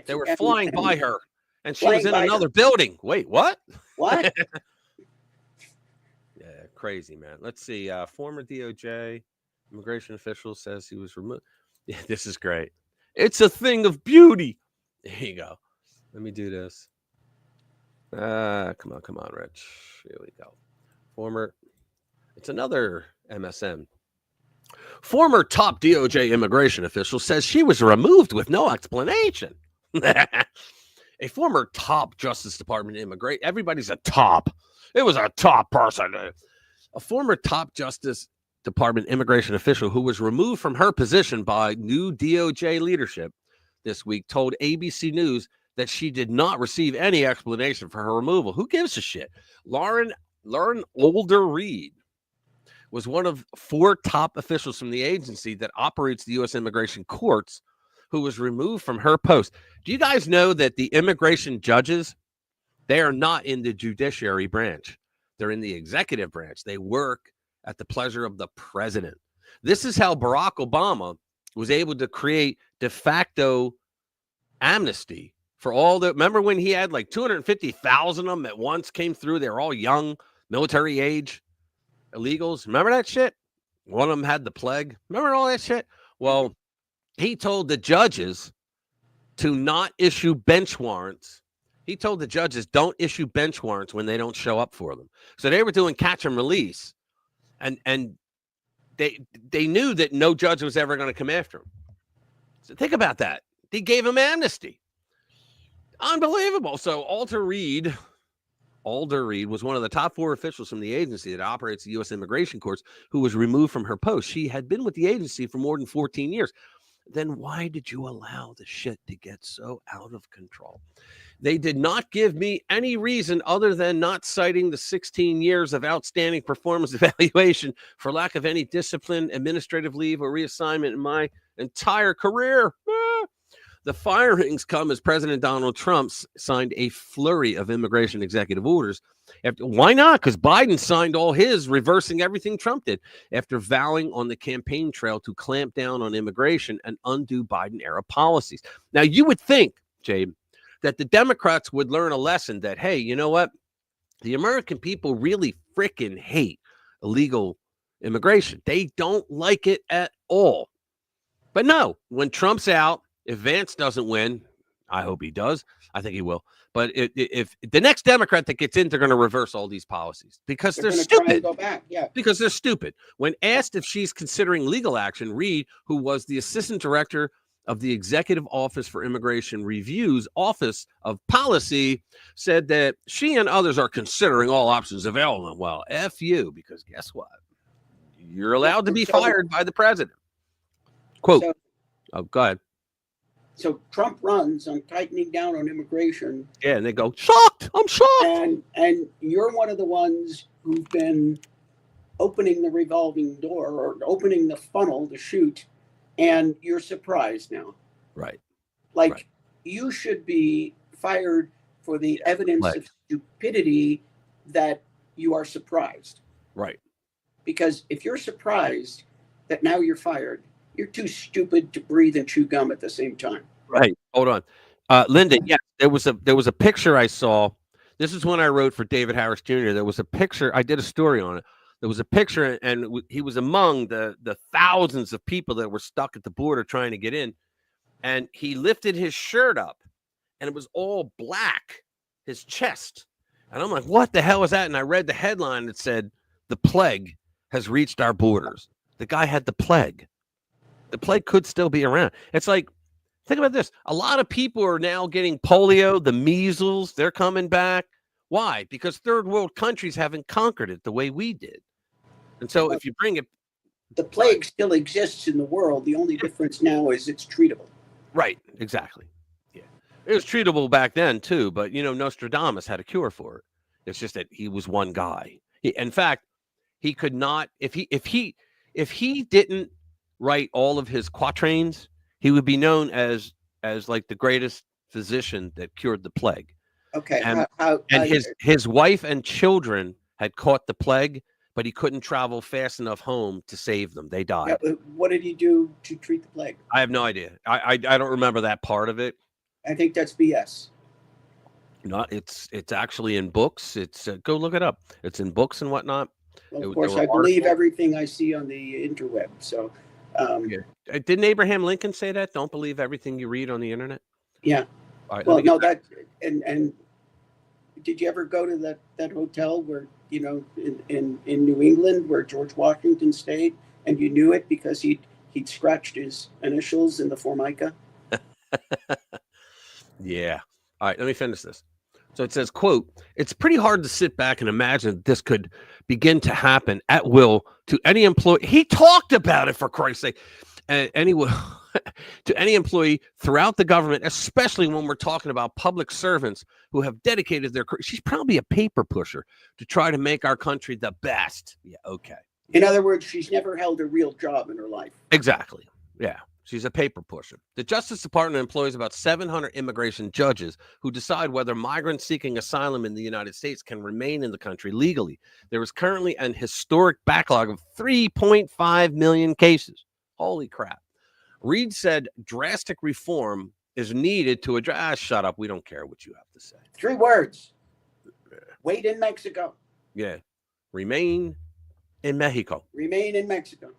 They were flying by her, and she was in another building. Wait, what? What? Yeah, crazy, man. Let's see. Former DOJ immigration official says he was removed. Yeah, this is great. It's a thing of beauty. There you go. Let me do this. Come on, Rich. Here we go. It's another MSN. Former top DOJ immigration official says she was removed with no explanation. A former top Justice Department immigrant. Everybody's a top. It was a top person. A former top Justice Department immigration official who was removed from her position by new DOJ leadership this week told ABC News that she did not receive any explanation for her removal. Who gives a shit? Lauren Older Reed was one of 4 top officials from the agency that operates the U.S. immigration courts who was removed from her post. Do you guys know that the immigration judges, they are not in the judiciary branch. They're in the executive branch. They work at the pleasure of the president. This is how Barack Obama was able to create de facto amnesty for all the, remember when he had like 250,000 of them at once came through? They were all young, military age illegals. Remember that shit? One of them had the plague. Remember all that shit? Well, he told the judges to not issue bench warrants. He told the judges don't issue bench warrants when they don't show up for them. So they were doing catch and release. And they knew that no judge was ever going to come after him. So think about that. They gave him amnesty. Unbelievable. So Alder Reed was one of the top 4 officials from the agency that operates the U.S. immigration courts who was removed from her post. She had been with the agency for more than 14 years. Then why did you allow the shit to get so out of control? They did not give me any reason other than not citing the 16 years of outstanding performance evaluation for lack of any discipline, administrative leave, or reassignment in my entire career. The firings come as President Donald Trump signed a flurry of immigration executive orders. Why not? Because Biden signed all his, reversing everything Trump did, after vowing on the campaign trail to clamp down on immigration and undo Biden-era policies. Now, you would think, Jay, that the Democrats would learn a lesson that, hey, you know what? The American people really freaking hate illegal immigration. They don't like it at all. But no, when Trump's out, if Vance doesn't win, I hope he does. I think he will. But if the next Democrat that gets in, they're going to reverse all these policies because they're stupid. Go back. Yeah. Because they're stupid. When asked if she's considering legal action, Reed, who was the assistant director of the Executive Office for Immigration Review's Office of Policy, said that she and others are considering all options available. Well, F you, because guess what? You're allowed to be fired by the president. Quote. Go ahead. So Trump runs on tightening down on immigration. Yeah, and they go, shocked. I'm shocked. And you're one of the ones who've been opening the revolving door or opening the funnel to shoot, and you're surprised now. Right. Like you should be fired for the evidence of stupidity that you are surprised. Right. Because if you're surprised that now you're fired, you're too stupid to breathe and chew gum at the same time. Right. Hold on. Linda, yeah, there was a picture I saw. This is when I wrote for David Harris Jr. There was a picture. I did a story on it. There was a picture, and he was among the thousands of people that were stuck at the border trying to get in. And he lifted his shirt up, and it was all black, his chest. And I'm like, what the hell is that? And I read the headline that said, "The plague has reached our borders." The guy had the plague. The plague could still be around. It's like, think about this. A lot of people are now getting polio, the measles. They're coming back. Why? Because third world countries haven't conquered it the way we did. And so if you bring it. The plague still exists in the world. The only difference now is it's treatable. Right. Exactly. Yeah. It was treatable back then, too. But, Nostradamus had a cure for it. It's just that he was one guy. In fact, he could not, if he didn't write all of his quatrains, he would be known as like the greatest physician that cured the plague. Okay. And his wife and children had caught the plague, but he couldn't travel fast enough home to save them. They died. Yeah, what did he do to treat the plague? I have no idea. I don't remember that part of it. I think that's BS. No, it's actually in books. It's go look it up. It's in books and whatnot. Well, of course, I believe everything I see on the interweb. So, didn't Abraham Lincoln say that? Don't believe everything you read on the internet. Yeah. Right, well, no, that and did you ever go to that hotel where in New England where George Washington stayed, and you knew it because he'd scratched his initials in the Formica? Yeah. All right, let me finish this. So it says, quote, "It's pretty hard to sit back and imagine this could begin to happen at will to any employee." He talked about it, for Christ's sake. Anyway, to any employee throughout the government, especially when we're talking about public servants who have dedicated their career. She's probably a paper pusher to try to make our country the best. Yeah, okay. In other words, she's never held a real job in her life. Exactly. Yeah. She's a paper pusher. The Justice Department employs about 700 immigration judges who decide whether migrants seeking asylum in the United States can remain in the country legally. There is currently an historic backlog of 3.5 million cases. Holy crap. Reid said drastic reform is needed to address. Shut up. We don't care what you have to say. 3 words. Wait in Mexico. Yeah. Remain in Mexico. Remain in Mexico.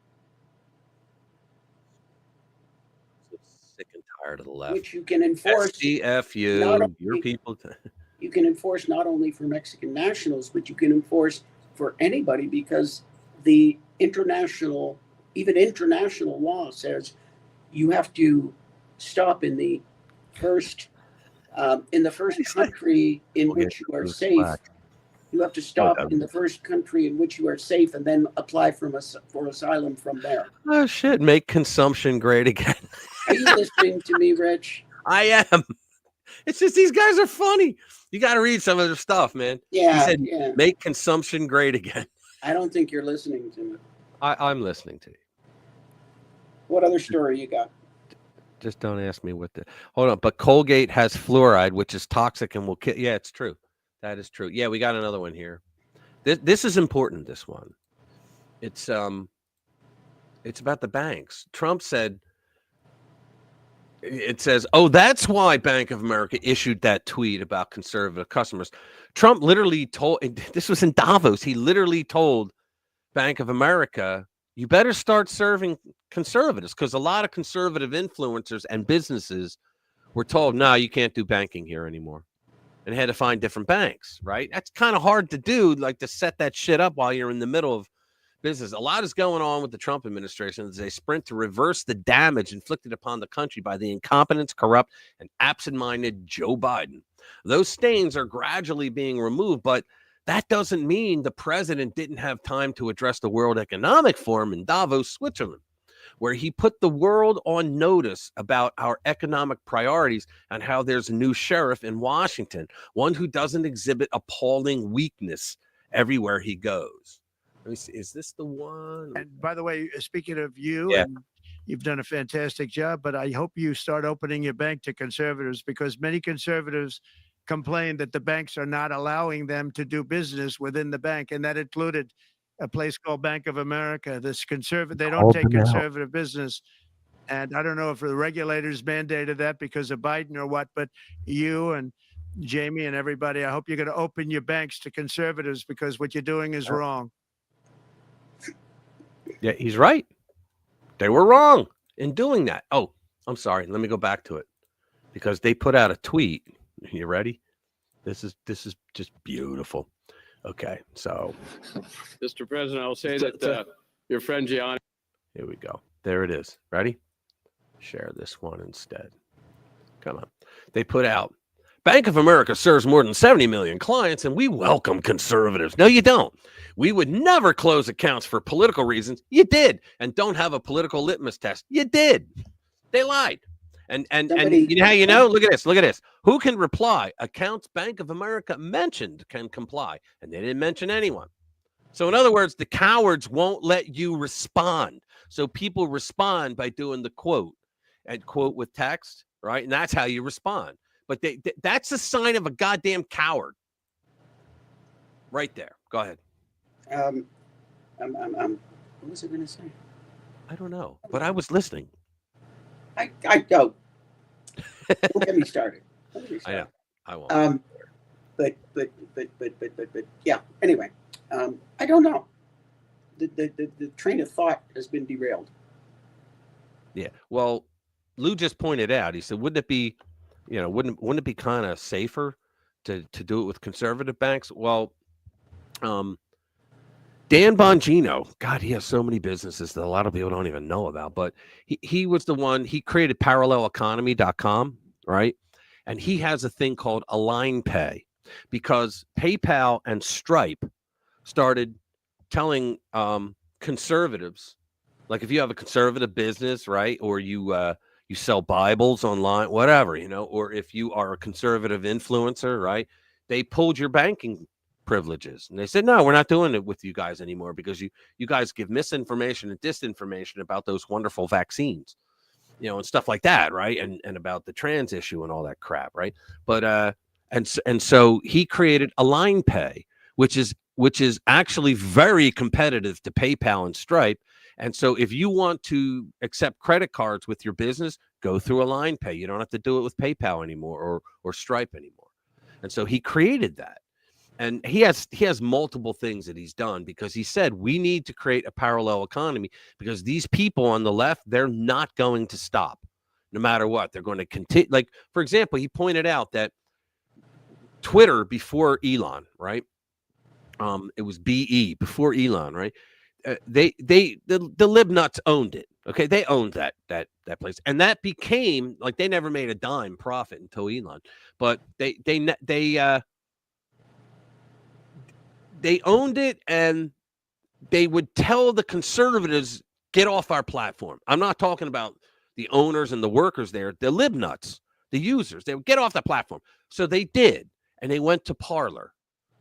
Sick and tired of the left. Which you can enforce. SDFU, your people. You can enforce not only for Mexican nationals, but you can enforce for anybody, because the international law says you have to stop in the first country in which you are safe. You have to stop in the first country in which you are safe and then apply for asylum from there. Oh, shit. Make consumption great again. Are you listening to me, Rich? I am. It's just these guys are funny. You got to read some of their stuff, man. Yeah. He said, make consumption great again. I don't think you're listening to me. I'm listening to you. What other story you got? Just don't ask me what the... Hold on. But Colgate has fluoride, which is toxic and will kill... Yeah, it's true. That is true. Yeah, we got another one here. This is important, this one. It's about the banks. Trump said... It says, "Oh, that's why Bank of America issued that tweet about conservative customers." Trump literally told... This was in Davos. He literally told Bank of America, you better start serving conservatives, because a lot of conservative influencers and businesses were told, no, you can't do banking here anymore. And had to find different banks, right? That's kind of hard to do, like to set that shit up while you're in the middle of business. A lot is going on with the Trump administration as they sprint to reverse the damage inflicted upon the country by the incompetent, corrupt, and absent-minded Joe Biden. Those stains are gradually being removed, but that doesn't mean the president didn't have time to address the World Economic Forum in Davos, Switzerland, where he put the world on notice about our economic priorities and how there's a new sheriff in Washington, one who doesn't exhibit appalling weakness everywhere he goes. Let me see. Is this the one? And by the way, speaking of you, Yeah. and you've done a fantastic job, but I hope you start opening your bank to conservatives, because many conservatives complain that the banks are not allowing them to do business within the bank. And that included a place called Bank of America. They don't take conservative business. And I don't know if the regulators mandated that because of Biden or what, but you and Jamie and everybody, I hope you're going to open your banks to conservatives, because what you're doing is wrong. Yeah, he's right. They were wrong in doing that. Oh, I'm sorry. Let me go back to it because they put out a tweet. You ready? This is just beautiful. Okay, so Mr. President, I'll say that your friend Gianni. Here we go. There it is. Ready? Share this one instead. Come on. They put out Bank of America serves more than 70 million clients, and we welcome conservatives. No, you don't. We would never close accounts for political reasons. You did. And don't have a political litmus test. You did. They lied. And you know how you know? Look at this. Look at this. Who can reply? Accounts Bank of America mentioned can comply. And they didn't mention anyone. So in other words, the cowards won't let you respond. So people respond by doing the quote and quote with text, right? And that's how you respond. But that's a sign of a goddamn coward. Right there. Go ahead. What was I going to say? I don't know, but I was listening. I go. Don't get me started. I know. I won't. But yeah. Anyway, I don't know. The train of thought has been derailed. Yeah. Well, Lou just pointed out. He said, "Wouldn't it be, wouldn't it be kind of safer to do it with conservative banks?" Well, Dan Bongino, God, he has so many businesses that a lot of people don't even know about, but he was the one, he created paralleleconomy.com, right? And he has a thing called Align Pay because PayPal and Stripe started telling conservatives, like if you have a conservative business, right? Or you sell Bibles online, whatever, or if you are a conservative influencer, right? They pulled your banking privileges and they said, no, we're not doing it with you guys anymore because you guys give misinformation and disinformation about those wonderful vaccines, and stuff like that, right? And about the trans issue and all that crap, right? But and so he created Align Pay, which is actually very competitive to PayPal and Stripe. And so if you want to accept credit cards with your business, go through Align Pay. You don't have to do it with PayPal anymore or Stripe anymore. And so he created that. And he has multiple things that he's done because he said we need to create a parallel economy because these people on the left, they're not going to stop no matter what. They're going to continue. Like, for example, he pointed out that Twitter before Elon, right? It was BE before Elon, right? The lib nuts owned it. Okay, they owned that place, and that became like they never made a dime profit until Elon, but they owned it, and they would tell the conservatives, get off our platform. I'm not talking about the owners and the workers there, the lib nuts, the users. They would get off the platform. So they did, and they went to Parler,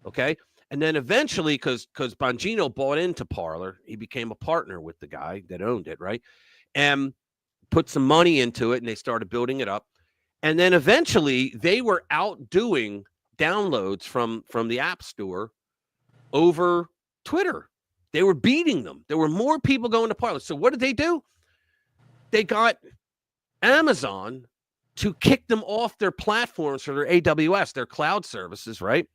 okay? And then eventually, because Bongino bought into Parler, he became a partner with the guy that owned it, right? And put some money into it, and they started building it up. And then eventually, they were outdoing downloads from the App Store over Twitter. They were beating them. There were more people going to Parler. So what did they do? They got Amazon to kick them off their platforms for their AWS, their cloud services, right?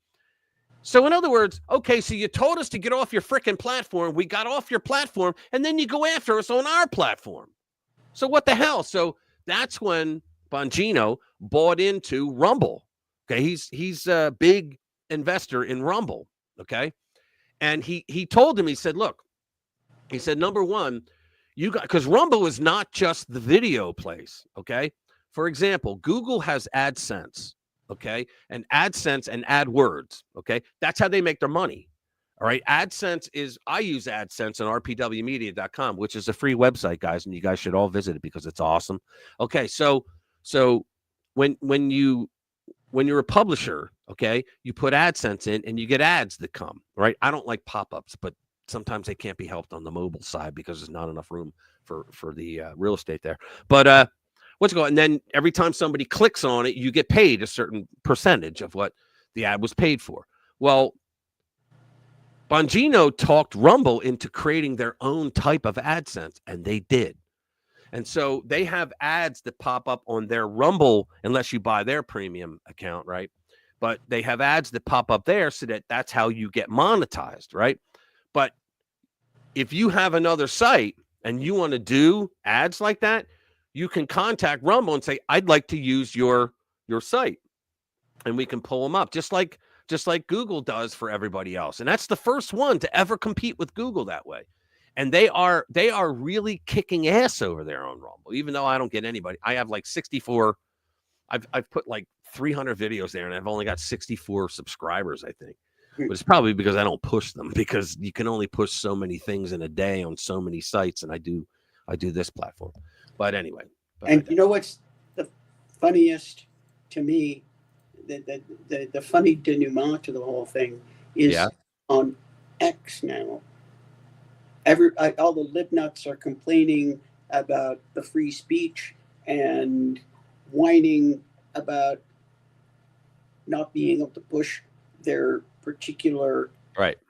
So in other words, okay, so you told us to get off your freaking platform. We got off your platform, and then you go after us on our platform. So what the hell? So that's when Bongino bought into Rumble. Okay, he's a big investor in Rumble. Okay. And he told him, he said, look, he said, number one, you got, because Rumble is not just the video place, okay? For example, Google has AdSense, okay? And AdSense and AdWords, okay? That's how they make their money, all right? AdSense is, I use AdSense on rpwmedia.com, which is a free website, guys, and you guys should all visit it because it's awesome. Okay, so when you're a publisher, okay, you put AdSense in and you get ads that come, right? I don't like pop-ups, but sometimes they can't be helped on the mobile side because there's not enough room for the real estate there. But what's going on? And then every time somebody clicks on it, you get paid a certain percentage of what the ad was paid for. Well, Bongino talked Rumble into creating their own type of AdSense, and they did. And so they have ads that pop up on their Rumble, unless you buy their premium account, right? But they have ads that pop up there so that's how you get monetized, right? But if you have another site and you want to do ads like that, you can contact Rumble and say, I'd like to use your site. And we can pull them up just like Google does for everybody else. And that's the first one to ever compete with Google that way. And they are really kicking ass over there on Rumble, even though I don't get anybody. I have like 64. I've put like 300 videos there and I've only got 64 subscribers, I think. But it's probably because I don't push them, because you can only push so many things in a day on so many sites. And I do this platform. But anyway. And you know what's the funniest to me? The funny denouement to the whole thing is on X now. All the libnuts are complaining about the free speech and whining about not being able to push their particular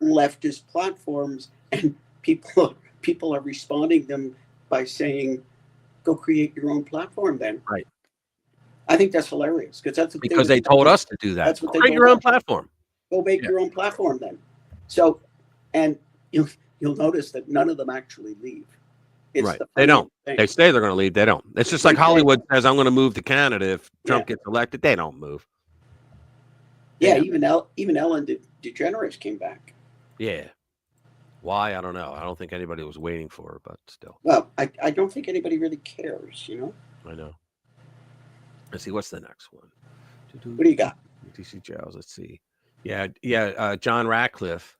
leftist platforms, and people are responding them by saying, "Go create your own platform, then." Right. I think that's hilarious because they told us to do that. That's what they create told your own us. platform. Go make your own platform, then. So, and you'll notice that none of them actually leave. It's right. The they don't. thing. They say they're going to leave. They don't. It's just like Hollywood says, I'm going to move to Canada if Trump gets elected. They don't move. Yeah, even Ellen DeGeneres came back. Yeah. Why? I don't know. I don't think anybody was waiting for her, but still. Well, I don't think anybody really cares, I know. Let's see. What's the next one? What do you got? DC Giles. Let's see. Yeah. John Ratcliffe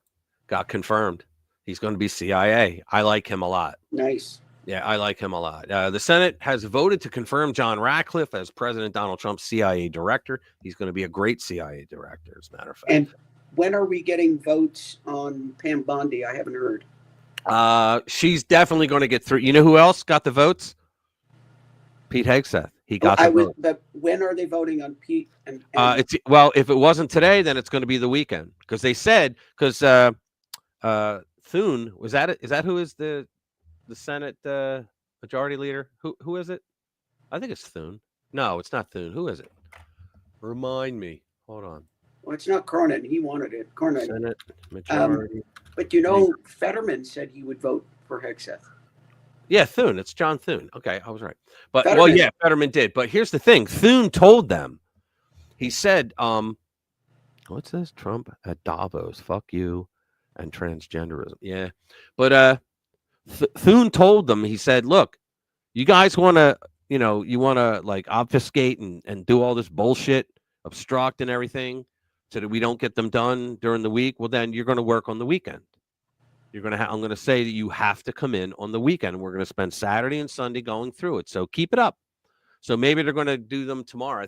got confirmed. He's going to be CIA. I like him a lot. Nice. Yeah, I like him a lot. The Senate has voted to confirm John Ratcliffe as President Donald Trump's CIA director. He's going to be a great CIA director, as a matter of fact. And when are we getting votes on Pam Bondi? I haven't heard. She's definitely going to get through. You know who else got the votes? Pete Hegseth. He got the vote. But when are they voting on Pete? Well, if it wasn't today, then it's going to be the weekend, because they said Thune was that it? Is that who is the Senate majority leader? Who is it? I think it's Thune. No, it's not Thune. Who is it? Remind me. Hold on. Well, it's not Cornyn. He wanted it. Cornyn. Senate majority. But Fetterman said he would vote for Hegseth. Yeah, Thune. It's John Thune. Okay, I was right. But Fetterman did. But here's the thing. Thune told them. He said, what's this? Trump at Davos. Fuck you and transgenderism. Yeah. But Thune told them, he said, look, you guys want to, you want to like obfuscate and do all this bullshit, obstruct and everything so that we don't get them done during the week. Well, then you're going to work on the weekend. I'm going to say that you have to come in on the weekend. We're going to spend Saturday and Sunday going through it. So keep it up. So maybe they're going to do them tomorrow. I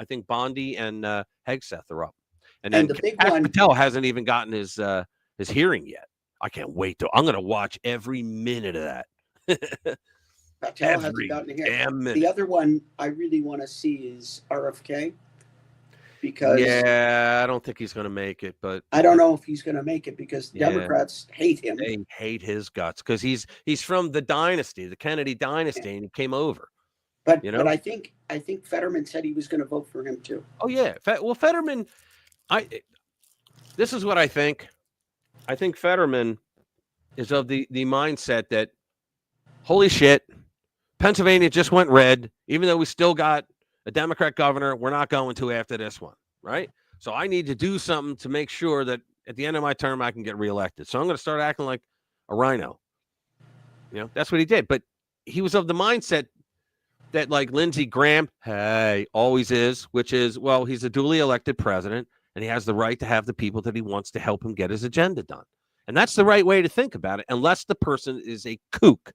think Bondi and Hegseth are up. And then the big one, Patel hasn't even gotten his hearing yet. I can't wait I'm going to watch every minute of that. Patel hasn't gotten a hearing. The other one I really want to see is RFK. Because I don't think he's going to make it, but I don't know if he's going to make it because Democrats hate him. They hate his guts because he's from the dynasty, the Kennedy dynasty, and he came over. But I think Fetterman said he was going to vote for him too. Oh yeah, well Fetterman, this is what I think. I think Fetterman is of the mindset that, holy shit, Pennsylvania just went red, even though we still got a Democrat governor, we're not going to after this one, right? So I need to do something to make sure that at the end of my term, I can get reelected. So I'm going to start acting like a rhino. That's what he did. But he was of the mindset that like Lindsey Graham, always is, which is, well, he's a duly elected president and he has the right to have the people that he wants to help him get his agenda done. And that's the right way to think about it, unless the person is a kook.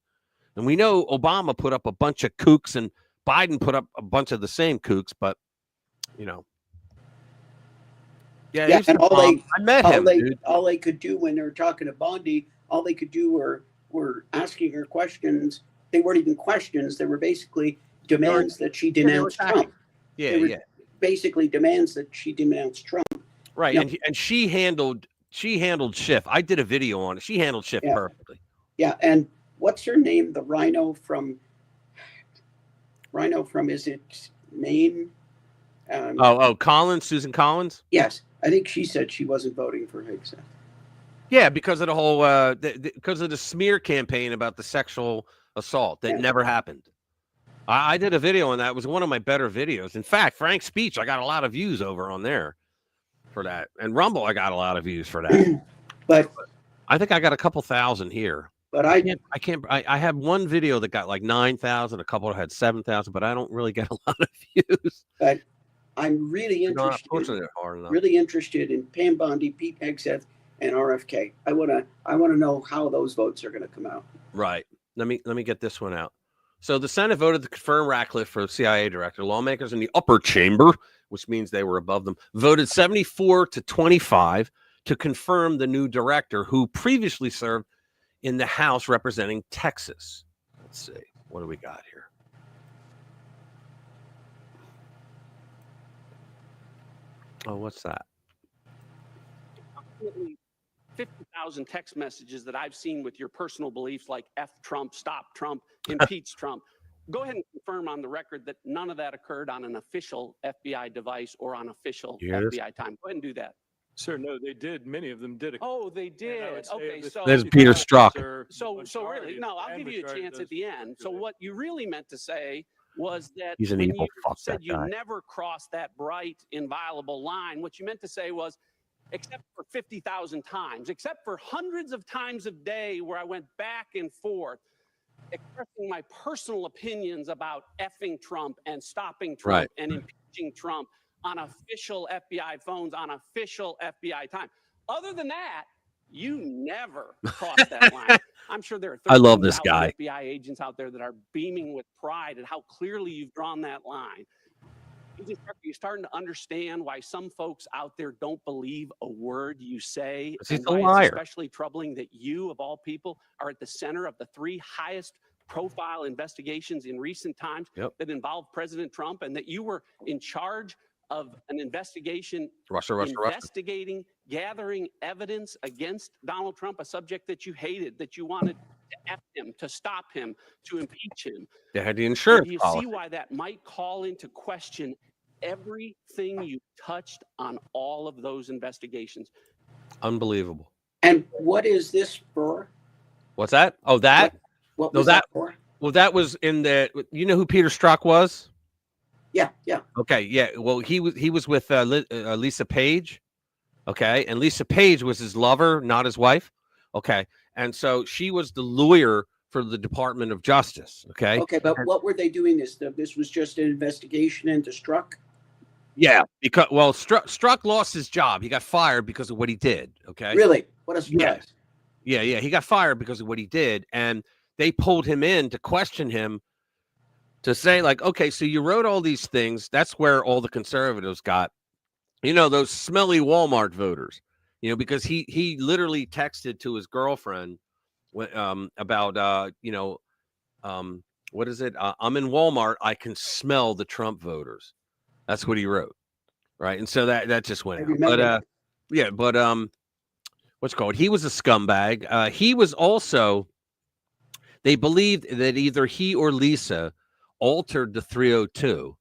And we know Obama put up a bunch of kooks and Biden put up a bunch of the same kooks, but and I met him. All they could do when they were talking to Bondi, all they could do were asking her questions. They weren't even questions; they were basically demands that she denounce Trump. Basically demands that she denounce Trump. Right, and she handled Schiff. I did a video on it. She handled Schiff perfectly. Yeah, and what's her name? The rhino from is it Maine? Collins, Susan Collins? Yes. I think she said she wasn't voting for Hegseth. Yeah, because of the whole because of the smear campaign about the sexual assault that never happened. I did a video on that. It was one of my better videos. In fact, Frank's speech, I got a lot of views over on there for that. And Rumble, I got a lot of views for that. But I think I got a couple thousand here. But I have one video that got like 9,000, a couple that had 7,000, but I don't really get a lot of views. But I'm really interested in Pam Bondi, Pete Hegseth, and RFK. I want to know how those votes are going to come out. Right. Let me get this one out. So the Senate voted to confirm Ratcliffe for CIA director. Lawmakers in the upper chamber, which means they were above them, voted 74 to 25 to confirm the new director who previously served in the House representing Texas. Let's see. What do we got here? Oh, what's that? 50,000 text messages that I've seen with your personal beliefs like F Trump, stop Trump, impeach Trump. Go ahead and confirm on the record that none of that occurred on an official FBI device or on official FBI time. Go ahead and do that. Sir, no, they did. Many of them did. Oh, they did. Okay, so there's Peter Strzok. So really, no, I'll give you a chance at the end. So what you really meant to say was that he's an when evil you fuck, said that you guy. never crossed that bright, inviolable line, what you meant to say was, except for 50,000 times, except for hundreds of times a day where I went back and forth expressing my personal opinions about effing Trump and stopping Trump and impeaching Trump on official FBI phones on official FBI time. Other than that, you never crossed that line. I'm sure there are I love this guy. FBI agents out there that are beaming with pride at how clearly you've drawn that line. You're starting to understand why some folks out there don't believe a word you say. He's and a why liar. It's especially troubling that you, of all people, are at the center of the 3 highest profile investigations in recent times that involve President Trump, and that you were in charge of an investigation investigating, gathering evidence against Donald Trump, a subject that you hated, that you wanted to F him, to stop him, to impeach him. They had the insurance Do you policy. see why that might call into question everything you touched on all of those investigations? Unbelievable. And what is this for? What's that? Oh, that? What No, was that for? Well, that was in the. You know who Peter Strzok was? Yeah, yeah. Okay, yeah. Well, he was with Lisa Page. Okay, and Lisa Page was his lover, not his wife. Okay, and so she was the lawyer for the Department of Justice. Okay. Okay, but what were they doing this? This was just an investigation into Strzok? Yeah, because Strzok lost his job. He got fired because of what he did. Okay. Really? What a surprise. Yeah. He got fired because of what he did, and they pulled him in to question him, to say like, okay, so you wrote all these things. That's where all the conservatives got, those smelly Walmart voters, because he literally texted to his girlfriend about, what is it? I'm in Walmart. I can smell the Trump voters. That's what he wrote. Right. And so that just went out. But, what's it called? He was a scumbag. He was also, they believed that either he or Lisa altered the 302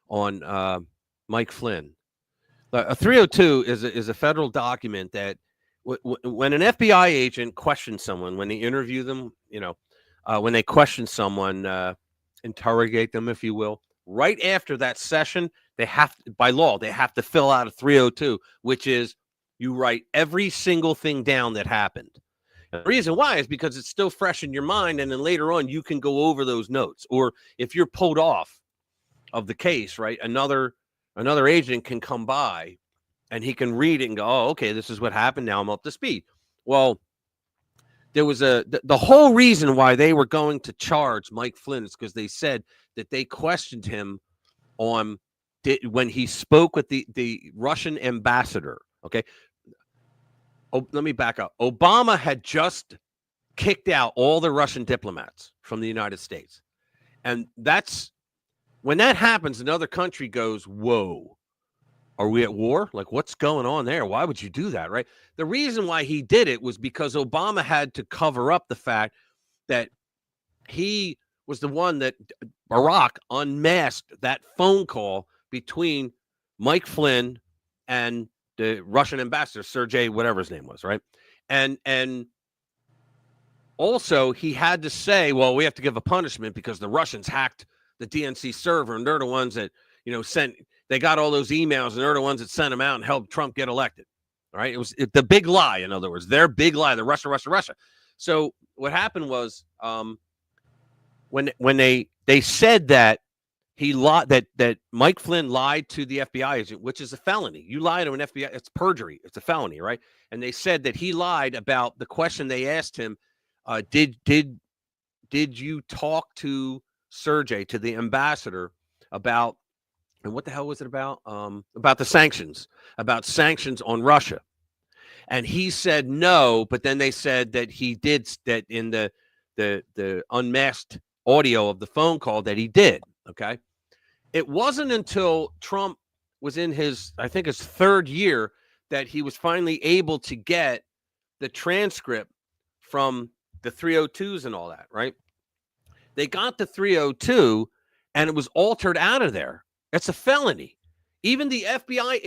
on Mike Flynn. A 302 is a federal document that when an FBI agent questions someone, when they interview them, when they question someone, interrogate them, if you will, right after that session, they have to, by law, they have to fill out a 302, which is you write every single thing down that happened. And the reason why is because it's still fresh in your mind, and then later on you can go over those notes. Or if you're pulled off of the case, right, another agent can come by and he can read it and go, oh, okay, this is what happened. Now I'm up to speed. Well, there was the whole reason why they were going to charge Mike Flynn is because they said that they questioned him on when he spoke with the Russian ambassador. Okay. Oh, let me back up. Obama had just kicked out all the Russian diplomats from the United States. And that's when that happens, another country goes, whoa, are we at war? Like, what's going on there? Why would you do that? Right. The reason why he did it was because Obama had to cover up the fact that he was the one that Barack unmasked that phone call between Mike Flynn and the Russian ambassador, Sergei, whatever his name was, right? And also he had to say, well, we have to give a punishment because the Russians hacked the DNC server, and they're the ones that, they got all those emails, and they're the ones that sent them out and helped Trump get elected. All right. It was the big lie. In other words, their big lie, the Russia. So what happened was, when they said that he lied, that Mike Flynn lied to the FBI agent, which is a felony. You lie to an FBI, it's perjury. It's a felony, right? And they said that he lied about the question they asked him. Did you talk to Sergei, to the ambassador, about, and what the hell was it about? About the sanctions, on Russia. And he said no, but then they said that he did, that in the unmasked audio of the phone call that he did. Okay. It wasn't until Trump was in his third year that he was finally able to get the transcript from the 302s and all that, right? They got the 302 and it was altered out of there. That's a felony. Even the FBI,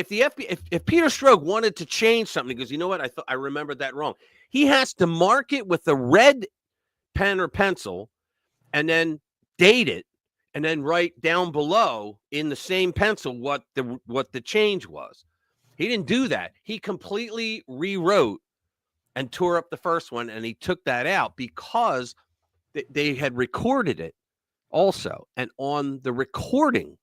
if Peter Strzok wanted to change something, because you know what, I remembered that wrong. He has to mark it with a red pen or pencil and then date it and then write down below in the same pencil what the change was. He didn't do that. He completely rewrote and tore up the first one, and he took that out because they had recorded it also. And on the recording,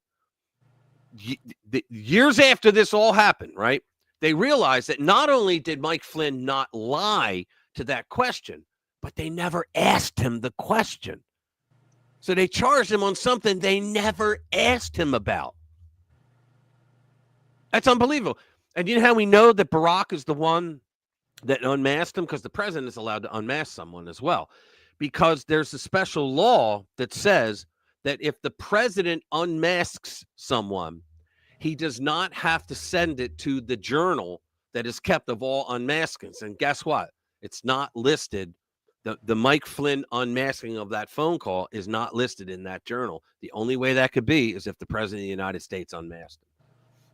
years after this all happened, right, they realized that not only did Mike Flynn not lie to that question, but they never asked him the question. So they charged him on something they never asked him about. That's unbelievable. And you know how we know that Barack is the one that unmasked him? Because the president is allowed to unmask someone as well. Because there's a special law that says that if the president unmasks someone, he does not have to send it to the journal that is kept of all unmaskings. And guess what? It's not listed. The Mike Flynn unmasking of that phone call is not listed in that journal. The only way that could be is if the president of the United States unmasked him.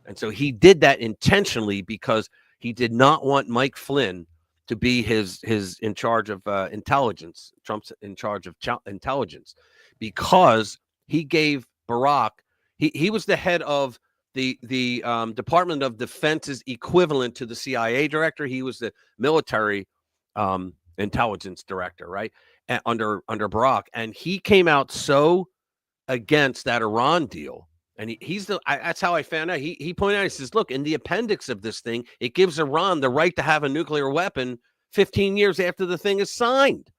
And so he did that intentionally because he did not want Mike Flynn to be his in charge of intelligence. Trump's in charge of intelligence, because he gave Barack, he was the head of the Department of Defense's equivalent to the CIA director. He was the military intelligence director, right? Under Barack. And he came out so against that Iran deal. And that's how I found out. He pointed out, he says, look, in the appendix of this thing, it gives Iran the right to have a nuclear weapon 15 years after the thing is signed.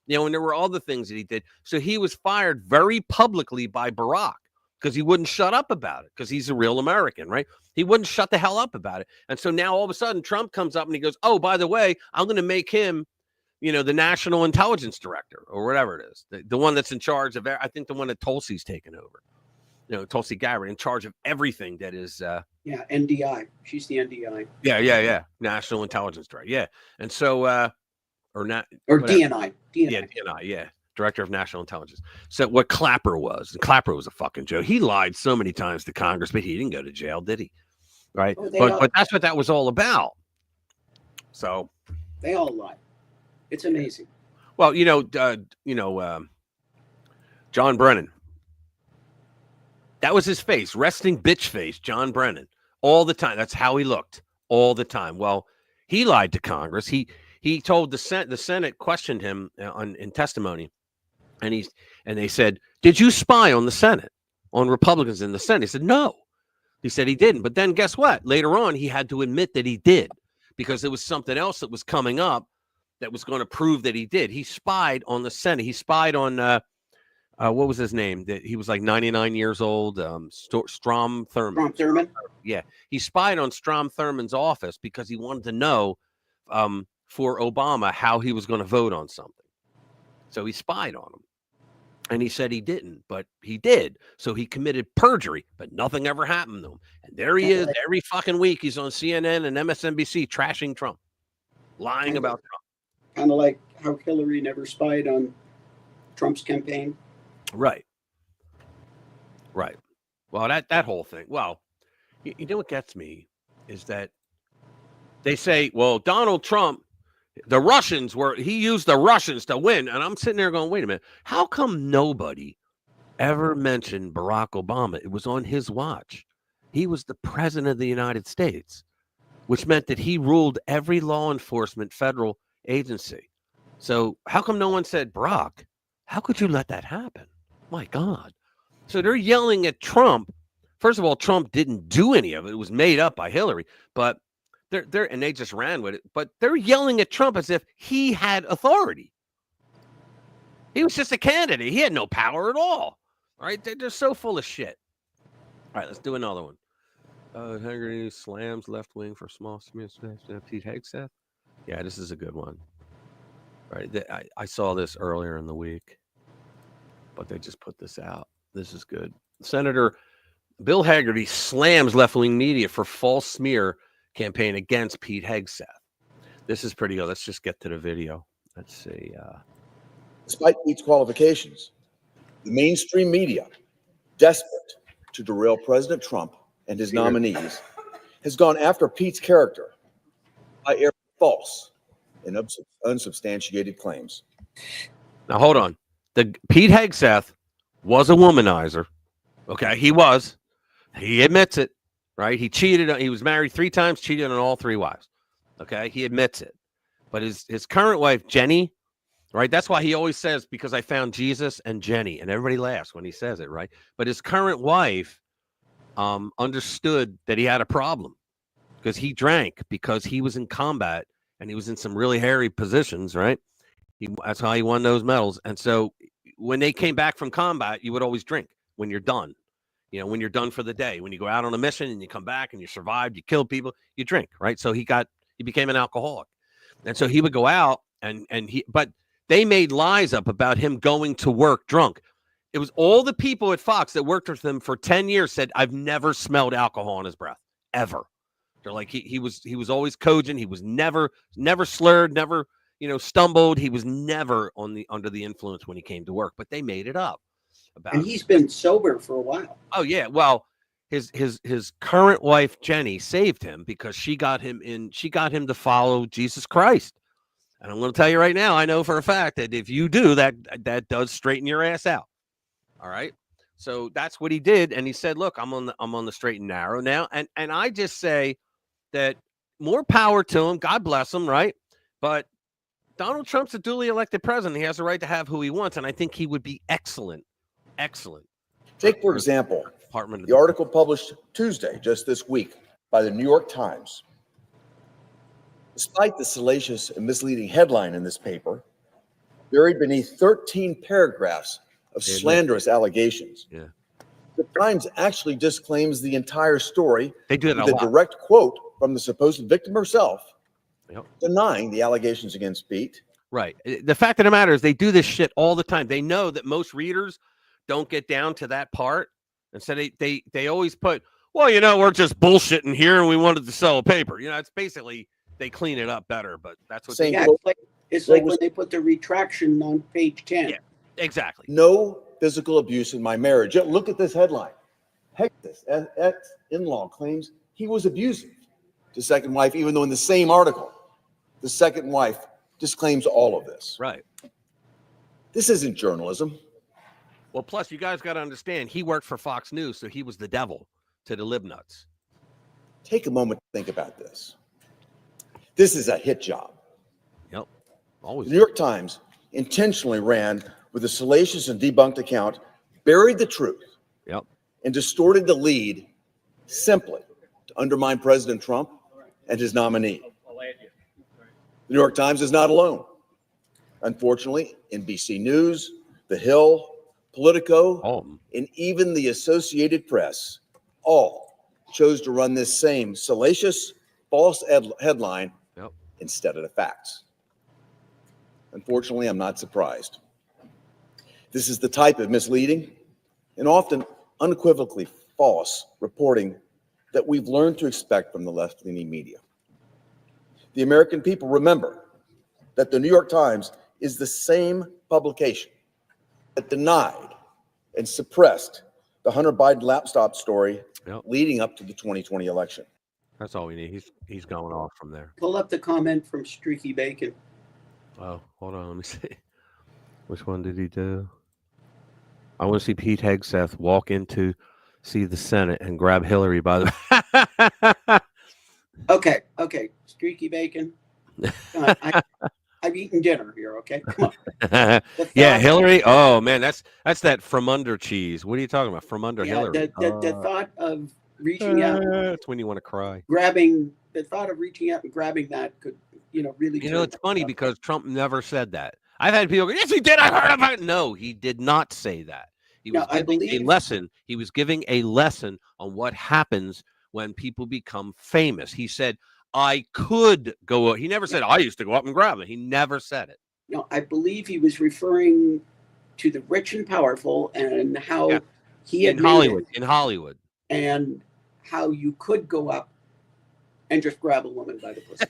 And there were other things that he did. So he was fired very publicly by Barack because he wouldn't shut up about it, because he's a real American, right? He wouldn't shut the hell up about it. And so now all of a sudden Trump comes up and he goes, oh, by the way, I'm going to make him, the national intelligence director or whatever it is, the one that's in charge of, I think the one that Tulsi's taken over. Tulsi Gabbard, in charge of everything that is NDI. She's the NDI. Yeah. National Intelligence Director. Yeah. And so DNI. Yeah, DNI, yeah. Director of National Intelligence. So what Clapper was, and Clapper was a fucking joke. He lied so many times to Congress, but he didn't go to jail, did he? Right. But that's what that was all about. So they all lie. It's amazing. Well, John Brennan. That was his face, resting bitch face, John Brennan, all the time. That's how he looked all the time. Well, he lied to Congress. He told the Senate questioned him in testimony, and they said, "Did you spy on the Senate, on Republicans in the Senate?" He said, "No." He said he didn't. But then guess what? Later on, he had to admit that he did, because there was something else that was coming up that was going to prove that he did. He spied on the Senate. He spied on what was his name? That he was like 99 years old. Strom Thurmond. Strom Thurmond. Yeah, he spied on Strom Thurmond's office because he wanted to know for Obama how he was going to vote on something. So he spied on him, and he said he didn't, but he did. So he committed perjury, but nothing ever happened to him. And there he is every fucking week. He's on CNN and MSNBC trashing Trump, lying about Trump. Kind of like how Hillary never spied on Trump's campaign. Right. Well, that whole thing. Well, you know what gets me is that they say, well, Donald Trump, The Russians he used the Russians to win. And I'm sitting there going, wait a minute. How come nobody ever mentioned Barack Obama? It was on his watch. He was the president of the United States, which meant that he ruled every law enforcement federal agency. So how come no one said, Barack, how could you let that happen? My God. So they're yelling at Trump. First of all, Trump didn't do any of it. It was made up by Hillary, but and they just ran with it. But they're yelling at Trump as if he had authority. He was just a candidate. He had no power at all. All right. They're so full of shit. All right, let's do another one. Haggerty slams left wing for small Pete Hegseth. Yeah, this is a good one. All right. I saw this earlier in the week, but they just put this out. This is good. Senator Bill Haggerty slams left-wing media for false smear campaign against Pete Hegseth. This is pretty good. Let's just get to the video. Let's see. Despite Pete's qualifications, the mainstream media, desperate to derail President Trump and his nominees, has gone after Pete's character by airing false and unsubstantiated claims. Now, hold on. Pete Hegseth was a womanizer. Okay, he was. He admits it, right? He cheated. He was married 3 times, cheated on all 3 wives. Okay, he admits it. But his current wife, Jenny, right? That's why he always says, because I found Jesus and Jenny. And everybody laughs when he says it, right? But his current wife understood that he had a problem because he drank, because he was in combat and he was in some really hairy positions, right? That's how he won those medals. And so when they came back from combat, you would always drink when you're done. You know, when you're done for the day, when you go out on a mission and you come back and you survived, you killed people, you drink, right? So he became an alcoholic. And so he would go out but they made lies up about him going to work drunk. It was all the people at Fox that worked with him for 10 years said, I've never smelled alcohol in his breath, ever. They're like, he was always cogent. He was never slurred, never, stumbled. He was never under the influence when he came to work, but they made it up. And he's been sober for a while. Oh yeah. Well, his current wife, Jenny, saved him because she got him to follow Jesus Christ. And I'm going to tell you right now, I know for a fact that if you do that does straighten your ass out. All right. So that's what he did. And he said, look, I'm on the straight and narrow now. And I just say that more power to him. God bless him. Right. But Donald Trump's a duly elected president. He has a right to have who he wants. And I think he would be excellent. Take, for example, the article published Tuesday, just this week, by the New York Times. Despite the salacious and misleading headline in this paper, buried beneath 13 paragraphs of slanderous allegations, the Times actually disclaims the entire story. They do it with a direct quote from the supposed victim herself, denying the allegations against Pete. Right. The fact of the matter is they do this shit all the time. They know that most readers don't get down to that part. And so they always put, well, we're just bullshitting here and we wanted to sell a paper. It's basically, they clean it up better, but that's what it's like when they put the retraction on page 10. Yeah, exactly. No physical abuse in my marriage. Yet look at this headline. Hex's ex-in-law claims he was abusive to second wife, even though in the same article, the second wife disclaims all of this. Right. This isn't journalism. Well, plus you guys got to understand, he worked for Fox News, so he was the devil to the libnuts. Take a moment to think about this. This is a hit job. Yep. Always. The New York Times intentionally ran with a salacious and debunked account, buried the truth, and distorted the lead simply to undermine President Trump and his nominee. The New York Times is not alone. Unfortunately, NBC News, The Hill, Politico, and even the Associated Press all chose to run this same salacious, false headline instead of the facts. Unfortunately, I'm not surprised. This is the type of misleading and often unequivocally false reporting that we've learned to expect from the left-leaning media. The American people remember that the New York Times is the same publication that denied and suppressed the Hunter Biden laptop story leading up to the 2020 election. That's all we need. He's going off from there. Pull up the comment from Streaky Bacon. Oh, hold on. Let me see. Which one did he do? I want to see Pete Hegseth walk into see the Senate and grab Hillary by the. Okay. Streaky Bacon. I've eaten dinner here. Okay, come on. Yeah, Hillary. Oh man, that's that from under cheese. What are you talking about? From under Hillary. The thought of reaching out. That's when you want to cry. The thought of reaching out and grabbing that could, really. It's funny because Trump never said that. I've had people go, yes, he did. I heard about it. No, he did not say that. He was giving a lesson. He was giving a lesson on what happens when people become famous. He said, I could go. He never said, I used to go up and grab it. He never said it. No, I believe he was referring to the rich and powerful and how he had in Hollywood. And how you could go up and just grab a woman by the pussy.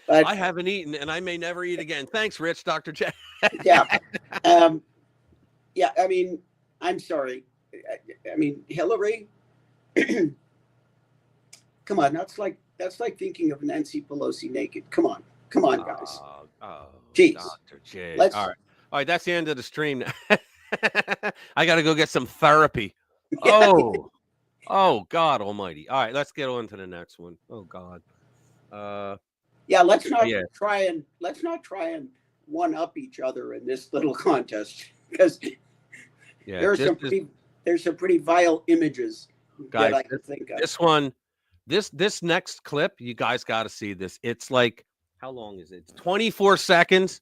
But I haven't eaten, and I may never eat again. Thanks, Rich, Dr. J. Yeah. I mean, I'm sorry. I mean, Hillary, come on. That's like thinking of Nancy Pelosi naked. Come on, guys. Jeez. Dr. J. All right. That's the end of the stream. I got to go get some therapy. Oh, God Almighty! All right, let's get on to the next one. Oh God. Let's not try and one up each other in this little contest because there's some pretty vile images guys, that I can think of. This one, this next clip, you guys got to see this. It's like, how long is it? It's 24 seconds,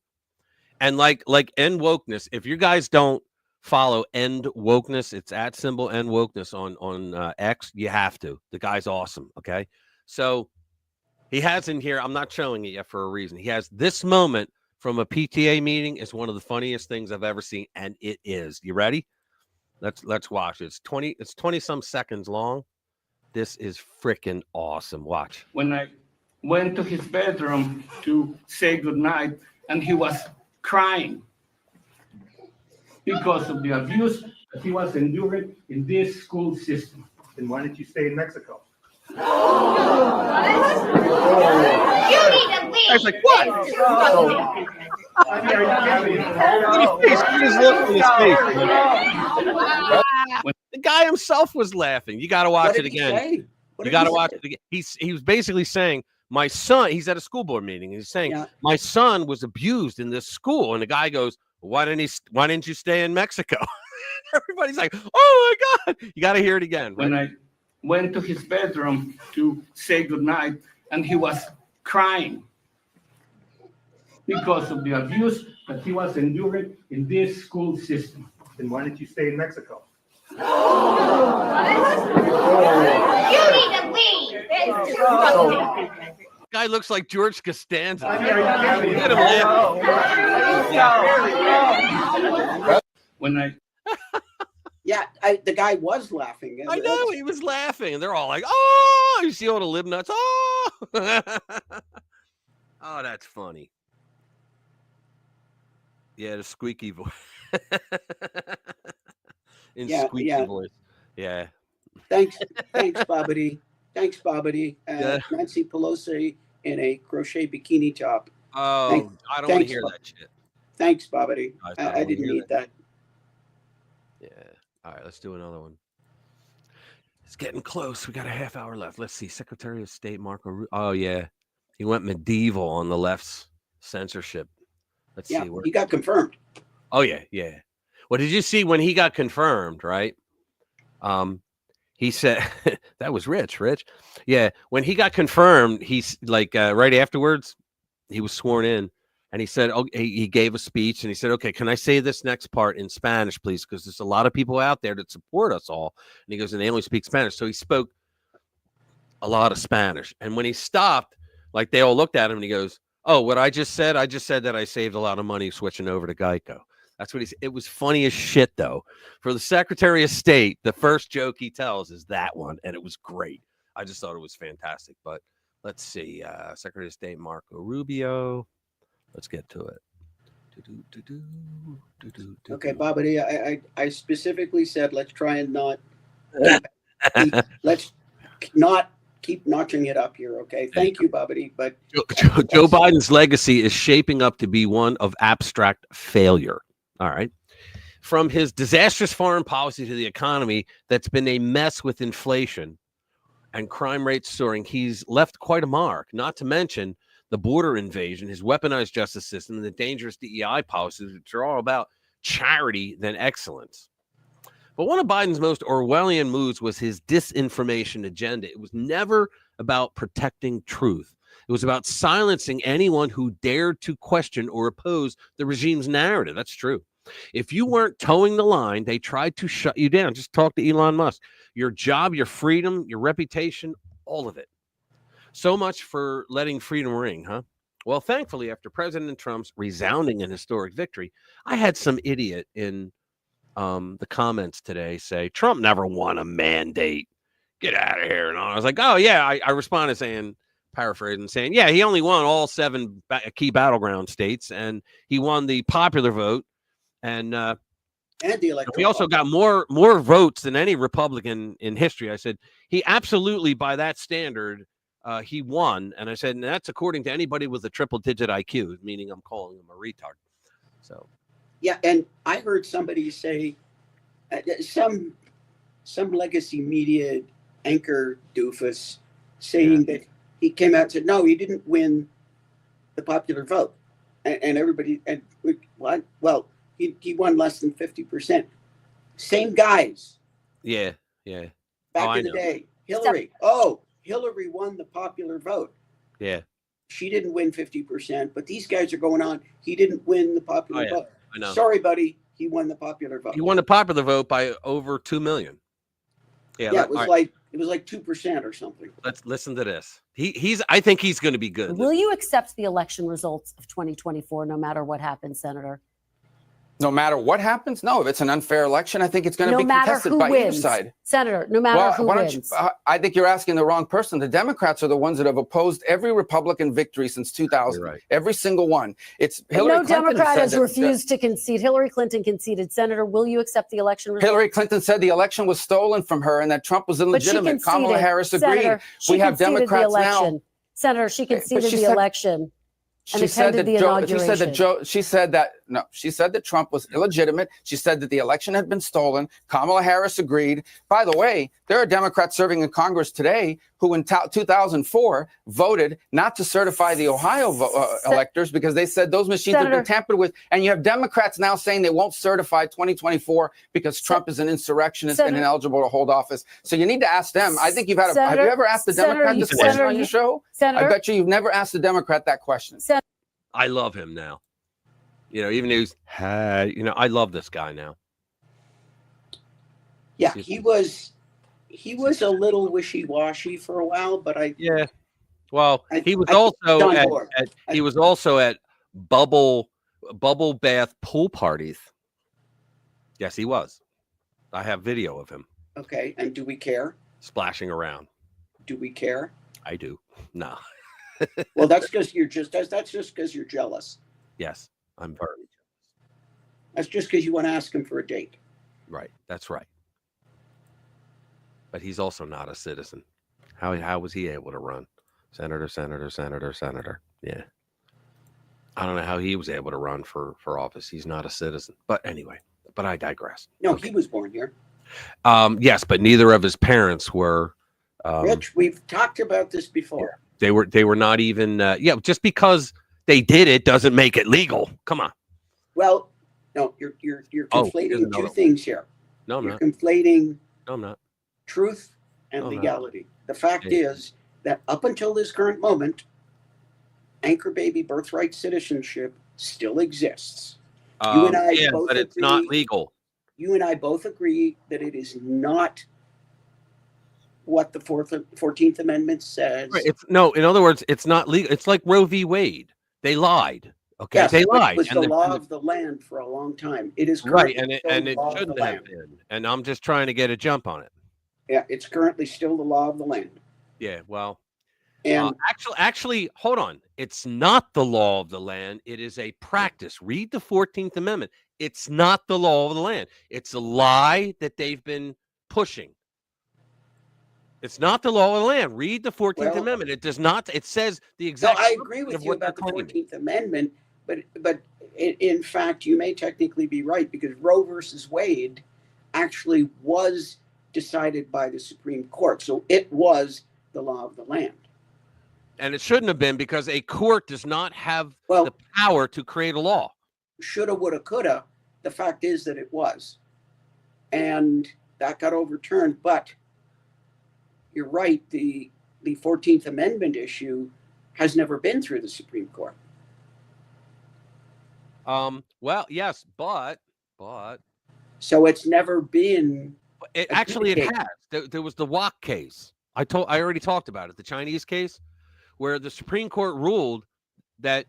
and like end wokeness. If you guys don't follow End Wokeness, it's @ End Wokeness on X. You have to. The guy's awesome. Okay, so he has in here. I'm not showing it yet for a reason. He has this moment from a PTA meeting. It's one of the funniest things I've ever seen, and it is. You ready? Let's watch it. It's 20 some seconds long. This is freaking awesome. Watch. When I went to his bedroom to say goodnight, and he was crying because of the abuse that he was enduring in this school system. Then why didn't you stay in Mexico? You need to leave. I was like, what? The guy himself was laughing. You got to watch it again. You got to watch it again. He was basically saying, my son, he's at a school board meeting. He's saying, my son was abused in this school. And the guy goes, why didn't you stay in Mexico? Everybody's like, oh my God. You got to hear it again. When I went to his bedroom to say goodnight, and he was crying because of the abuse that he was enduring in this school system. Then why didn't you stay in Mexico? You need to leave. Guy looks like George Costanza. When I the guy was laughing. I know he was laughing, and they're all like, "Oh!" You see all the lib nuts. Oh, oh, that's funny. Yeah, the squeaky voice. Squeaky voice. Yeah. Thanks, Bobbity. Thanks, Bobbity. Nancy Pelosi in a crochet bikini top. Oh, I don't want to hear that shit. Thanks, Bobbity. I didn't need that. Yeah. All right, let's do another one. It's getting close. We got a half hour left. Let's see. Secretary of State Marco Rubio. Oh, yeah. He went medieval on the left's censorship. Let's see. He got confirmed. Oh, yeah. Well, did you see when he got confirmed, right? He said, that was Rich. Yeah. When he got confirmed, he's like, right afterwards, he was sworn in. And he said, he gave a speech and he said, okay, can I say this next part in Spanish, please? Because there's a lot of people out there that support us all. And he goes, and they only speak Spanish. So he spoke a lot of Spanish. And when he stopped, like they all looked at him and he goes, oh, what I just said that I saved a lot of money switching over to Geico. That's what he said. It was funny as shit, though. For the Secretary of State, the first joke he tells is that one. And it was great. I just thought it was fantastic. But let's see. Secretary of State Marco Rubio. Let's get to it. Okay, Bobbity, I specifically said let's try and not keep notching it up here. Okay. Thank you, Bubbity. But Joe Biden's legacy is shaping up to be one of abstract failure. All right. From his disastrous foreign policy to the economy that's been a mess with inflation and crime rates soaring, he's left quite a mark, not to mention the border invasion, his weaponized justice system, and the dangerous DEI policies, which are all about charity than excellence. But one of Biden's most Orwellian moves was his disinformation agenda. It was never about protecting truth. It was about silencing anyone who dared to question or oppose the regime's narrative. That's true. If you weren't towing the line, they tried to shut you down. Just talk to Elon Musk. Your job, your freedom, your reputation, all of it. So much for letting freedom ring, huh? Well, thankfully, after President Trump's resounding and historic victory, I had some idiot in the comments today say, Trump never won a mandate. Get out of here. And I was like, oh, yeah. I responded saying, paraphrasing, saying, yeah, he only won all 7 key battleground states, and he won the popular vote. And the electoral. We also got more votes than any Republican in history. I said, he absolutely, by that standard, he won. And I said, and that's according to anybody with a triple-digit IQ, meaning I'm calling him a retard. So. Yeah, and I heard somebody say, some legacy media anchor doofus saying that he came out and said, no, he didn't win the popular vote. And everybody, and what? Well, he won less than 50%. Same guys. Yeah. Back in the day. Hillary. Hillary won the popular vote. Yeah. She didn't win 50%, but these guys are going on. He didn't win the popular vote. I know. Sorry, buddy. He won the popular vote. He won the popular vote by over 2 million. Yeah, it was like 2% or something. Let's listen to this. I think he's going to be good. Will you accept the election results of 2024, no matter what happens, Senator? No matter what happens? No, if it's an unfair election, I think it's going to be contested by either side. Senator, no matter who wins. I think you're asking the wrong person. The Democrats are the ones that have opposed every Republican victory since 2000. Right. Every single one. It's Hillary Clinton. No Democrat has refused to concede. Hillary Clinton conceded. Senator, will you accept the election results? Hillary Clinton said the election was stolen from her and that Trump was illegitimate. Kamala Harris agreed. Senator, we have Democrats now. Senator, she conceded the election. She said that Trump was illegitimate. She said that the election had been stolen. Kamala Harris agreed. By the way, there are Democrats serving in Congress today who in 2004 voted not to certify the Ohio electors because they said those machines had been tampered with. And you have Democrats now saying they won't certify 2024 because Trump is an insurrectionist and ineligible to hold office. So you need to ask them. I think have you ever asked the Democrat this question on your show? I bet you've never asked a Democrat that question. I love him now. Even though I love this guy now. Yeah, he was a little wishy-washy for a while, but he was also at bubble bath pool parties. Yes, he was. I have video of him. Okay, and do we care? Splashing around. Do we care? I do. No. Well, that's just because you're jealous. Yes, I'm very jealous. That's just because you want to ask him for a date. Right. That's right. But he's also not a citizen. How was he able to run? Senator. Yeah. I don't know how he was able to run for office. He's not a citizen. But anyway, I digress. No, he was born here. Yes, but neither of his parents were. Rich, we've talked about this before. They were not even. Just because they did it doesn't make it legal. Come on. Well, no, you're conflating two things here. No, I'm you're not. Conflating. No, I'm not. Truth and legality. The fact is that up until this current moment, anchor baby birthright citizenship still exists. You and I both but it's agree, not legal. You and I both agree that it is not what the 14th Amendment says. Right. In other words, it's not legal. It's like Roe v. Wade. They lied. Okay, yes, they lied. It was the law of the land for a long time. It is right, and it shouldn't have been. And I'm just trying to get a jump on it. Yeah, it's currently still the law of the land. Yeah, well, and actually, hold on. It's not the law of the land. It is a practice. Read the 14th Amendment. It's not the law of the land. It's a lie that they've been pushing. It's not the law of the land. Read the 14th Well- Amendment. It does not. It says the No, exact. I agree opposite with of you what about the they're claiming. 14th Amendment, but in fact, you may technically be right, because Roe versus Wade actually was decided by the Supreme Court. So it was the law of the land. And it shouldn't have been, because a court does not have Well- the power to create a law. Shoulda, woulda, coulda. The fact is that it was. And that got overturned. But you're right, the 14th Amendment issue has never been through the Supreme Court. Well, yes, but So it's never been. it actually has. There was the Wok case. I already talked about it. The Chinese case, where the Supreme Court ruled that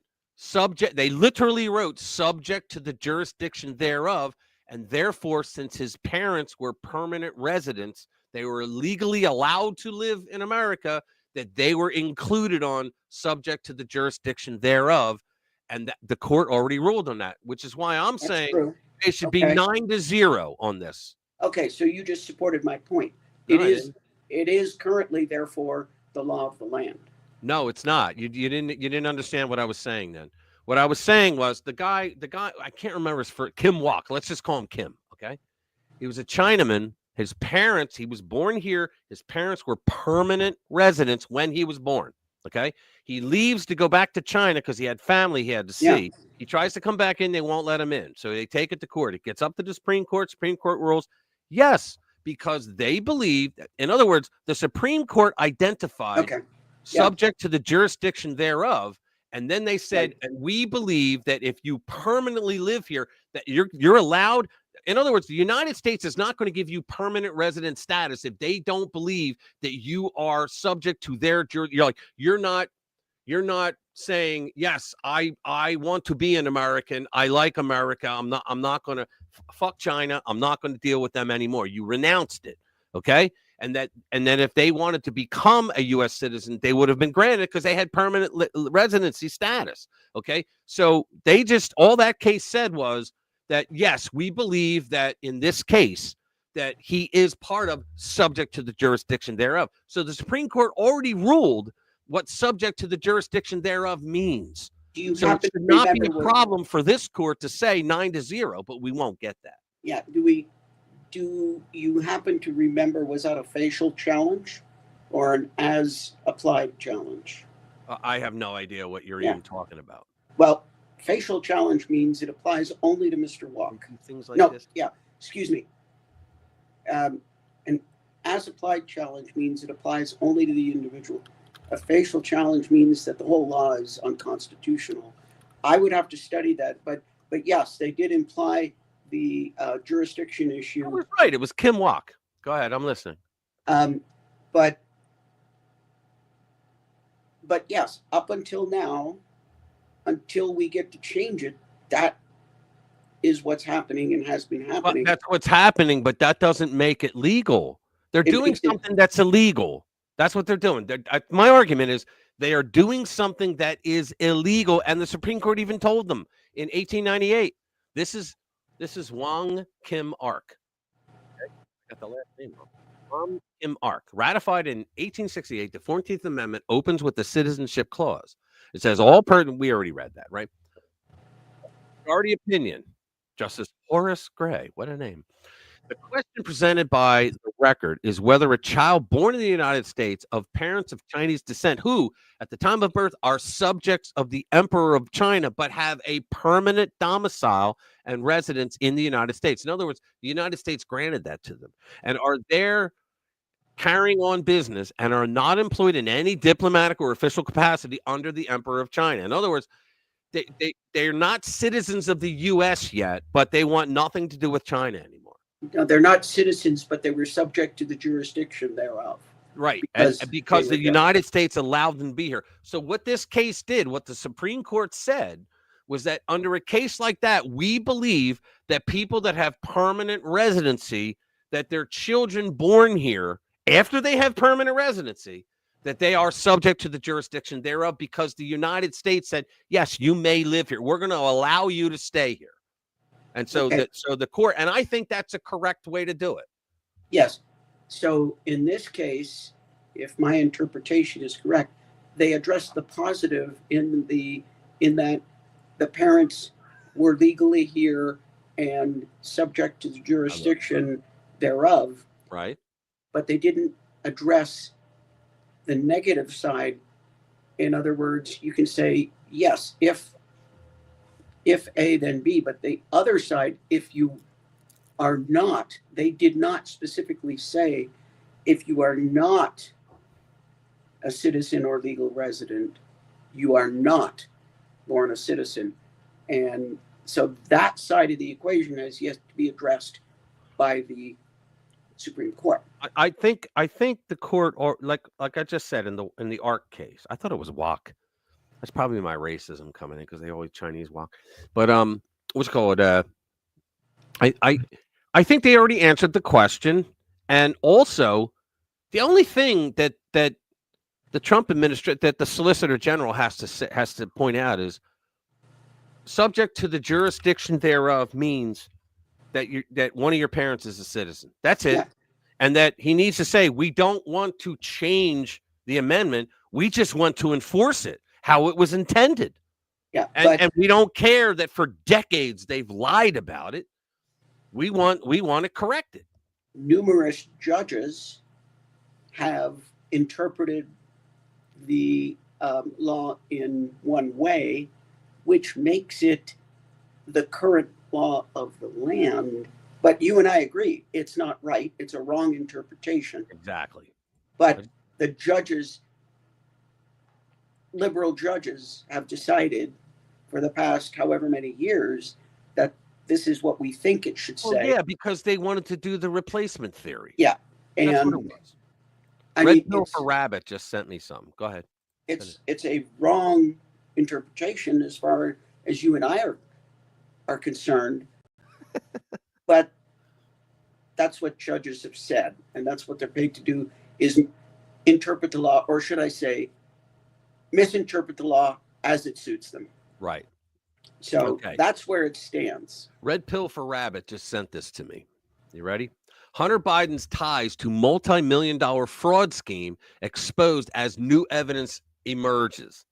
they literally wrote subject to the jurisdiction thereof, and therefore, since his parents were permanent residents, they were legally allowed to live in America, that they were included on subject to the jurisdiction thereof. And the court already ruled on that, which is why I'm saying true. it should be 9-0 on this. Okay, so you just supported my point. No, It is currently, therefore, the law of the land. No, it's not. You didn't understand what I was saying then. What I was saying was the guy, I can't remember his first, Kim Wok. Let's just call him Kim, okay? He was a Chinaman. His parents, he was born here. His parents were permanent residents when he was born, okay? He leaves to go back to China because he had family he had to see. Yeah. He tries to come back in. They won't let him in. So they take it to court. It gets up to the Supreme Court. Supreme Court rules. Yes, because they believe, in other words, the Supreme Court identified subject to the jurisdiction thereof. And then they said, and we believe that if you permanently live here, that you're allowed. In other words, the United States is not going to give you permanent resident status if they don't believe that you are subject to their jurisdiction. You're not saying, yes, I want to be an American. I like America. I'm not going to fuck China. I'm not going to deal with them anymore. You renounced it. Okay. And then if they wanted to become a U.S. citizen, they would have been granted because they had permanent residency status. Okay. So all that case said was that, yes, we believe that in this case, that he is part of subject to the jurisdiction thereof. So the Supreme Court already ruled what subject to the jurisdiction thereof means. So it should not be a problem for this court to say 9-0, but we won't get that. Yeah. Do you happen to remember, was that a facial challenge or an as applied challenge? I have no idea what you're even talking about. Well, facial challenge means it applies only to Mr. Wok. Things like this. Yeah, excuse me. An as applied challenge means it applies only to the individual. A facial challenge means that the whole law is unconstitutional. I would have to study that, but yes, they did imply the jurisdiction issue. I was right. It was Kim Wok. Go ahead. I'm listening. But yes, up until now, until we get to change it, that is what's happening and has been happening. That's what's happening, but that doesn't make it legal. They're doing something that's illegal. That's what they're doing. My argument is they are doing something that is illegal, and the Supreme Court even told them in 1898. This is Wong Kim Ark. Okay? Got the last name wrong. Wong Kim Ark. Ratified in 1868, the 14th Amendment opens with the citizenship clause. It says we already read that, right? Majority opinion. Justice Horace Gray. What a name. The question presented by the record is whether a child born in the United States of parents of Chinese descent who, at the time of birth, are subjects of the Emperor of China, but have a permanent domicile and residence in the United States. In other words, the United States granted that to them and are there carrying on business and are not employed in any diplomatic or official capacity under the Emperor of China. In other words, they're not citizens of the U.S. yet, but they want nothing to do with China anymore. No, they're not citizens, but they were subject to the jurisdiction thereof. Right. Because the United States allowed them to be here. So what this case did, what the Supreme Court said, was that under a case like that, we believe that people that have permanent residency, that their children born here after they have permanent residency, that they are subject to the jurisdiction thereof because the United States said, yes, you may live here. We're going to allow you to stay here. And so, the court, and I think that's a correct way to do it. Yes. So in this case, if my interpretation is correct, they addressed the positive in that the parents were legally here and subject to the jurisdiction thereof. Right. But they didn't address the negative side. In other words, you can say, yes, if A, then B, but the other side, if you are not, they did not specifically say, if you are not a citizen or legal resident, you are not born a citizen. And so that side of the equation has yet to be addressed by the Supreme Court. I think the court, or like I just said in the ARC case, I thought it was WAC. That's probably my racism coming in because they always Chinese WAC. But what's it called? I think they already answered the question, and also the only thing that the Trump administration, that the Solicitor General has to point out is subject to the jurisdiction thereof means that one of your parents is a citizen. That's it. Yeah. And that he needs to say, we don't want to change the amendment. We just want to enforce it how it was intended. Yeah. And we don't care that for decades they've lied about it. We want it corrected. Numerous judges have interpreted the law in one way, which makes it the current law of the land. But you and I agree, it's not right. It's a wrong interpretation. Exactly. But the judges, liberal judges, have decided for the past however many years that this is what we think it should say. Well, yeah, because they wanted to do the replacement theory. Yeah. And that's what it was. Red Pill for Rabbit just sent me some. Go ahead. It's a wrong interpretation as far as you and I are concerned. But that's what judges have said, and that's what they're paid to do, is interpret the law, or should I say, misinterpret the law as it suits them. Right. So that's where it stands. Red Pill for Rabbit just sent this to me. You ready? Hunter Biden's ties to multi-million-dollar fraud scheme exposed as new evidence emerges.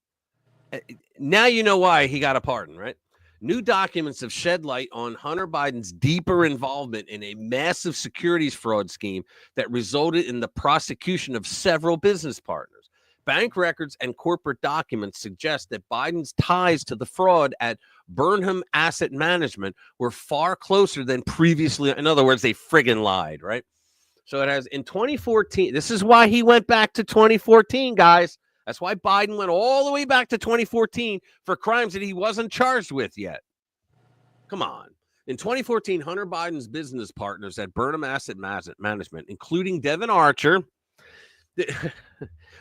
Now you know why he got a pardon, right? New documents have shed light on Hunter Biden's deeper involvement in a massive securities fraud scheme that resulted in the prosecution of several business partners. Bank records and corporate documents suggest that Biden's ties to the fraud at Burnham Asset Management were far closer than previously. In other words, they friggin' lied, right? So it has in 2014. This is why he went back to 2014, guys. That's why Biden went all the way back to 2014 for crimes that he wasn't charged with yet. Come on. In 2014, Hunter Biden's business partners at Burnham Asset Management, including Devin Archer.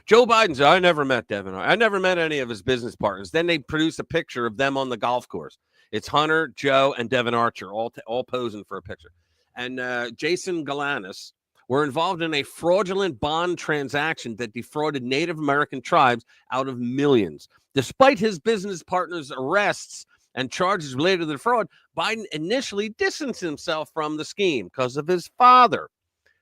Joe Biden said, I never met Devin. I never met any of his business partners. Then they produce a picture of them on the golf course. It's Hunter, Joe, and Devin Archer all posing for a picture. And Jason Galanis were involved in a fraudulent bond transaction that defrauded Native American tribes out of millions. Despite his business partners' arrests and charges related to the fraud, Biden initially distanced himself from the scheme because of his father.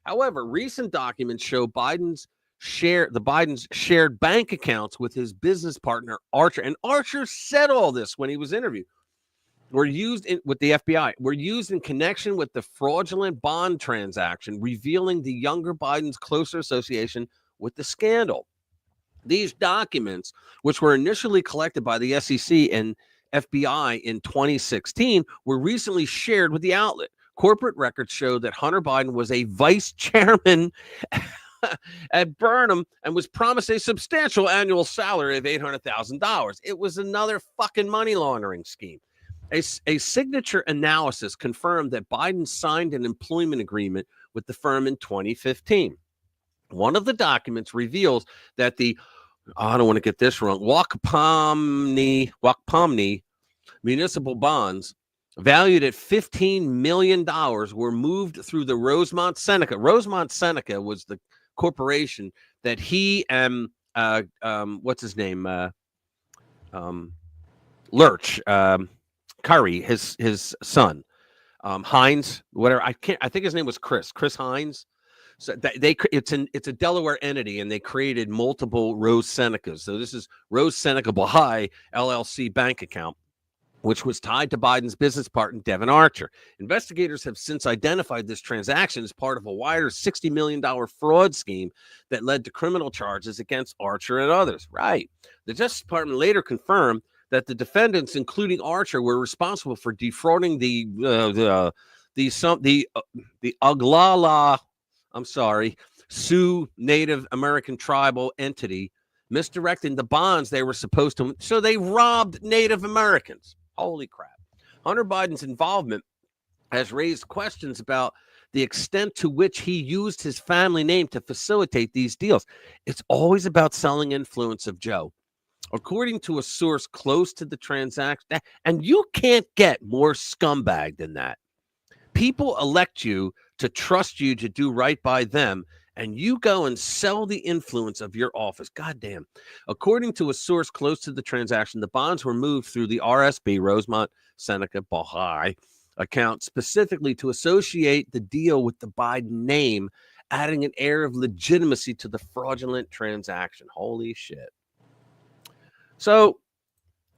However, recent documents show Biden's shared bank accounts with his business partner, Archer. And Archer said all this when he was interviewed. Were used with the FBI, were used in connection with the fraudulent bond transaction, revealing the younger Biden's closer association with the scandal. These documents, which were initially collected by the SEC and FBI in 2016, were recently shared with the outlet. Corporate records show that Hunter Biden was a vice chairman at Burnham and was promised a substantial annual salary of $800,000. It was another fucking money laundering scheme. A signature analysis confirmed that Biden signed an employment agreement with the firm in 2015. One of the documents reveals that I don't want to get this wrong, Wakpamni municipal bonds valued at $15 million were moved through the Rosemont Seneca. Rosemont Seneca was the corporation that he and what's his name? Lurch. Curry, his son, Hines, whatever. I think his name was Chris Hines. So it's a Delaware entity, and they created multiple Rose Senecas. So this is Rose Seneca Baha'i LLC bank account, which was tied to Biden's business partner, Devin Archer. Investigators have since identified this transaction as part of a wider $60 million fraud scheme that led to criminal charges against Archer and others. Right. The Justice Department later confirmed that the defendants, including Archer, were responsible for defrauding the Oglala, Sioux Native American tribal entity, misdirecting the bonds they were supposed to. So they robbed Native Americans. Holy crap. Hunter Biden's involvement has raised questions about the extent to which he used his family name to facilitate these deals. It's always about selling influence of Joe. According to a source close to the transaction, and you can't get more scumbag than that. People elect you to trust you to do right by them, and you go and sell the influence of your office. Goddamn. According to a source close to the transaction, the bonds were moved through the RSB, Rosemont Seneca Baha'i account, specifically to associate the deal with the Biden name, adding an air of legitimacy to the fraudulent transaction. Holy shit. So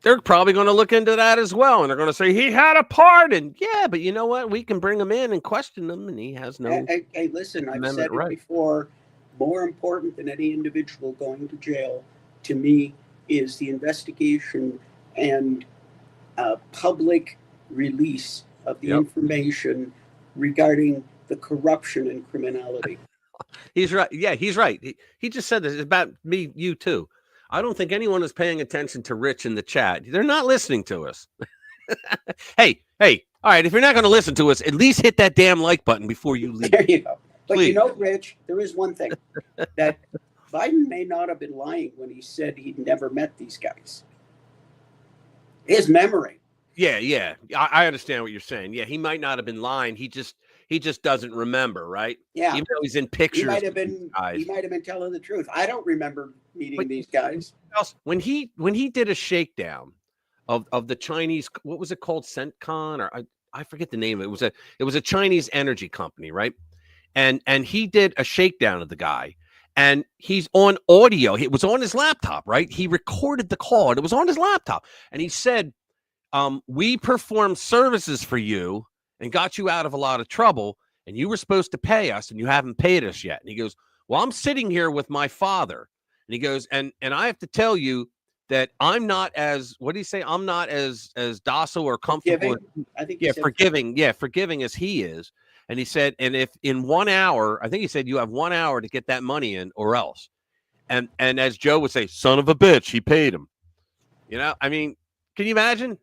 they're probably going to look into that as well. And they're going to say, he had a pardon. Yeah, but you know what? We can bring him in and question him, and he has no. Hey, listen, I've said it before. More important than any individual going to jail, to me, is the investigation and public release of the information regarding the corruption and criminality. He's right. Yeah, he's right. He just said this about me, you too. I don't think anyone is paying attention to Rich in the chat. They're not listening to us. Hey, all right. If you're not going to listen to us, at least hit that damn like button before you leave. There you go. But Please. You know, Rich, there is one thing that Biden may not have been lying when he said he'd never met these guys. His memory. Yeah. I understand what you're saying. Yeah, he might not have been lying. He just doesn't remember, right? Yeah. Even though he's in pictures. He might have been telling the truth. I don't remember meeting these guys. When he did a shakedown of the Chinese, what was it called? CENTCON, or I forget the name. It was a Chinese energy company, right? And he did a shakedown of the guy, and he's on audio. It was on his laptop, right? He recorded the call, and it was on his laptop. And he said, we performed services for you and got you out of a lot of trouble, and you were supposed to pay us, and you haven't paid us yet. And he goes, well, I'm sitting here with my father. And he goes, and I have to tell you that I'm not as, what do you say? I'm not as docile or comfortable. Forgiving as he is. And he said, and if in 1 hour, I think he said, you have 1 hour to get that money in or else. And as Joe would say, son of a bitch, he paid him. You know, I mean, can you imagine?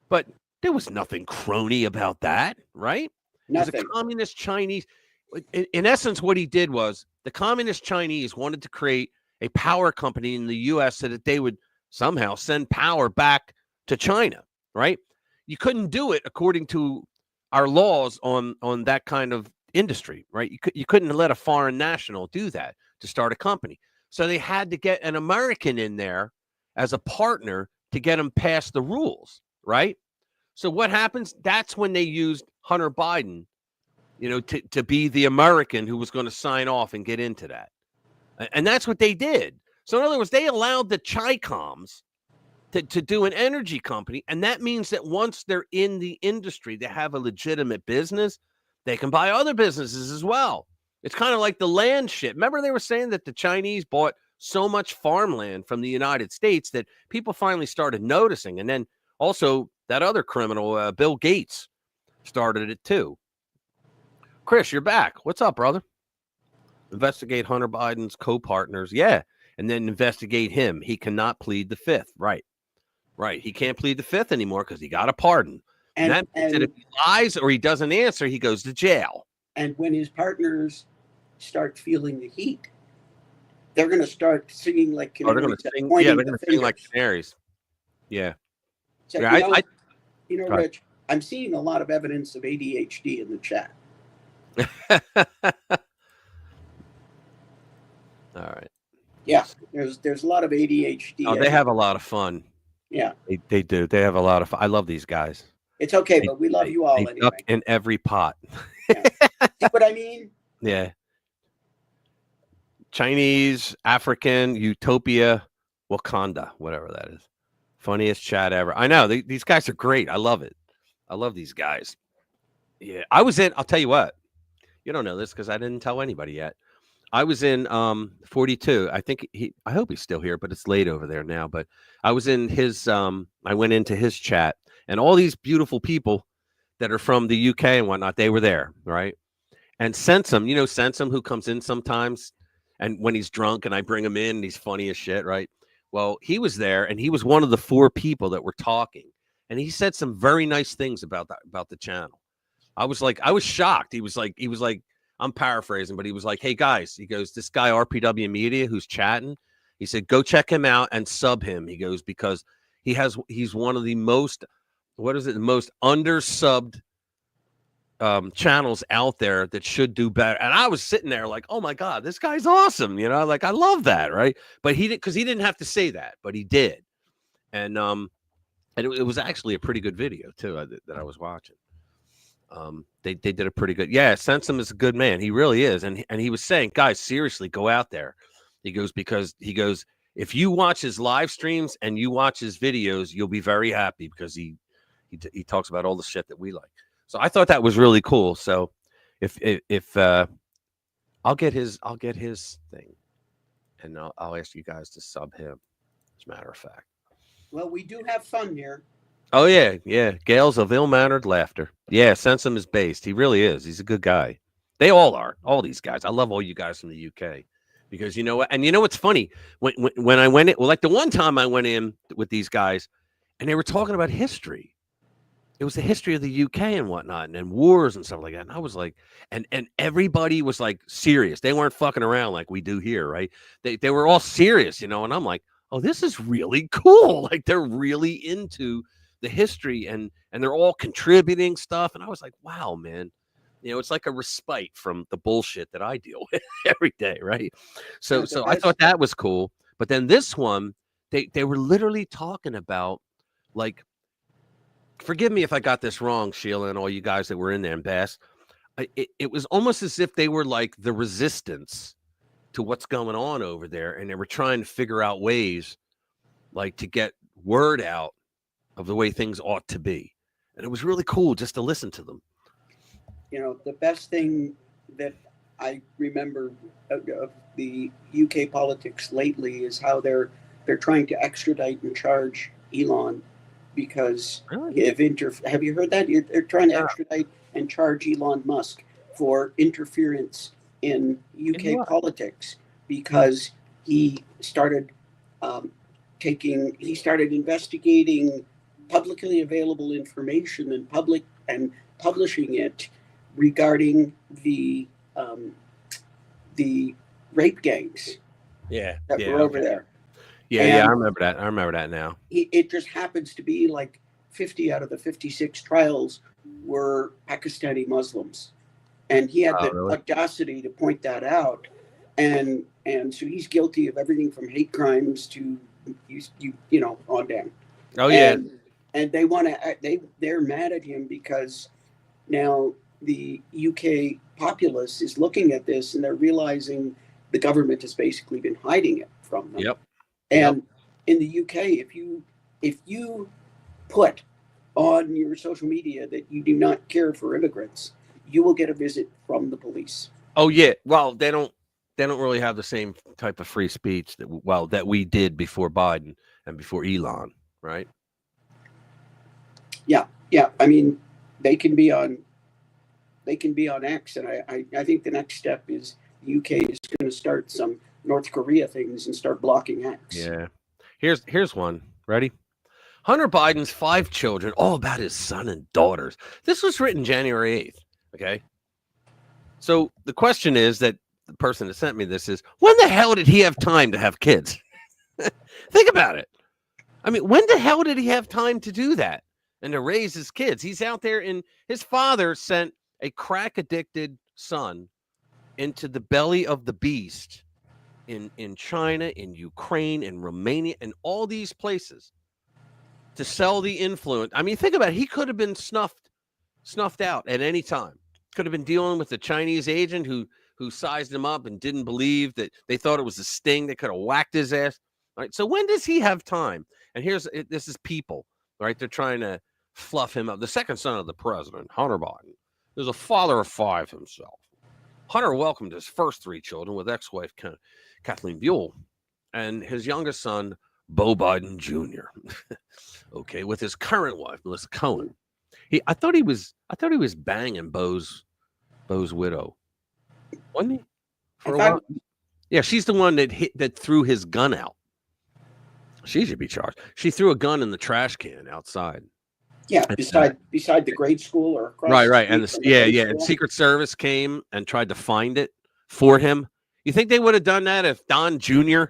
But there was nothing crony about that, right? Nothing. The communist Chinese, in essence, what he did was the communist Chinese wanted to create a power company in the U.S. so that they would somehow send power back to China, right? You couldn't do it according to our laws on that kind of industry, right? You couldn't let a foreign national do that to start a company. So they had to get an American in there as a partner to get them past the rules, right? So what happens? That's when they used Hunter Biden, you know, to be the American who was going to sign off and get into that. And that's what they did. So in other words, they allowed the Chi-Coms to do an energy company. And that means that once they're in the industry, they have a legitimate business. They can buy other businesses as well. It's kind of like the land shit. Remember they were saying that the Chinese bought so much farmland from the United States that people finally started noticing. And then also that other criminal, Bill Gates, started it too. Chris, you're back. What's up, brother? Investigate Hunter Biden's co-partners. Yeah. And then investigate him. He cannot plead the fifth. Right. He can't plead the fifth anymore because he got a pardon. And that means that if he lies or he doesn't answer, he goes to jail. And when his partners start feeling the heat, they're going to start singing like canaries. They're going to sing. Yeah, they're going to sing like canaries. Yeah. So, Rich, I'm seeing a lot of evidence of ADHD in the chat. All right. Yeah, there's a lot of ADHD. Oh, they have a lot of fun. Yeah, they do. They have a lot of fun. I love these guys. It's okay, but we love you all anyway. Duck in every pot. Yeah. See what I mean? Yeah. Chinese, African, Utopia, Wakanda, whatever that is. Funniest chat ever. I know these guys are great. I love it. I love these guys. Yeah, I was in. I'll tell you what. You don't know this because I didn't tell anybody yet. I was in 42. I think I hope he's still here, but it's late over there now. But I was in his. I went into his chat, and all these beautiful people that are from the UK and whatnot, they were there, right? And Sensum, you know Sensum, who comes in sometimes, and when he's drunk, and I bring him in, and he's funny as shit, right? Well, he was there, and he was one of the 4 people that were talking, and he said some very nice things about the channel. I was shocked. He was like, I'm paraphrasing, but he was like, hey guys, he goes, this guy RPW Media who's chatting, he said, go check him out and sub him. He goes, because he's one of the most, most undersubbed channels out there that should do better. And I was sitting there like, oh my God, this guy's awesome. You know, like I love that. Right. But he didn't have to say that, but he did. And it was actually a pretty good video too that I was watching. They did a pretty good. Yeah. Sensum is a good man. He really is. And he was saying, guys, seriously, go out there. He goes, if you watch his live streams and you watch his videos, you'll be very happy because he talks about all the shit that we like. So I thought that was really cool. So if I'll get his thing, and I'll ask you guys to sub him. As a matter of fact. Well, we do have fun here. Oh yeah. Gales of ill-mannered laughter. Yeah, Sensum is based. He really is. He's a good guy. They all are. All these guys. I love all you guys from the UK because you know what? And you know what's funny? When I went in, well, like the one time I went in with these guys, and they were talking about history. It was the history of the UK and whatnot, and wars and stuff like that. And I was like, and everybody was like serious. They weren't fucking around like we do here, right? They were all serious, you know. And I'm like, oh, this is really cool. Like they're really into the history, and they're all contributing stuff. And I was like, wow, man. You know, it's like a respite from the bullshit that I deal with every day, right? So I thought that was cool. But then this one, they were literally talking about like. Forgive me if I got this wrong, Sheila, and all you guys that were in there, and Bass. It was almost as if they were like the resistance to what's going on over there, and they were trying to figure out ways, like, to get word out of the way things ought to be. And it was really cool just to listen to them. You know, the best thing that I remember of the UK politics lately is how they're trying to extradite and charge Elon. Because have you heard that? They're trying to extradite and charge Elon Musk for interference in UK politics because he started investigating publicly available information and publishing it regarding the rape gangs that were over there. Yeah, I remember that. I remember that now. It just happens to be like 50 out of the 56 trials were Pakistani Muslims. And he had the audacity to point that out. And so he's guilty of everything from hate crimes to, on down. Oh, yeah. And they're mad at him because now the UK populace is looking at this and they're realizing the government has basically been hiding it from them. Yep. And in the UK, if you put on your social media that you do not care for immigrants, you will get a visit from the police. Oh yeah. Well, they don't really have the same type of free speech that we did before Biden and before Elon, right? Yeah. I mean, they can be on X, and I think the next step is the UK is going to start some North Korea things and start blocking X. Yeah. Here's one. Ready? Hunter Biden's 5 children, all about his son and daughters. This was written January 8th. Okay. So the question is that the person that sent me this is, when the hell did he have time to have kids? Think about it. I mean, when the hell did he have time to do that and to raise his kids? He's out there, and his father sent a crack addicted son into the belly of the beast in China, in Ukraine, in Romania, and all these places to sell the influence. I mean, think about it. He could have been snuffed out at any time. Could have been dealing with a Chinese agent who who sized him up and didn't believe that they thought it was a sting. They could have whacked his ass. All right. So when does he have time? And this is people, right? They're trying to fluff him up. The second son of the president, Hunter Biden, is a father of 5 himself. Hunter welcomed his first 3 children with ex-wife Kathleen Buell and his youngest son, Beau Biden Jr. Okay, with his current wife, Melissa Cohen. I thought he was banging Beau's widow, wasn't he? For a while. Yeah, she's the one that threw his gun out. She should be charged. She threw a gun in the trash can outside. Yeah, beside the grade school or across right. And and Secret Service came and tried to find it for him. You think they would have done that if Don Jr.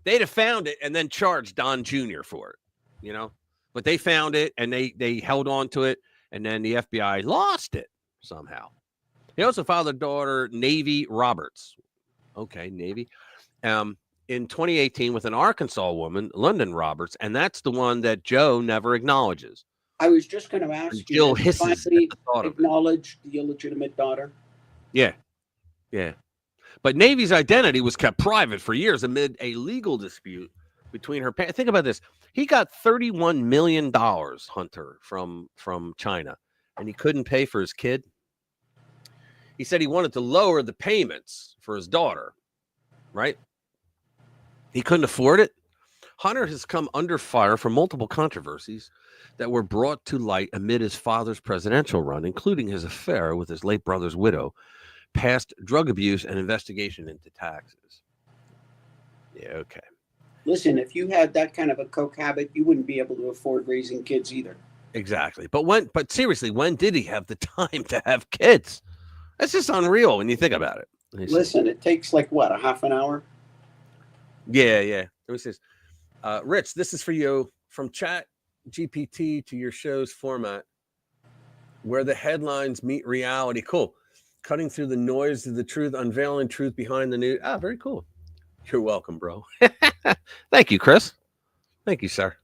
They'd have found it and then charged Don Jr. for it, But they found it and they held on to it, and then the FBI lost it somehow. He also fathered a daughter, Navy Roberts. Okay, Navy. In 2018 with an Arkansas woman, London Roberts, and that's the one that Joe never acknowledges. I was just going to ask you, Jill hisses at the thought of it. Acknowledge the illegitimate daughter? Yeah. But Navy's identity was kept private for years amid a legal dispute between her parents. Think about this. He got $31 million, Hunter, from China, and he couldn't pay for his kid. He said he wanted to lower the payments for his daughter, right? He couldn't afford it. Hunter has come under fire for multiple controversies that were brought to light amid his father's presidential run, including his affair with his late brother's widow, past drug abuse, and investigation into taxes. Yeah, okay. Listen, if you had that kind of a coke habit, you wouldn't be able to afford raising kids either. Exactly. But seriously, when did he have the time to have kids? That's just unreal when you think about it. Listen, it takes like what, a half an hour? Yeah. Let me see this. Rich, this is for you. From Chat GPT to your show's format, where the headlines meet reality. Cool. Cutting through the noise of the truth, unveiling truth behind the news. Very cool. You're welcome, bro. Thank you, Chris. Thank you, sir.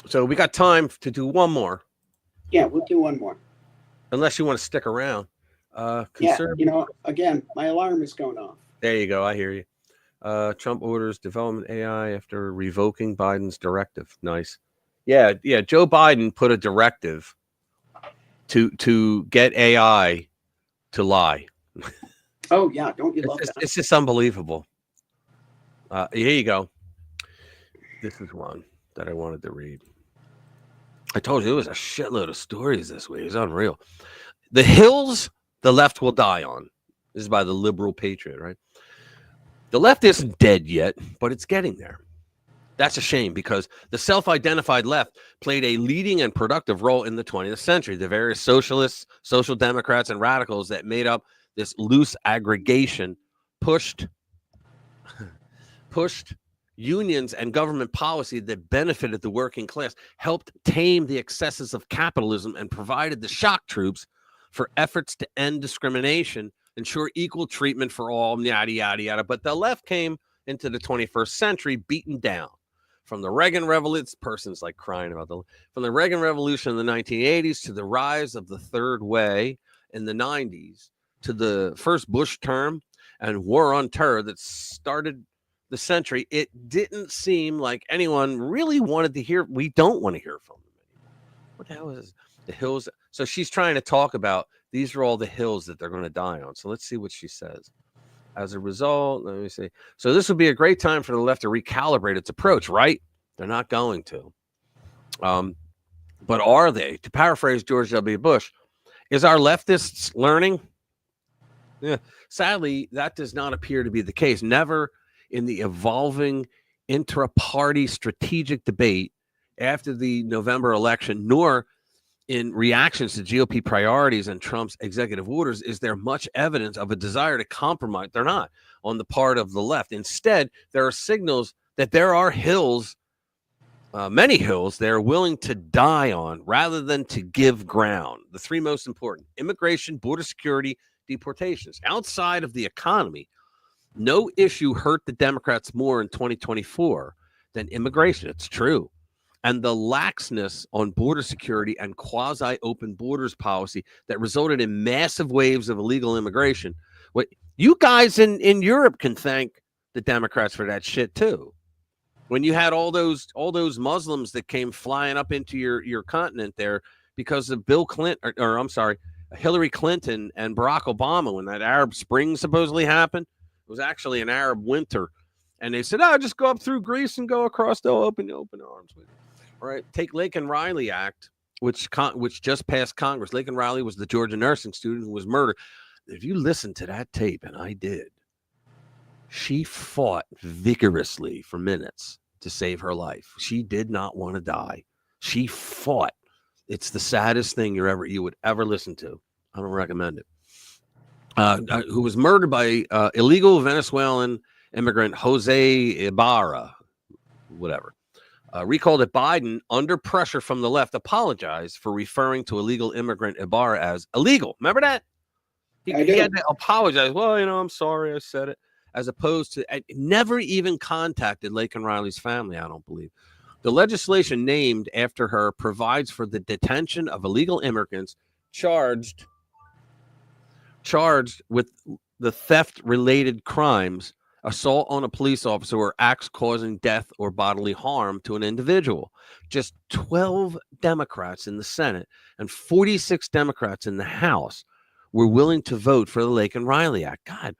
So we got time to do one more. Yeah, we'll do one more. Unless you want to stick around. Again, my alarm is going off. There you go. I hear you. Trump orders development AI after revoking Biden's directive. Nice. Yeah. Joe Biden put a directive to get AI to lie. Oh yeah, don't you love that? It's just unbelievable. Here you go. This is one that I wanted to read. I told you it was a shitload of stories this week. It's unreal. The hills the left will die on. This is by the Liberal Patriot, right? The left isn't dead yet, but it's getting there. That's a shame because the self-identified left played a leading and productive role in the 20th century. The various socialists, social democrats, and radicals that made up this loose aggregation pushed unions and government policy that benefited the working class, helped tame the excesses of capitalism, and provided the shock troops for efforts to end discrimination, ensure equal treatment for all, yada, yada, yada. But the left came into the 21st century beaten down. From the Reagan Revolution, person's like crying about from the Reagan Revolution in the 1980s to the rise of the Third Way in the 90s, to the first Bush term and war on terror that started the century, it didn't seem like anyone really wanted to hear. We don't want to hear from them anymore. What the hell is the hills? So she's trying to talk about these are all the hills that they're going to die on. So let's see what she says. As a result, let me see. So this would be a great time for the left to recalibrate its approach, right? They're not going to. But are they? To paraphrase George W. Bush, is our leftists learning? Yeah. Sadly, that does not appear to be the case. Never in the evolving intra-party strategic debate after the November election, nor in reactions to GOP priorities and Trump's executive orders, is there much evidence of a desire to compromise. They're not on the part of the left. Instead, there are signals that there are hills, many hills they're willing to die on rather than to give ground. The three most important: immigration, border security, deportations. Outside of the economy, no issue hurt the Democrats more in 2024 than immigration. It's true. and the laxness on border security and quasi-open borders policy that resulted in massive waves of illegal immigration. What you guys in Europe can thank the Democrats for that shit too. When you had all those Muslims that came flying up into your continent there because of Bill Clinton, or I'm sorry, Hillary Clinton and Barack Obama, when that Arab Spring supposedly happened, it was actually an Arab winter. And they said, oh, just go up through Greece and go across. They'll open arms with you. All right. Take Laken Riley Act, which just passed Congress. Laken Riley was the Georgia nursing student who was murdered. If you listen to that tape, and I did, she fought vigorously for minutes to save her life. She did not want to die. She fought. It's the saddest thing you would ever listen to. I don't recommend it. Who was murdered by illegal Venezuelan immigrant Jose Ibarra, whatever. Recalled that Biden, under pressure from the left, apologized for referring to illegal immigrant Ibarra as illegal. Remember that? He had to apologize. Well, I'm sorry I said it. As opposed to never even contacted Laken Riley's family, I don't believe. The legislation named after her provides for the detention of illegal immigrants charged with the theft-related crimes, assault on a police officer, or acts causing death or bodily harm to an individual. Just 12 Democrats in the Senate and 46 Democrats in the House were willing to vote for the Laken Riley Act. God,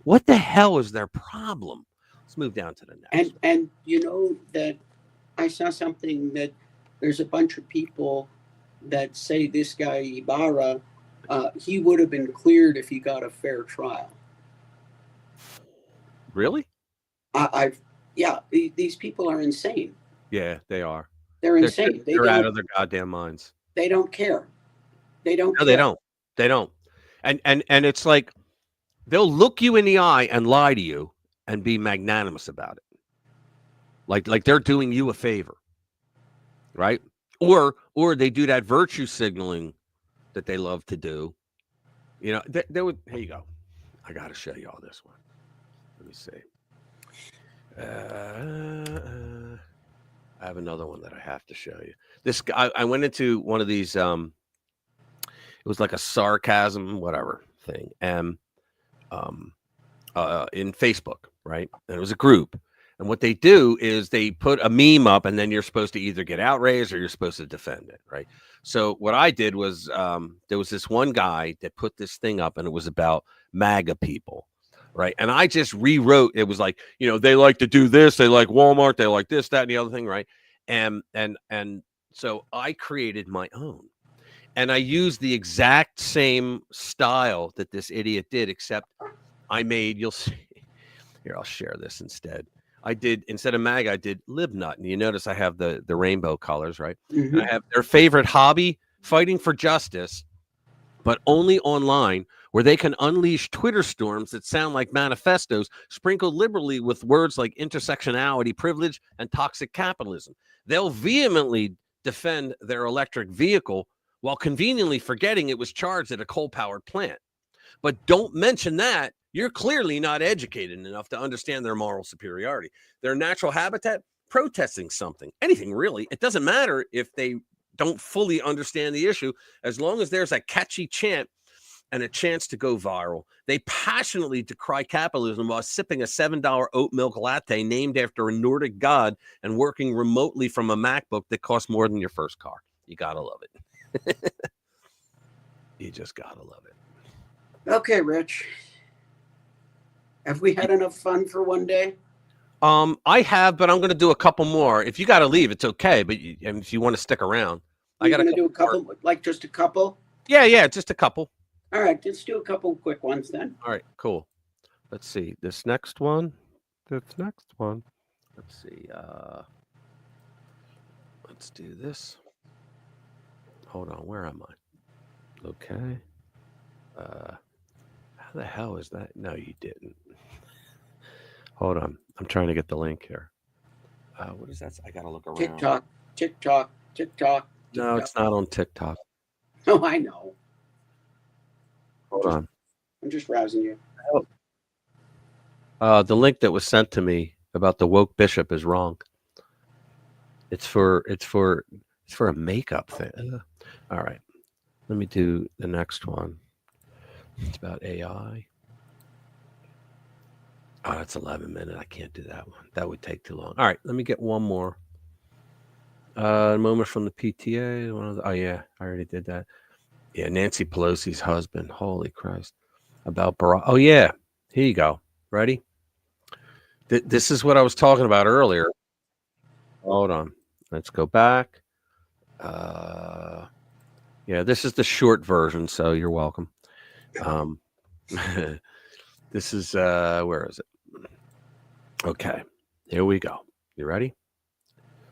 what the hell is their problem? Let's move down to the next. And you know that I saw something that there's a bunch of people that say this guy Ibarra, he would have been cleared if he got a fair trial. Really? These people are insane. Yeah, they are. They're insane. They're out of their goddamn minds. They don't care. They don't. No, care. They don't. And it's like they'll look you in the eye and lie to you and be magnanimous about it. Like they're doing you a favor, right? Or they do that virtue signaling that they love to do. They would. Here you go. I got to show you all this one. Let me see. I have another one that I have to show you. This guy, I went into one of these. It was like a sarcasm, whatever thing, and in Facebook, right? And it was a group. And what they do is they put a meme up, and then you're supposed to either get outraged or you're supposed to defend it, right? So what I did was there was this one guy that put this thing up, and it was about MAGA people, right? And I just rewrote. It was like, they like to do this, they like Walmart, they like this, that, and the other thing, right? And so I created my own, and I used the exact same style that this idiot did, except I made. You'll see. Here, I'll share this instead. I did, instead of MAGA, I did Libnut. And you notice I have the rainbow colors, right? Mm-hmm. And I have their favorite hobby, fighting for justice, but only online, where they can unleash Twitter storms that sound like manifestos, sprinkled liberally with words like intersectionality, privilege, and toxic capitalism. They'll vehemently defend their electric vehicle while conveniently forgetting it was charged at a coal-powered plant. But don't mention that. You're clearly not educated enough to understand their moral superiority. Their natural habitat, protesting something, anything really. It doesn't matter if they don't fully understand the issue, as long as there's a catchy chant and a chance to go viral. They passionately decry capitalism while sipping a $7 oat milk latte named after a Nordic god and working remotely from a MacBook that costs more than your first car. You gotta love it. You just gotta love it. Okay, Rich. Have we had enough fun for one day? I have, but I'm going to do a couple more. If you got to leave, it's okay. But if you want to stick around, I got to do a couple, like just a couple. Yeah, just a couple. All right, let's do a couple quick ones then. All right, cool. Let's see this next one. Let's see. Let's do this. Hold on, where am I? Okay. How the hell is that? No, you didn't. Hold on. I'm trying to get the link here. What is that? I got to look around. TikTok. No, it's not on TikTok. Oh, I know. Hold on. I'm just rousing you. The link that was sent to me about the woke bishop is wrong. It's for a makeup thing. All right. Let me do the next one. It's about AI. Oh, that's 11 minutes. I can't do that one. That would take too long. All right, let me get one more. A moment from the PTA. Oh yeah, I already did that. Yeah, Nancy Pelosi's husband. Holy Christ. About Barack. Oh yeah. Here you go. Ready? This is what I was talking about earlier. Hold on. Let's go back. Yeah, this is the short version, so you're welcome. This is where is it? Okay, here we go. You ready?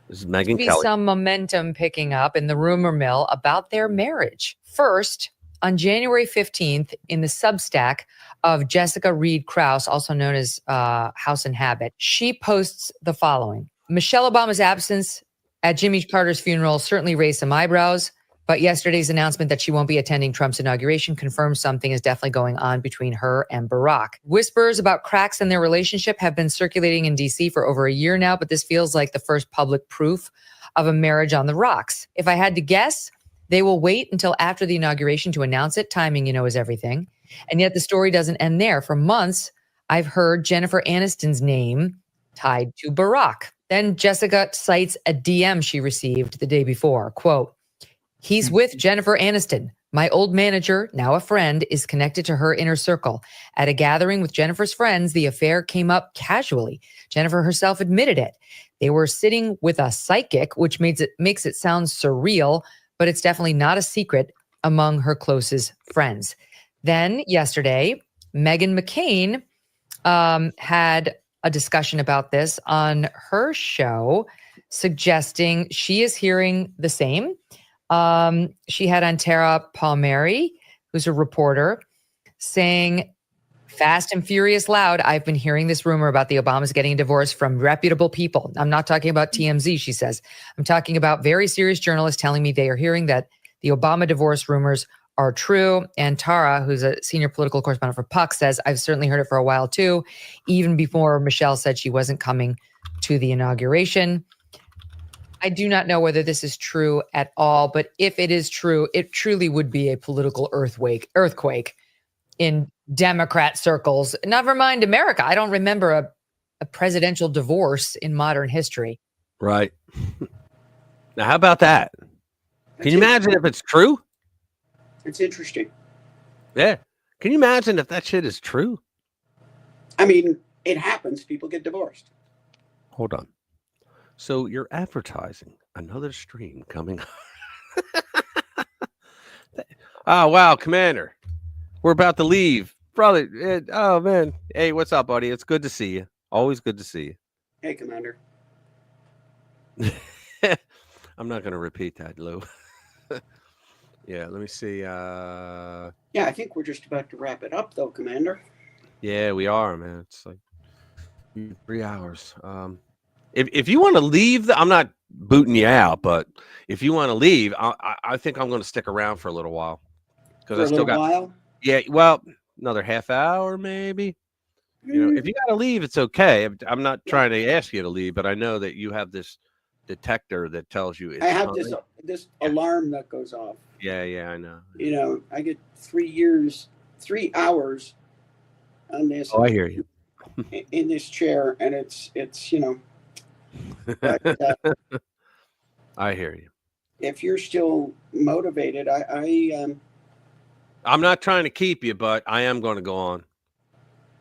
This is Megyn Be Kelly. some momentum picking up in the rumor mill about their marriage. First, on January 15th, in the Substack of Jessica Reed Krause, also known as House and Habit, she posts the following. Michelle Obama's absence at Jimmy Carter's funeral certainly raised some eyebrows, but yesterday's announcement that she won't be attending Trump's inauguration confirms something is definitely going on between her and Barack. Whispers about cracks in their relationship have been circulating in D.C. for over a year now, but this feels like the first public proof of a marriage on the rocks. If I had to guess, they will wait until after the inauguration to announce it. Timing, is everything. And yet the story doesn't end there. For months, I've heard Jennifer Aniston's name tied to Barack. Then Jessica cites a DM she received the day before. Quote, "He's with Jennifer Aniston. My old manager, now a friend, is connected to her inner circle. At a gathering with Jennifer's friends, the affair came up casually. Jennifer herself admitted it. They were sitting with a psychic, which makes it sound surreal, but it's definitely not a secret among her closest friends." Then yesterday, Meghan McCain had a discussion about this on her show, suggesting she is hearing the same. She had on Tara Palmieri, who's a reporter, saying, "Fast and furious loud, I've been hearing this rumor about the Obamas getting a divorce from reputable people. I'm not talking about TMZ," she says. "I'm talking about very serious journalists telling me they are hearing that the Obama divorce rumors are true." And Tara, who's a senior political correspondent for Puck, says, "I've certainly heard it for a while too, even before Michelle said she wasn't coming to the inauguration." I do not know whether this is true at all, but if it is true, it truly would be a political earthquake in Democrat circles. Never mind America. I don't remember a presidential divorce in modern history. Right. Now, how about that? Can you imagine if it's true? It's interesting. Yeah. Can you imagine if that shit is true? I mean, it happens. People get divorced. Hold on. So you're advertising another stream coming. Oh, wow, Commander. We're about to leave. Brother, oh, man. Hey, what's up, buddy? It's good to see you. Always good to see you. Hey, Commander. I'm not going to repeat that, Lou. Yeah, let me see. Yeah, I think we're just about to wrap it up, though, Commander. Yeah, we are, man. It's like 3 hours. If you want to leave, I'm not booting you out, but if you want to leave, I think I'm going to stick around for a little while because I still got. While? Yeah, well, another half hour maybe. If you got to leave, it's okay. I'm not trying to ask you to leave, but I know that you have this detector that tells you. It's I have this alarm that goes off. Yeah, I know. I get 3 hours on this. Oh, I hear you. In this chair, and it's But, I hear you. If you're still motivated, I'm not trying to keep you, but I am going to go on.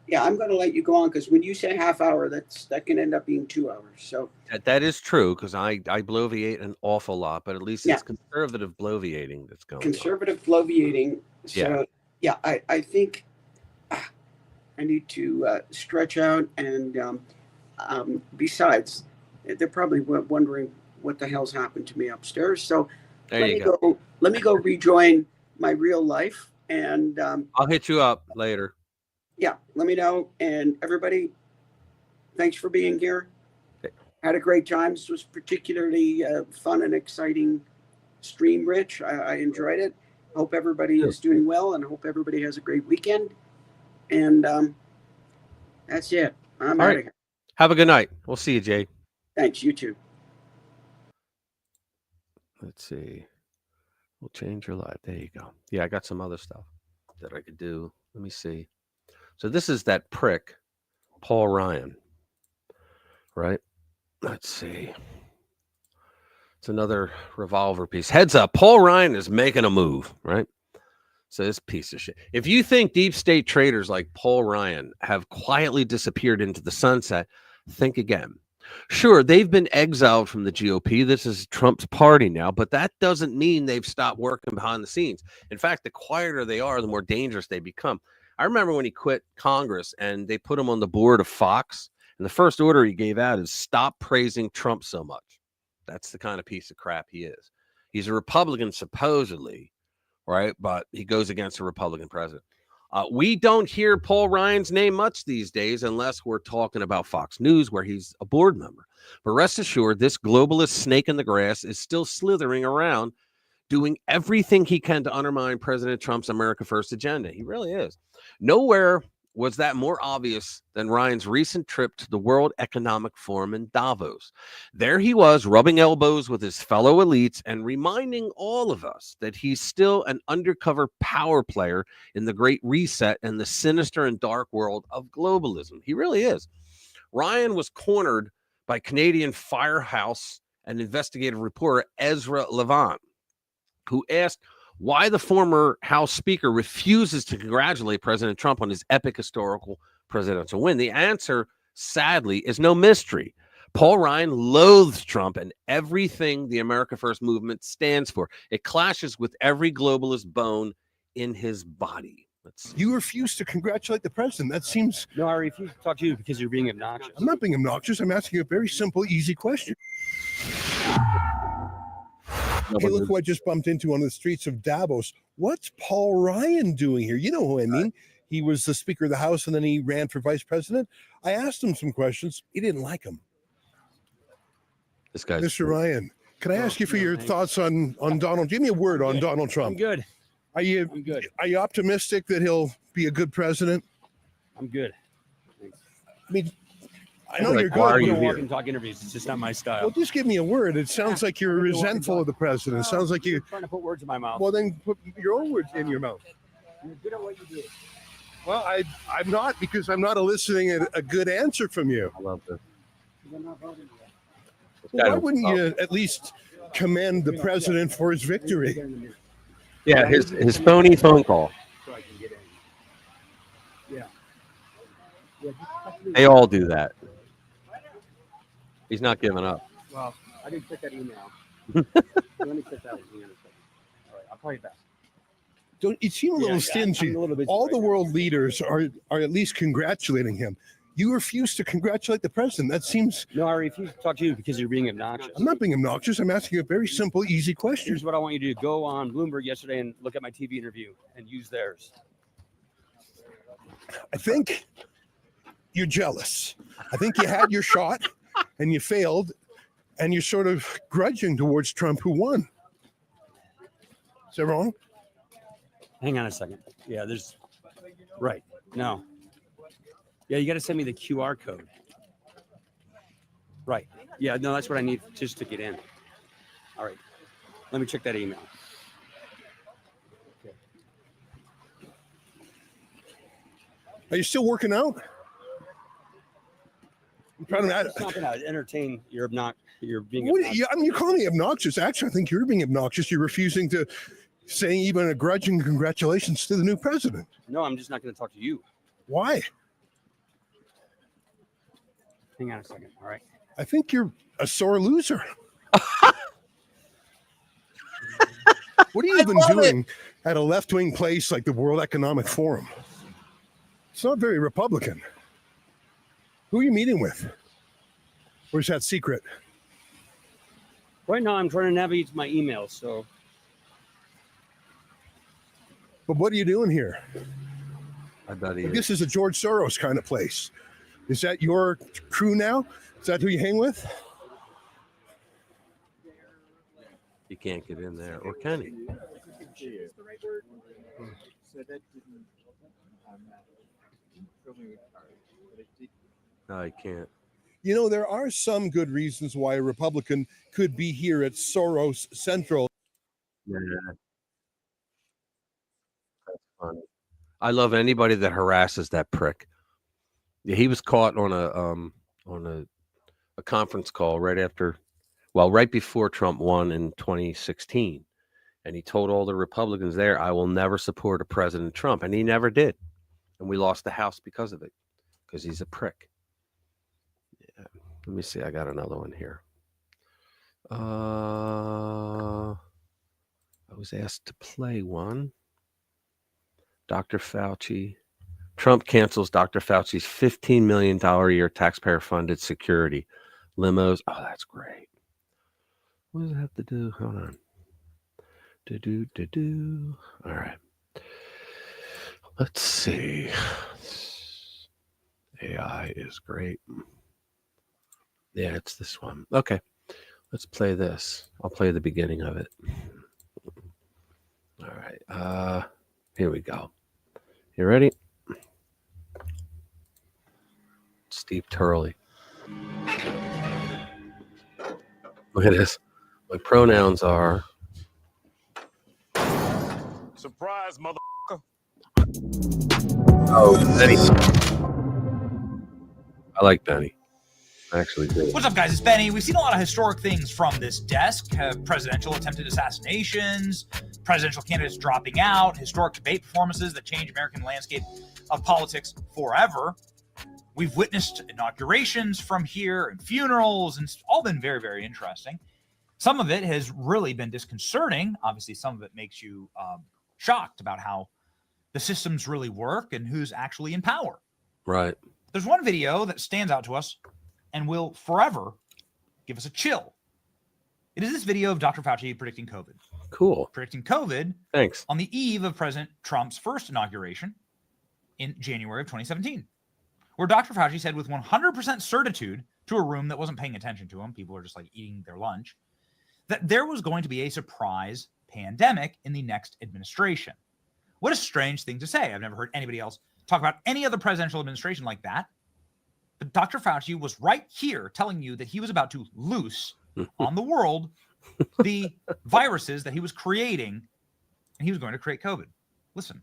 Yeah, I'm going to let you go on because when you say half hour, that can end up being 2 hours. So that is true because I bloviate an awful lot, but at least it's conservative bloviating that's going. Conservative bloviating. So yeah, I think I need to stretch out, and besides, they're probably wondering what the hell's happened to me upstairs. So let me go rejoin my real life, and I'll hit you up later. Yeah, let me know. And everybody, thanks for being here. Had a great time. This was particularly fun and exciting stream, Rich. I enjoyed it. Hope everybody is doing well, and hope everybody has a great weekend. And that's it. I'm out of here. Have a good night. We'll see you, Jay. Thanks. You too. Let's see. We'll change your life. There you go. Yeah, I got some other stuff that I could do. Let me see. So this is that prick, Paul Ryan, right? Let's see. It's another revolver piece. Heads up, Paul Ryan is making a move, right? So this piece of shit. If you think deep state traitors like Paul Ryan have quietly disappeared into the sunset, think again. Sure, they've been exiled from the GOP. This is Trump's party now, but that doesn't mean they've stopped working behind the scenes. In fact, the quieter they are, the more dangerous they become. I remember when he quit Congress and they put him on the board of Fox, and the first order he gave out is stop praising Trump so much. That's the kind of piece of crap he is. He's a Republican, supposedly, right? But he goes against a Republican president. We don't hear Paul Ryan's name much these days unless we're talking about Fox News, where he's a board member. But rest assured, this globalist snake in the grass is still slithering around, doing everything he can to undermine President Trump's America First agenda. He really is. Nowhere was that more obvious than Ryan's recent trip to the World Economic Forum in Davos. There he was, rubbing elbows with his fellow elites and reminding all of us that he's still an undercover power player in the Great Reset and the sinister and dark world of globalism. He really is. Ryan was cornered by Canadian firehouse and investigative reporter Ezra Levant, who asked why the former House Speaker refuses to congratulate President Trump on his epic historical presidential win. The answer, sadly, is no mystery. Paul Ryan loathes Trump and everything the America First movement stands for. It clashes with every globalist bone in his body. You refuse to congratulate the president. That seems... No, I refuse to talk to you because you're being obnoxious. I'm not being obnoxious. I'm asking you a very simple, easy question. Hey, look who I just bumped into on the streets of Davos. What's Paul Ryan doing here? You know who I mean. He was the Speaker of the House, and then he ran for vice president. I asked him some questions. He didn't like him. This guy, Mr. Ryan, can I ask you for your thoughts on Donald? Give me a word on Donald Trump. I'm good. I'm good. Are you optimistic that he'll be a good president? I'm good. I mean, I know you're good. I don't walk and talk interviews. It's just not my style. Well, just give me a word. It sounds like you're resentful of the president. It sounds like you're trying to put words in my mouth. Well, then put your own words in your mouth. You're good at what you do. Well, I'm not, because I'm not eliciting a good answer from you. I love this. Well, why wouldn't you at least commend the president for his victory? Yeah, his phony phone call. Yeah. They all do that. He's not giving up. Well, I didn't check that email. Let me check that email in a second. All right, I'll call you back. Don't you seem a little stingy? All the world leaders are at least congratulating him. You refuse to congratulate the president. That seems... No, I refuse to talk to you because you're being obnoxious. I'm not being obnoxious. I'm asking you a very simple, easy question. Here's what I want you to do. Go on Bloomberg yesterday and look at my TV interview and use theirs. I think you're jealous. I think you had your shot and you failed, and you're sort of grudging towards Trump, who won. Is that wrong? Hang on a second. Yeah, there's... Right. No. Yeah, you got to send me the QR code. Right. Yeah, no, that's what I need just to get in. All right. Let me check that email. Okay. Are you still working out? I'm trying to... It's not going to entertain your You're being obnoxious. I mean, you're calling me obnoxious. Actually, I think you're being obnoxious. You're refusing to say even a grudging congratulations to the new president. No, I'm just not going to talk to you. Why? Hang on a second. All right. I think you're a sore loser. What are you even doing at a left-wing place like the World Economic Forum? It's not very Republican. Who are you meeting with? Or is that secret? Right now, I'm trying to navigate my emails, so... But what are you doing here? I bet he This is a George Soros kind of place. Is that your crew now? Is that who you hang with? He can't get in there, or can he? No, he can't. You know, there are some good reasons why a Republican could be here at Soros Central. Yeah, that's funny. I love anybody that harasses that prick. Yeah, he was caught on a conference call right before Trump won in 2016. And he told all the Republicans there, I will never support a President Trump. And he never did. And we lost the House because of it, because he's a prick. Yeah. Let me see. I got another one here. I was asked to play one. Dr. Fauci. Trump cancels Dr. Fauci's $15 million a year taxpayer-funded security. Limos. Oh, that's great. What does it have to do? Hold on. All right. Let's see. AI is great. Yeah, it's this one. Okay. Let's play this. I'll play the beginning of it. All right. Here we go. You ready? Steve Turley. Look at this. My pronouns are surprise, motherfucker. Oh, Benny. I like Benny. I actually do. What's up, guys? It's Benny. We've seen a lot of historic things from this desk. Presidential attempted assassinations, presidential candidates dropping out, historic debate performances that change American landscape of politics forever. We've witnessed inaugurations from here and funerals, and it's all been very, very interesting. Some of it has really been disconcerting. Obviously, some of it makes you shocked about how the systems really work and who's actually in power. Right. There's one video that stands out to us and will forever give us a chill. It is this video of Dr. Fauci predicting COVID. Cool. Predicting COVID. Thanks. On the eve of President Trump's first inauguration in January of 2017, where Dr. Fauci said with 100% certitude to a room that wasn't paying attention to him, people were just like eating their lunch, that there was going to be a surprise pandemic in the next administration. What a strange thing to say. I've never heard anybody else talk about any other presidential administration like that. But Dr. Fauci was right here telling you that he was about to loose on the world the viruses that he was creating, and he was going to create COVID. Listen.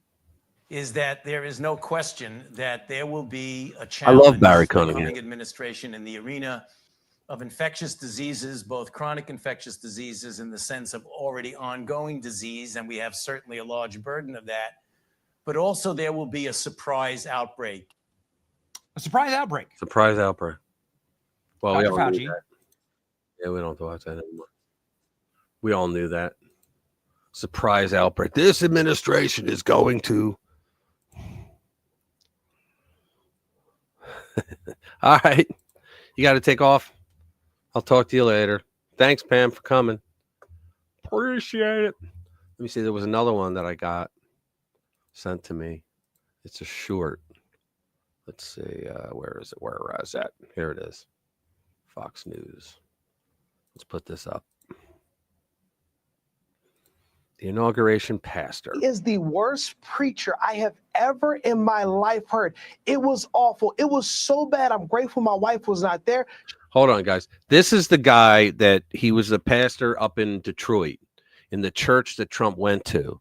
Is that there is no question that there will be a I challenge love Barry for the Cunningham. coming administration in the arena of infectious diseases, both chronic infectious diseases in the sense of already ongoing disease, and we have certainly a large burden of that, but also there will be a surprise outbreak. A surprise outbreak. Surprise outbreak. Well, Dr. we all Fauci. knew that. Yeah, we don't have to watch that anymore. We all knew that. Surprise outbreak. This administration is going to. All right. You got to take off. I'll talk to you later. Thanks, Pam, for coming. Appreciate it. Let me see. There was another one that I got sent to me. It's a short. Let's see. Where is it? Where is that? Here it is. Fox News. Let's put this up. The inauguration pastor. He is the worst preacher I have ever in my life heard. It was awful. It was so bad. I'm grateful my wife was not there. Hold on, guys. This is the guy that he was a pastor up in Detroit in the church that Trump went to.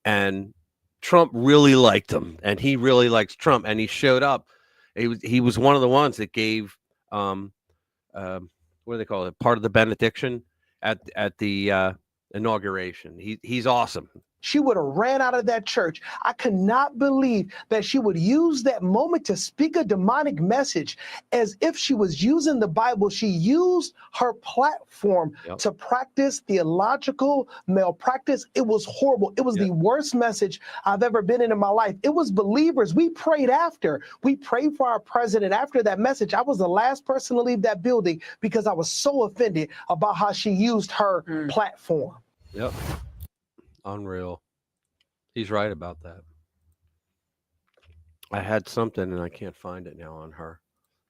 And Trump really liked him, and he really likes Trump. And he showed up. He was one of the ones that gave what do they call it? Part of the benediction at the inauguration. He's awesome. She would have ran out of that church. I could not believe that she would use that moment to speak a demonic message as if she was using the Bible. She used her platform to practice theological malpractice. It was horrible. It was the worst message I've ever been in my life. It was believers. We prayed after. We prayed for our president after that message. I was the last person to leave that building because I was so offended about how she used her platform. Yep. Unreal. He's right about that. I had something and I can't find it now on her.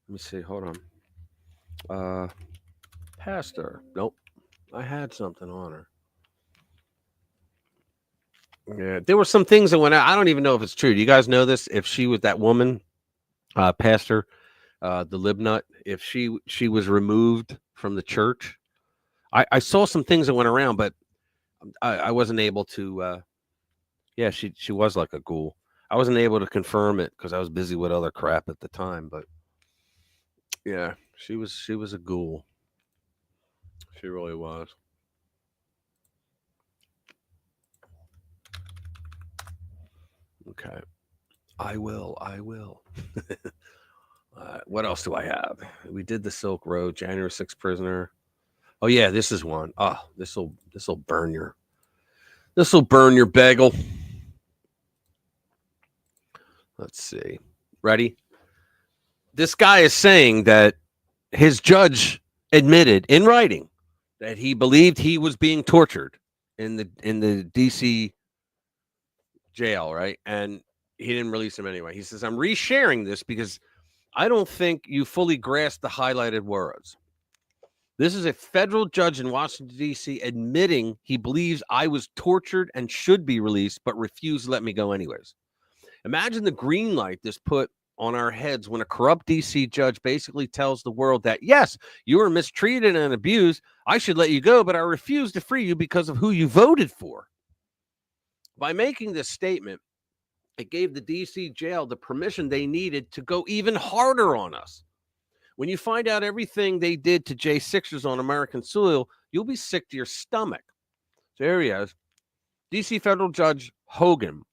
Let me see. Hold on. Pastor. Nope. I had something on her. Yeah, there were some things that went out. I don't even know if it's true. Do you guys know this? If she was that woman, pastor, the Libnut, if she was removed from the church. I saw some things that went around, but I wasn't able to. Yeah, she was like a ghoul. I wasn't able to confirm it because I was busy with other crap at the time. But yeah, she was a ghoul. She really was. Okay, I will. What else do I have? We did the Silk Road, January 6th prisoner. Oh yeah, this is one. Oh, this'll burn your bagel. Let's see. Ready? This guy is saying that his judge admitted in writing that he believed he was being tortured in the DC jail, right? And he didn't release him anyway. He says, I'm resharing this because I don't think you fully grasp the highlighted words. This is a federal judge in Washington, D.C. admitting he believes I was tortured and should be released, but refused to let me go anyways. Imagine the green light this put on our heads when a corrupt D.C. judge basically tells the world that, yes, you were mistreated and abused. I should let you go, but I refuse to free you because of who you voted for. By making this statement, it gave the D.C. jail the permission they needed to go even harder on us. When you find out everything they did to J6ers on American soil, you'll be sick to your stomach. So here he is. D.C. federal judge Hogan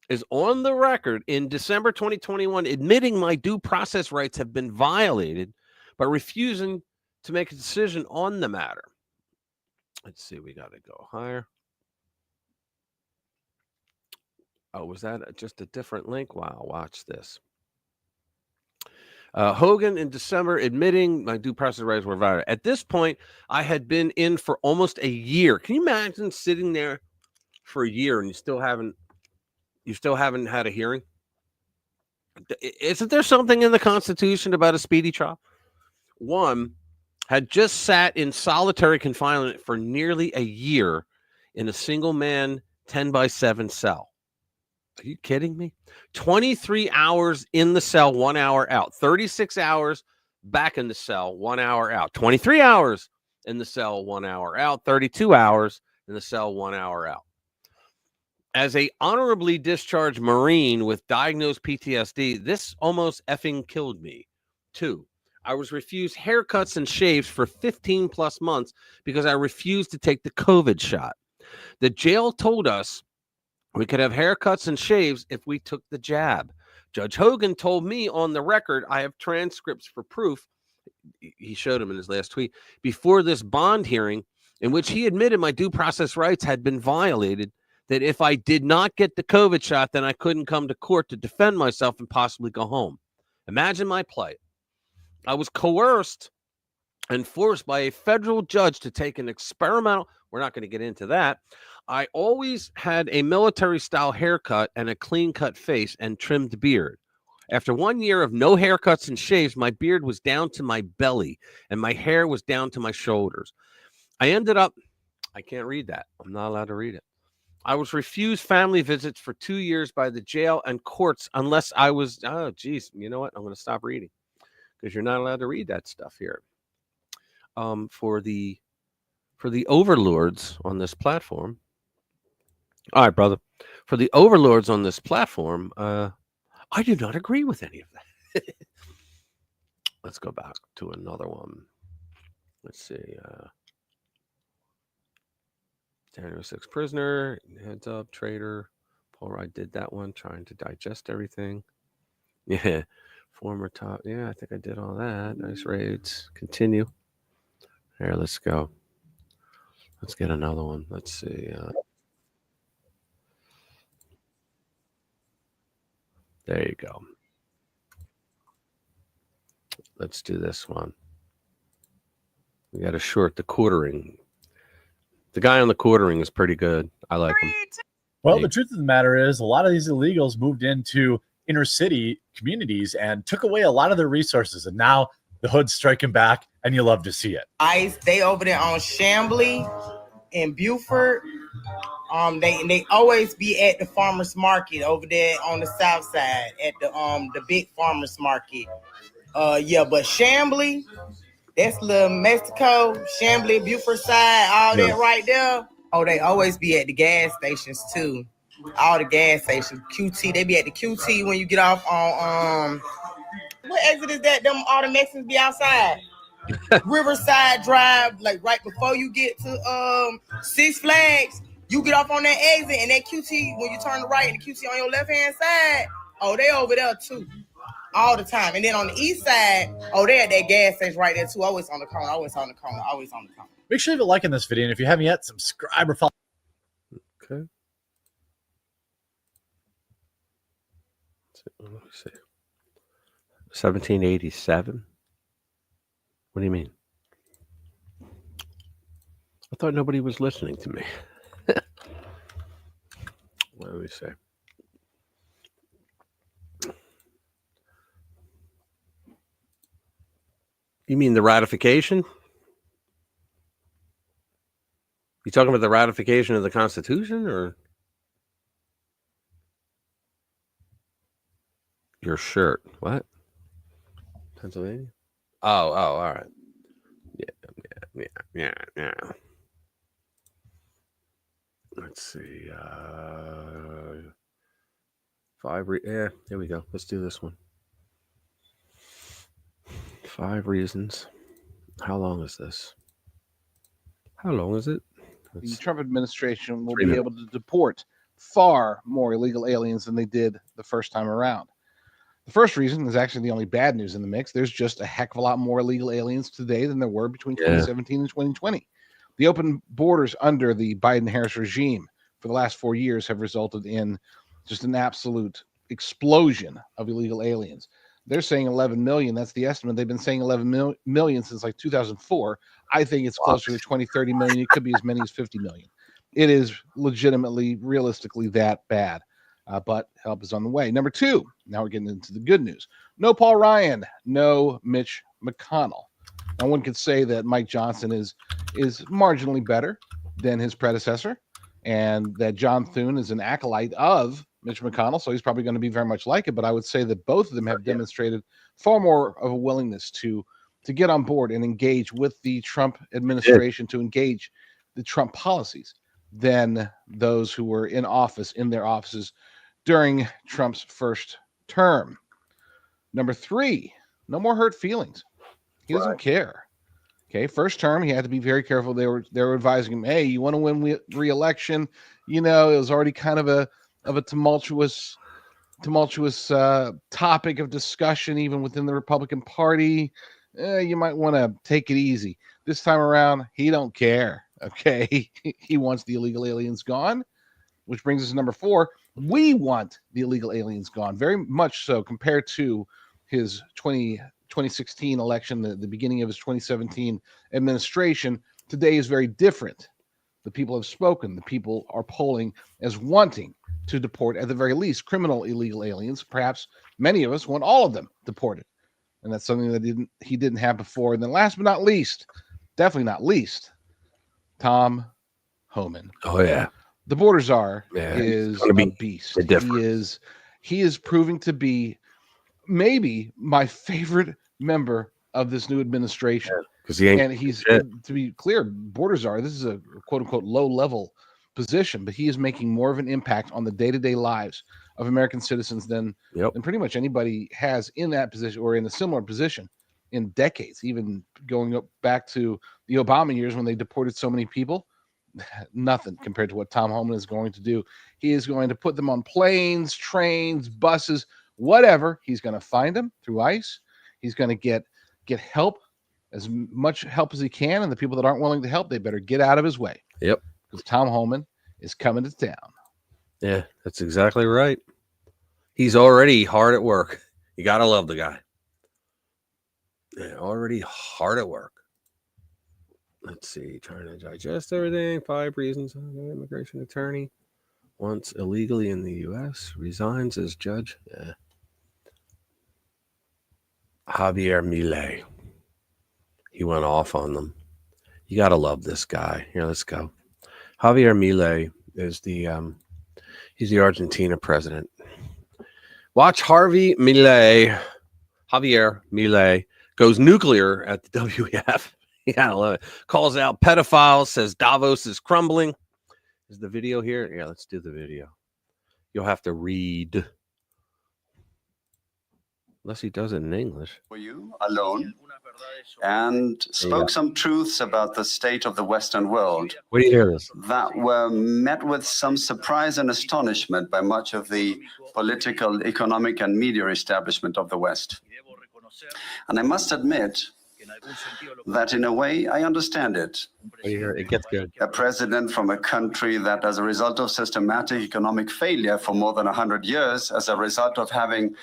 is on the record in December 2021 admitting my due process rights have been violated, but refusing to make a decision on the matter. Let's see. We got to go higher. Oh, was that just a different link? Wow. Watch this. Hogan in December admitting my due process rights were violated. At this point, I had been in for almost a year. Can you imagine sitting there for a year and you still haven't had a hearing? Isn't there something in the Constitution about a speedy trial? One had just sat in solitary confinement for nearly a year in a single man 10x7 cell. Are you kidding me? 23 hours in the cell, 1 hour out. 36 hours back in the cell, 1 hour out. 23 hours in the cell, 1 hour out. 32 hours in the cell, 1 hour out. As a honorably discharged Marine with diagnosed PTSD, this almost effing killed me. 2, I was refused haircuts and shaves for 15 plus months because I refused to take the COVID shot. The jail told us we could have haircuts and shaves if we took the jab. Judge Hogan told me on the record, I have transcripts for proof. He showed him in his last tweet before this bond hearing in which he admitted my due process rights had been violated, that if I did not get the COVID shot, then I couldn't come to court to defend myself and possibly go home. Imagine my plight. I was coerced and forced by a federal judge to take an experimental. We're not going to get into that. I always had a military-style haircut and a clean-cut face and trimmed beard. After 1 year of no haircuts and shaves, my beard was down to my belly and my hair was down to my shoulders. I ended up, I can't read that. I'm not allowed to read it. I was refused family visits for 2 years by the jail and courts unless I was, oh, geez, you know what? I'm going to stop reading because you're not allowed to read that stuff here. For the overlords on this platform. All right, brother. For the overlords on this platform, I do not agree with any of that. Let's go back to another one. Let's see. January 6th prisoner, heads up, traitor. Paul Wright did that one, trying to digest everything. Yeah. Former top. Yeah, I think I did all that. Nice raids. Continue. Here, let's go. Let's get another one. Let's see. There you go. Let's do this one. We got a short, the quartering. The guy on the quartering is pretty good. I like him. Well, the truth of the matter is a lot of these illegals moved into inner city communities and took away a lot of their resources. And now the hood's striking back, and you love to see it. They over there on Chambly in Beaufort. They always be at the farmers market over there on the south side at the big farmers market. Yeah, but Chambly, that's little Mexico, Chambly, Beaufort side, all that right there. Oh, they always be at the gas stations too. All the gas stations, QT, they be at the QT when you get off on what exit is that? Them all the Mexicans be outside. Riverside Drive, like right before you get to Six Flags, you get off on that exit and that QT when you turn to right and the QT on your left hand side. Oh, they over there too. All the time. And then on the east side, oh, they at that gas station right there too. Always on the corner, always on the corner, always on the corner. Make sure you leave a like in this video, and if you haven't yet, subscribe or follow. Okay. Let me see. 1787. What do you mean? I thought nobody was listening to me. Let me see. You mean the ratification? You talking about the ratification of the Constitution, or your shirt? What? Pennsylvania? Oh, all right. Yeah. Let's see. Here we go. Let's do this one. 5 reasons. How long is this? How long is it? The Trump administration will be able to deport far more illegal aliens than they did the first time around. The first reason is actually the only bad news in the mix. There's just a heck of a lot more illegal aliens today than there were between 2017 and 2020. The open borders under the Biden-Harris regime for the last 4 years have resulted in just an absolute explosion of illegal aliens. They're saying 11 million. That's the estimate. They've been saying 11 million since like 2004. I think it's closer to 20, 30 million. It could be as many as 50 million. It is legitimately, realistically that bad. But help is on the way. Number 2, now we're getting into the good news. No Paul Ryan, no Mitch McConnell. Now one could say that Mike Johnson is marginally better than his predecessor, and that John Thune is an acolyte of Mitch McConnell, so he's probably going to be very much like it. But I would say that both of them have demonstrated far more of a willingness to get on board and engage with the Trump administration, to engage the Trump policies, than those who were in office, in their offices during Trump's first term. Number 3, no more hurt feelings. He doesn't care. Okay, first term, he had to be very careful. They were advising him, hey, you want to win re-election? You know, it was already kind of a tumultuous topic of discussion, even within the Republican Party. You might want to take it easy. This time around, he don't care. Okay, he wants the illegal aliens gone, which brings us to number 4. We want the illegal aliens gone, very much so, compared to his 2016 election, the beginning of his 2017 administration. Today is very different. The people have spoken. The people are polling as wanting to deport, at the very least, criminal illegal aliens. Perhaps many of us want all of them deported. And that's something that he didn't have before. And then last but not least, definitely not least, Tom Homan. Oh, yeah. The border czar is a beast. He is proving to be maybe my favorite member of this new administration. He's to be clear, border czar, this is a quote unquote low level position, but he is making more of an impact on the day-to-day lives of American citizens than pretty much anybody has in that position or in a similar position in decades, even going up back to the Obama years when they deported so many people. Nothing compared to what Tom Homan is going to do. He is going to put them on planes, trains, buses, whatever. He's going to find them through ICE. He's going to get help, as much help as he can, and the people that aren't willing to help, they better get out of his way. Yep. Because Tom Homan is coming to town. Yeah, that's exactly right. He's already hard at work. You got to love the guy. Yeah, already hard at work. Let's see, trying to digest everything. 5 reasons an immigration attorney once illegally in the U.S. resigns as judge. Yeah. Javier Milei. He went off on them. You got to love this guy. Here, let's go. Javier Milei is he's the Argentina president. Watch Javier Javier Milei goes nuclear at the WEF. Yeah, I love it. Calls out pedophiles, says Davos is crumbling. Is the video here? Yeah, let's do the video. You'll have to read. Unless he does it in English. For you alone and spoke some truths about the state of the Western world. What do you hear this? That were met with some surprise and astonishment by much of the political, economic, and media establishment of the West. And I must admit that in a way I understand it. It gets good. A president from a country that, as a result of systematic economic failure for more than 100 years, as a result of having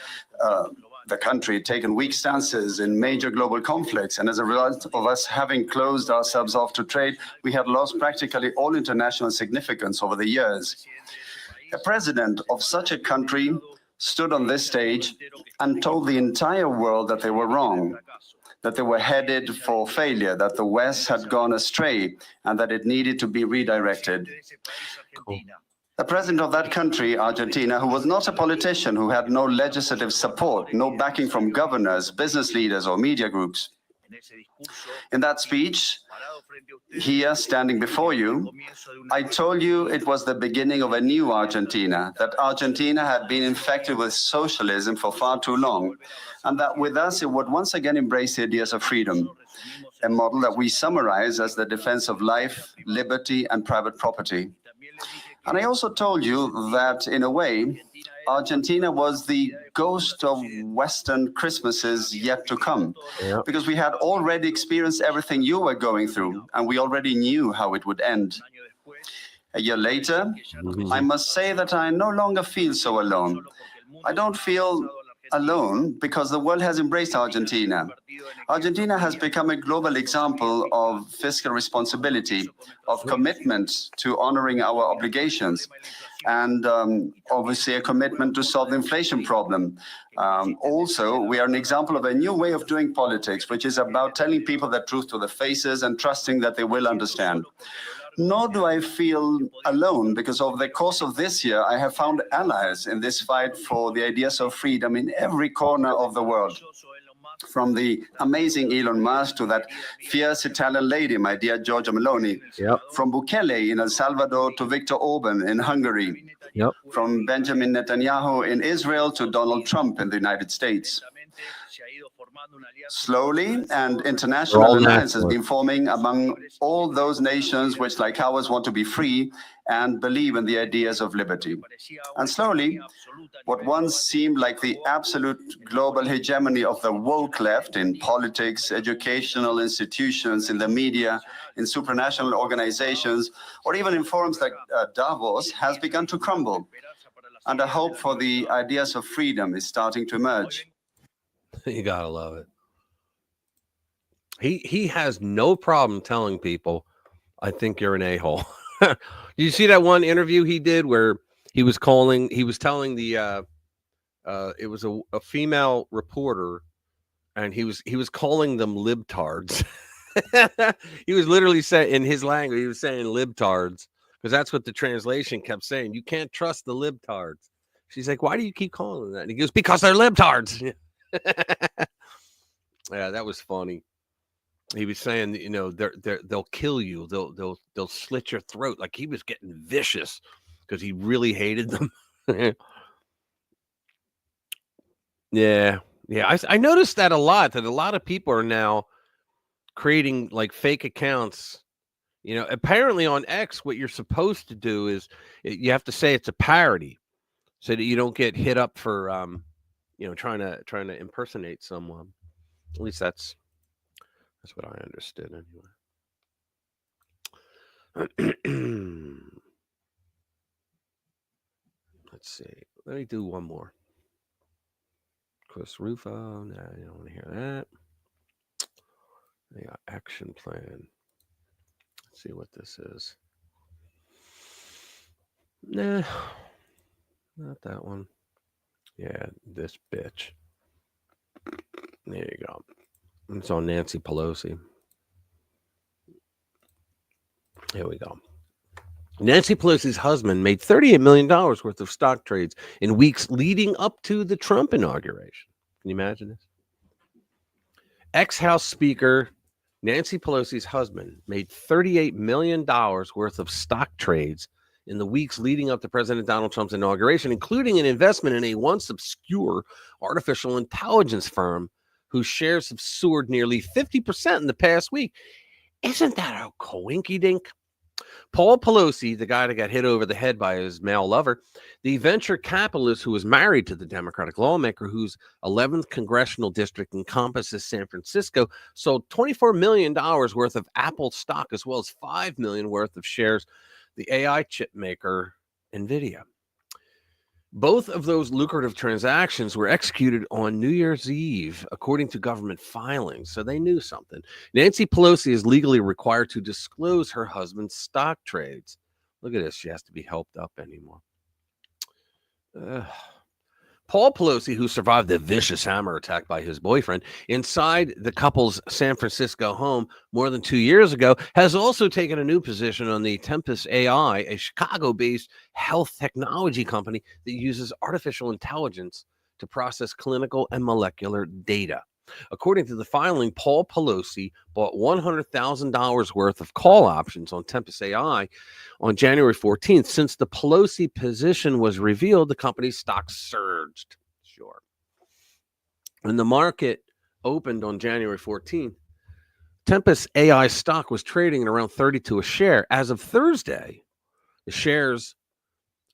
the country taken weak stances in major global conflicts, and as a result of us having closed ourselves off to trade, we had lost practically all international significance over the years. A president of such a country stood on this stage and told the entire world that they were wrong, that they were headed for failure, that the West had gone astray, and that it needed to be redirected. Cool. The president of that country, Argentina, who was not a politician, who had no legislative support, no backing from governors, business leaders, or media groups. In that speech, here, standing before you, I told you it was the beginning of a new Argentina, that Argentina had been infected with socialism for far too long, and that with us it would once again embrace the ideas of freedom, a model that we summarize as the defense of life, liberty, and private property. And I also told you that, in a way, Argentina was the ghost of Western Christmases yet to come, because we had already experienced everything you were going through, and we already knew how it would end. A year later, I must say that I no longer feel so alone. I don't feel alone because the world has embraced Argentina. Argentina has become a global example of fiscal responsibility, of commitment to honoring our obligations, and obviously a commitment to solve the inflation problem. Also, we are an example of a new way of doing politics, which is about telling people the truth to their faces and trusting that they will understand. Nor do I feel alone, because over the course of this year, I have found allies in this fight for the ideas of freedom in every corner of the world. From the amazing Elon Musk to that fierce Italian lady, my dear Giorgia Meloni. From Bukele in El Salvador to Viktor Orban in Hungary. From Benjamin Netanyahu in Israel to Donald Trump in the United States. Slowly, and international alliance has been forming among all those nations which, like ours, want to be free and believe in the ideas of liberty. And slowly, what once seemed like the absolute global hegemony of the woke left in politics, educational institutions, in the media, in supranational organizations, or even in forums like Davos, has begun to crumble. And a hope for the ideas of freedom is starting to emerge. You gotta love it. He has no problem telling people, I think you're an a-hole. You see that one interview he did where he was telling the it was a female reporter, and he was calling them libtards. He was literally saying, in his language, he was saying libtards, because that's what the translation kept saying. You can't trust the libtards. She's like, why do you keep calling them that? And he goes, because they're libtards. Yeah, that was funny. He was saying, you know, they'll kill you. They'll slit your throat. Like, he was getting vicious because he really hated them. Yeah. I noticed that a lot. That a lot of people are now creating like fake accounts. You know, apparently on X, what you're supposed to do is you have to say it's a parody, so that you don't get hit up for you know, trying to impersonate someone. At least that's what I understood anyway. Let's see. Let me do one more. Chris Rufo. No, you don't want to hear that. Yeah, action plan. Let's see what this is. Nah, not that one. Yeah, this bitch. There you go. It's on Nancy Pelosi. Here we go. Nancy Pelosi's husband made $38 million worth of stock trades in weeks leading up to the Trump inauguration. Can you imagine this? Ex-House Speaker Nancy Pelosi's husband made $38 million worth of stock trades in the weeks leading up to President Donald Trump's inauguration, including an investment in a once obscure artificial intelligence firm whose shares have soared nearly 50% in the past week. Isn't that a coinky-dink? Paul Pelosi, the guy that got hit over the head by his male lover, the venture capitalist who was married to the Democratic lawmaker whose 11th congressional district encompasses San Francisco, sold $24 million worth of Apple stock as well as $5 million worth of shares, the AI chip maker NVIDIA. Both of those lucrative transactions were executed on New Year's Eve, according to government filings, so they knew something. Nancy Pelosi is legally required to disclose her husband's stock trades. Look at this. She has to be helped up anymore. Paul Pelosi, who survived the vicious hammer attack by his boyfriend inside the couple's San Francisco home more than 2 years ago, has also taken a new position on the Tempest AI, a Chicago-based health technology company that uses artificial intelligence to process clinical and molecular data. According to the filing, Paul Pelosi bought $100,000 worth of call options on Tempest AI on January 14th. Since the Pelosi position was revealed, the company's stock surged. Sure. When the market opened on January 14th, Tempest AI stock was trading at around 32 a share. As of Thursday, the shares,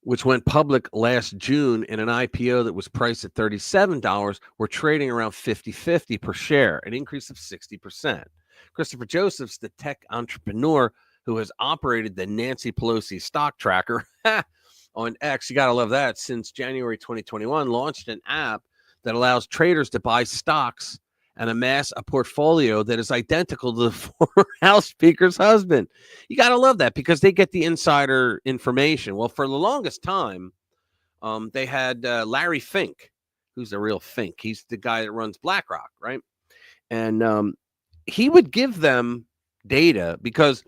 which went public last June in an IPO that was priced at $37, were trading around $50.50 per share, an increase of 60%. Christopher Josephs, the tech entrepreneur who has operated the Nancy Pelosi stock tracker on X, you got to love that, since January 2021, launched an app that allows traders to buy stocks and amass a portfolio that is identical to the former House Speaker's husband. You got to love that because they get the insider information. Well, for the longest time, they had Larry Fink, who's the real Fink. He's the guy that runs BlackRock, right? And he would give them data because,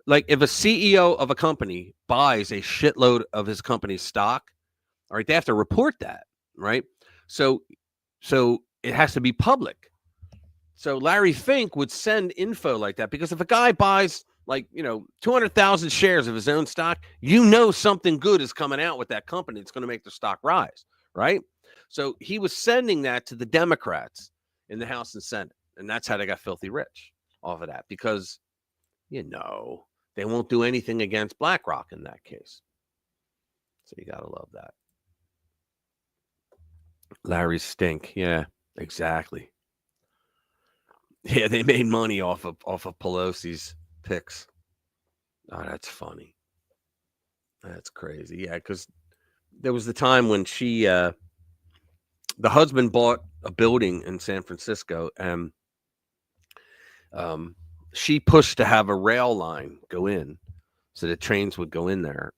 like, if a CEO of a company buys a shitload of his company's stock, all right, they have to report that, right? So it has to be public. So Larry Fink would send info like that because if a guy buys 200,000 shares of his own stock, something good is coming out with that company. It's going to make the stock rise, right? So he was sending that to the Democrats in the House and Senate, and that's how they got filthy rich off of that because, they won't do anything against BlackRock in that case. So you got to love that. Larry Stink. Yeah, exactly. Yeah, they made money off of Pelosi's picks. Oh, that's funny. That's crazy. Yeah, because there was the time when the husband bought a building in San Francisco, and she pushed to have a rail line go in so the trains would go in there.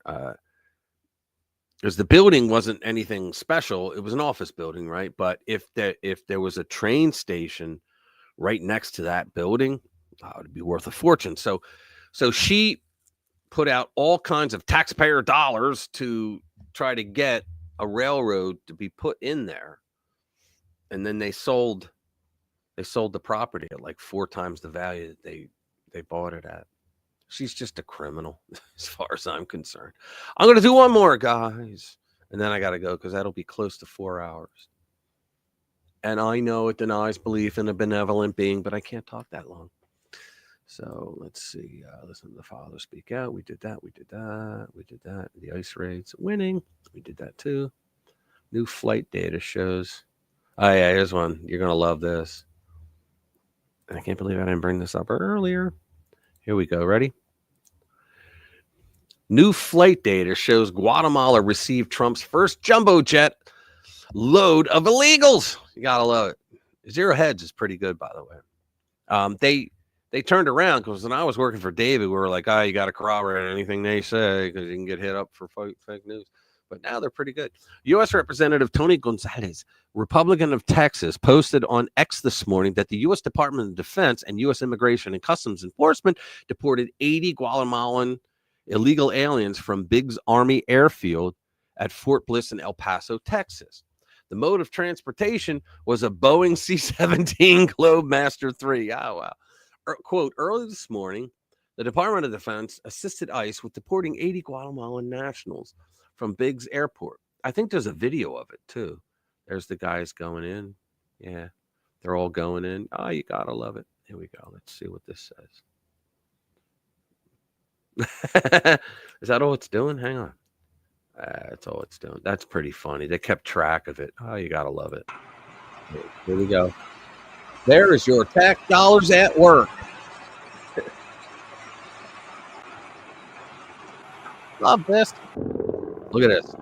Because the building wasn't anything special. It was an office building, right? But if there was a train station right next to that building, it would be worth a fortune. So she put out all kinds of taxpayer dollars to try to get a railroad to be put in there. And then they sold the property at like 4 times the value that they bought it at. She's just a criminal as far as I'm concerned. I'm going to do one more, guys. And then I got to go because that'll be close to 4 hours. And I know it denies belief in a benevolent being, but I can't talk that long. So let's see. Listen to the Father speak out. We did that. We did that. We did that. The ice raids winning. We did that too. New flight data shows. Oh, yeah, here's one. You're going to love this. I can't believe I didn't bring this up earlier. Here we go. Ready? New flight data shows Guatemala received Trump's first jumbo jet load of illegals. You gotta love it. Zero Hedge is pretty good, by the way. They turned around because when I was working for David, we were like, you got to corroborate anything they say because you can get hit up for fake news. But now they're pretty good. U.S. Representative Tony Gonzalez, Republican of Texas, posted on X this morning that the U.S. Department of Defense and U.S. Immigration and Customs Enforcement deported 80 Guatemalan illegal aliens from Biggs Army Airfield at Fort Bliss in El Paso, Texas. The mode of transportation was a Boeing C-17 Globemaster III. Oh, wow. Quote, early this morning, the Department of Defense assisted ICE with deporting 80 Guatemalan nationals from Biggs Airport. I think there's a video of it, too. There's the guys going in. Yeah, they're all going in. Oh, you got to love it. Here we go. Let's see what this says. Is that all it's doing? Hang on. That's all it's doing. That's pretty funny. They kept track of it. Oh, you got to love it. Here we go. There is your tax dollars at work. Love this. Look at this.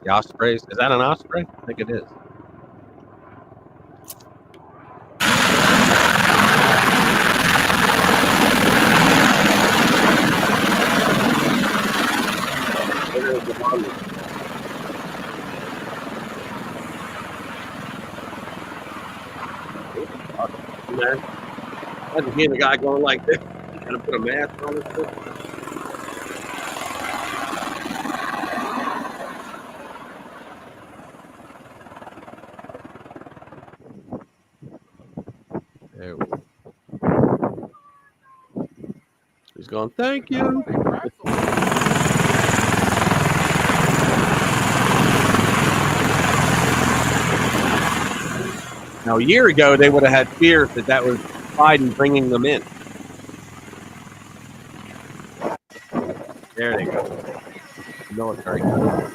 The ospreys. Is that an osprey? I think it is. Man, imagine being a guy going like this. You gotta put a mask on this thing. There we go. He's going, thank you. Now, a year ago, they would have had fears that was Biden bringing them in. There they go. Military. I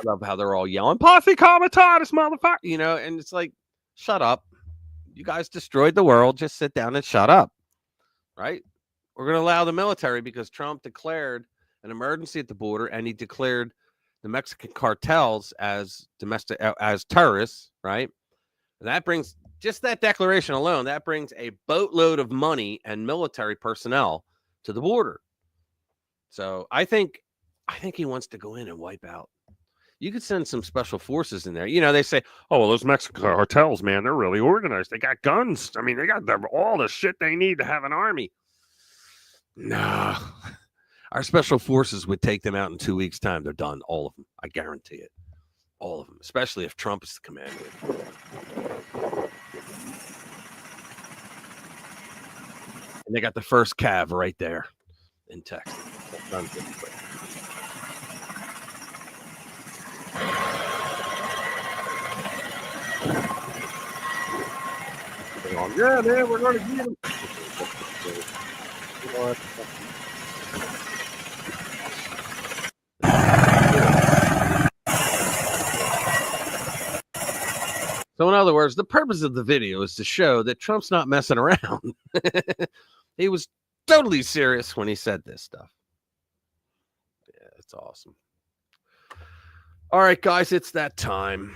love how they're all yelling, Posse Comitatus, motherfucker. You know, and it's like, shut up. You guys destroyed the world. Just sit down and shut up. Right? We're going to allow the military because Trump declared an emergency at the border, and he declared the Mexican cartels as terrorists, right? And that brings, just that declaration alone, that brings a boatload of money and military personnel to the border. So I think he wants to go in and wipe out. You could send some special forces in there. You know, they say, oh, well, those Mexican cartels, man, they're really organized. They got guns. I mean, they got all the shit they need to have an army. No. Our special forces would take them out in 2 weeks' time. They're done. All of them. I guarantee it. All of them. Especially if Trump is the commander. And they got the first cav right there in Texas. Yeah, man, we're going to get them. So in other words, the purpose of the video is to show that Trump's not messing around. He was totally serious when he said this stuff. Yeah, it's awesome. All right, guys, it's that time.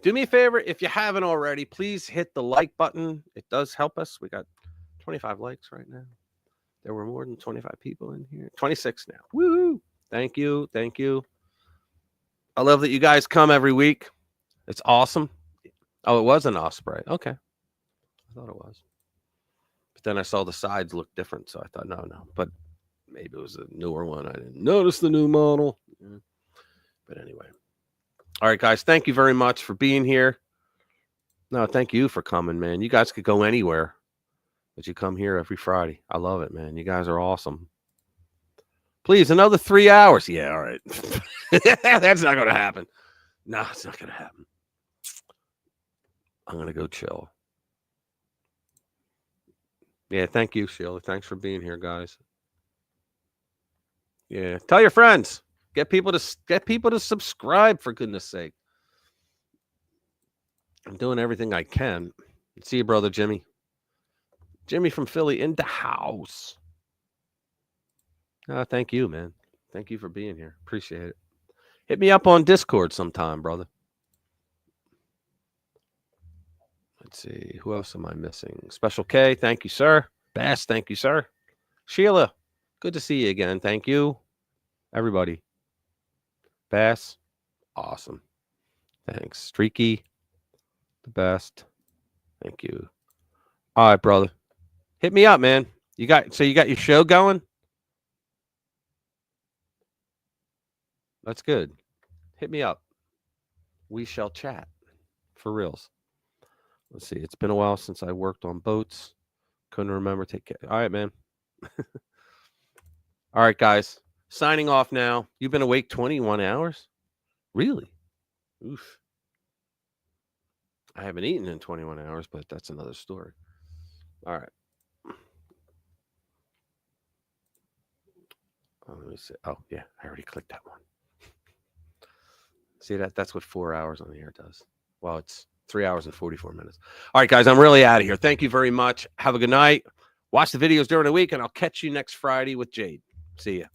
Do me a favor, if you haven't already, please hit the like button. It does help us. We got 25 likes right now. There were more than 25 people in here. 26 now. Woo! Thank you. Thank you. I love that you guys come every week. It's awesome. Oh, it was an osprey. Okay. I thought it was. But then I saw the sides look different, so I thought, no. But maybe it was a newer one. I didn't notice the new model. Yeah. But anyway. All right, guys. Thank you very much for being here. No, thank you for coming, man. You guys could go anywhere, but you come here every Friday. I love it, man. You guys are awesome. Please, another 3 hours. Yeah, all right. That's not going to happen. No, it's not going to happen. I'm going to go chill. Yeah, thank you, Sheila. Thanks for being here, guys. Yeah, tell your friends. Get people to subscribe, for goodness sake. I'm doing everything I can. See you, brother Jimmy. Jimmy from Philly in the house. Thank you, man. Thank you for being here. Appreciate it. Hit me up on Discord sometime, brother. Let's see. Who else am I missing? Special K. Thank you, sir. Bass. Thank you, sir. Sheila. Good to see you again. Thank you. Everybody. Bass. Awesome. Thanks. Streaky. The best. Thank you. All right, brother. Hit me up, man. You got your show going? That's good. Hit me up. We shall chat. For reals. Let's see. It's been a while since I worked on boats. Couldn't remember. Take care. All right, man. All right, guys. Signing off now. You've been awake 21 hours? Really? Oof. I haven't eaten in 21 hours, but that's another story. All right. Let me see. Oh, yeah. I already clicked that one. See that? That's what 4 hours on the air does. Well, it's 3 hours and 44 minutes. All right, guys. I'm really out of here. Thank you very much. Have a good night. Watch the videos during the week, and I'll catch you next Friday with Jade. See ya.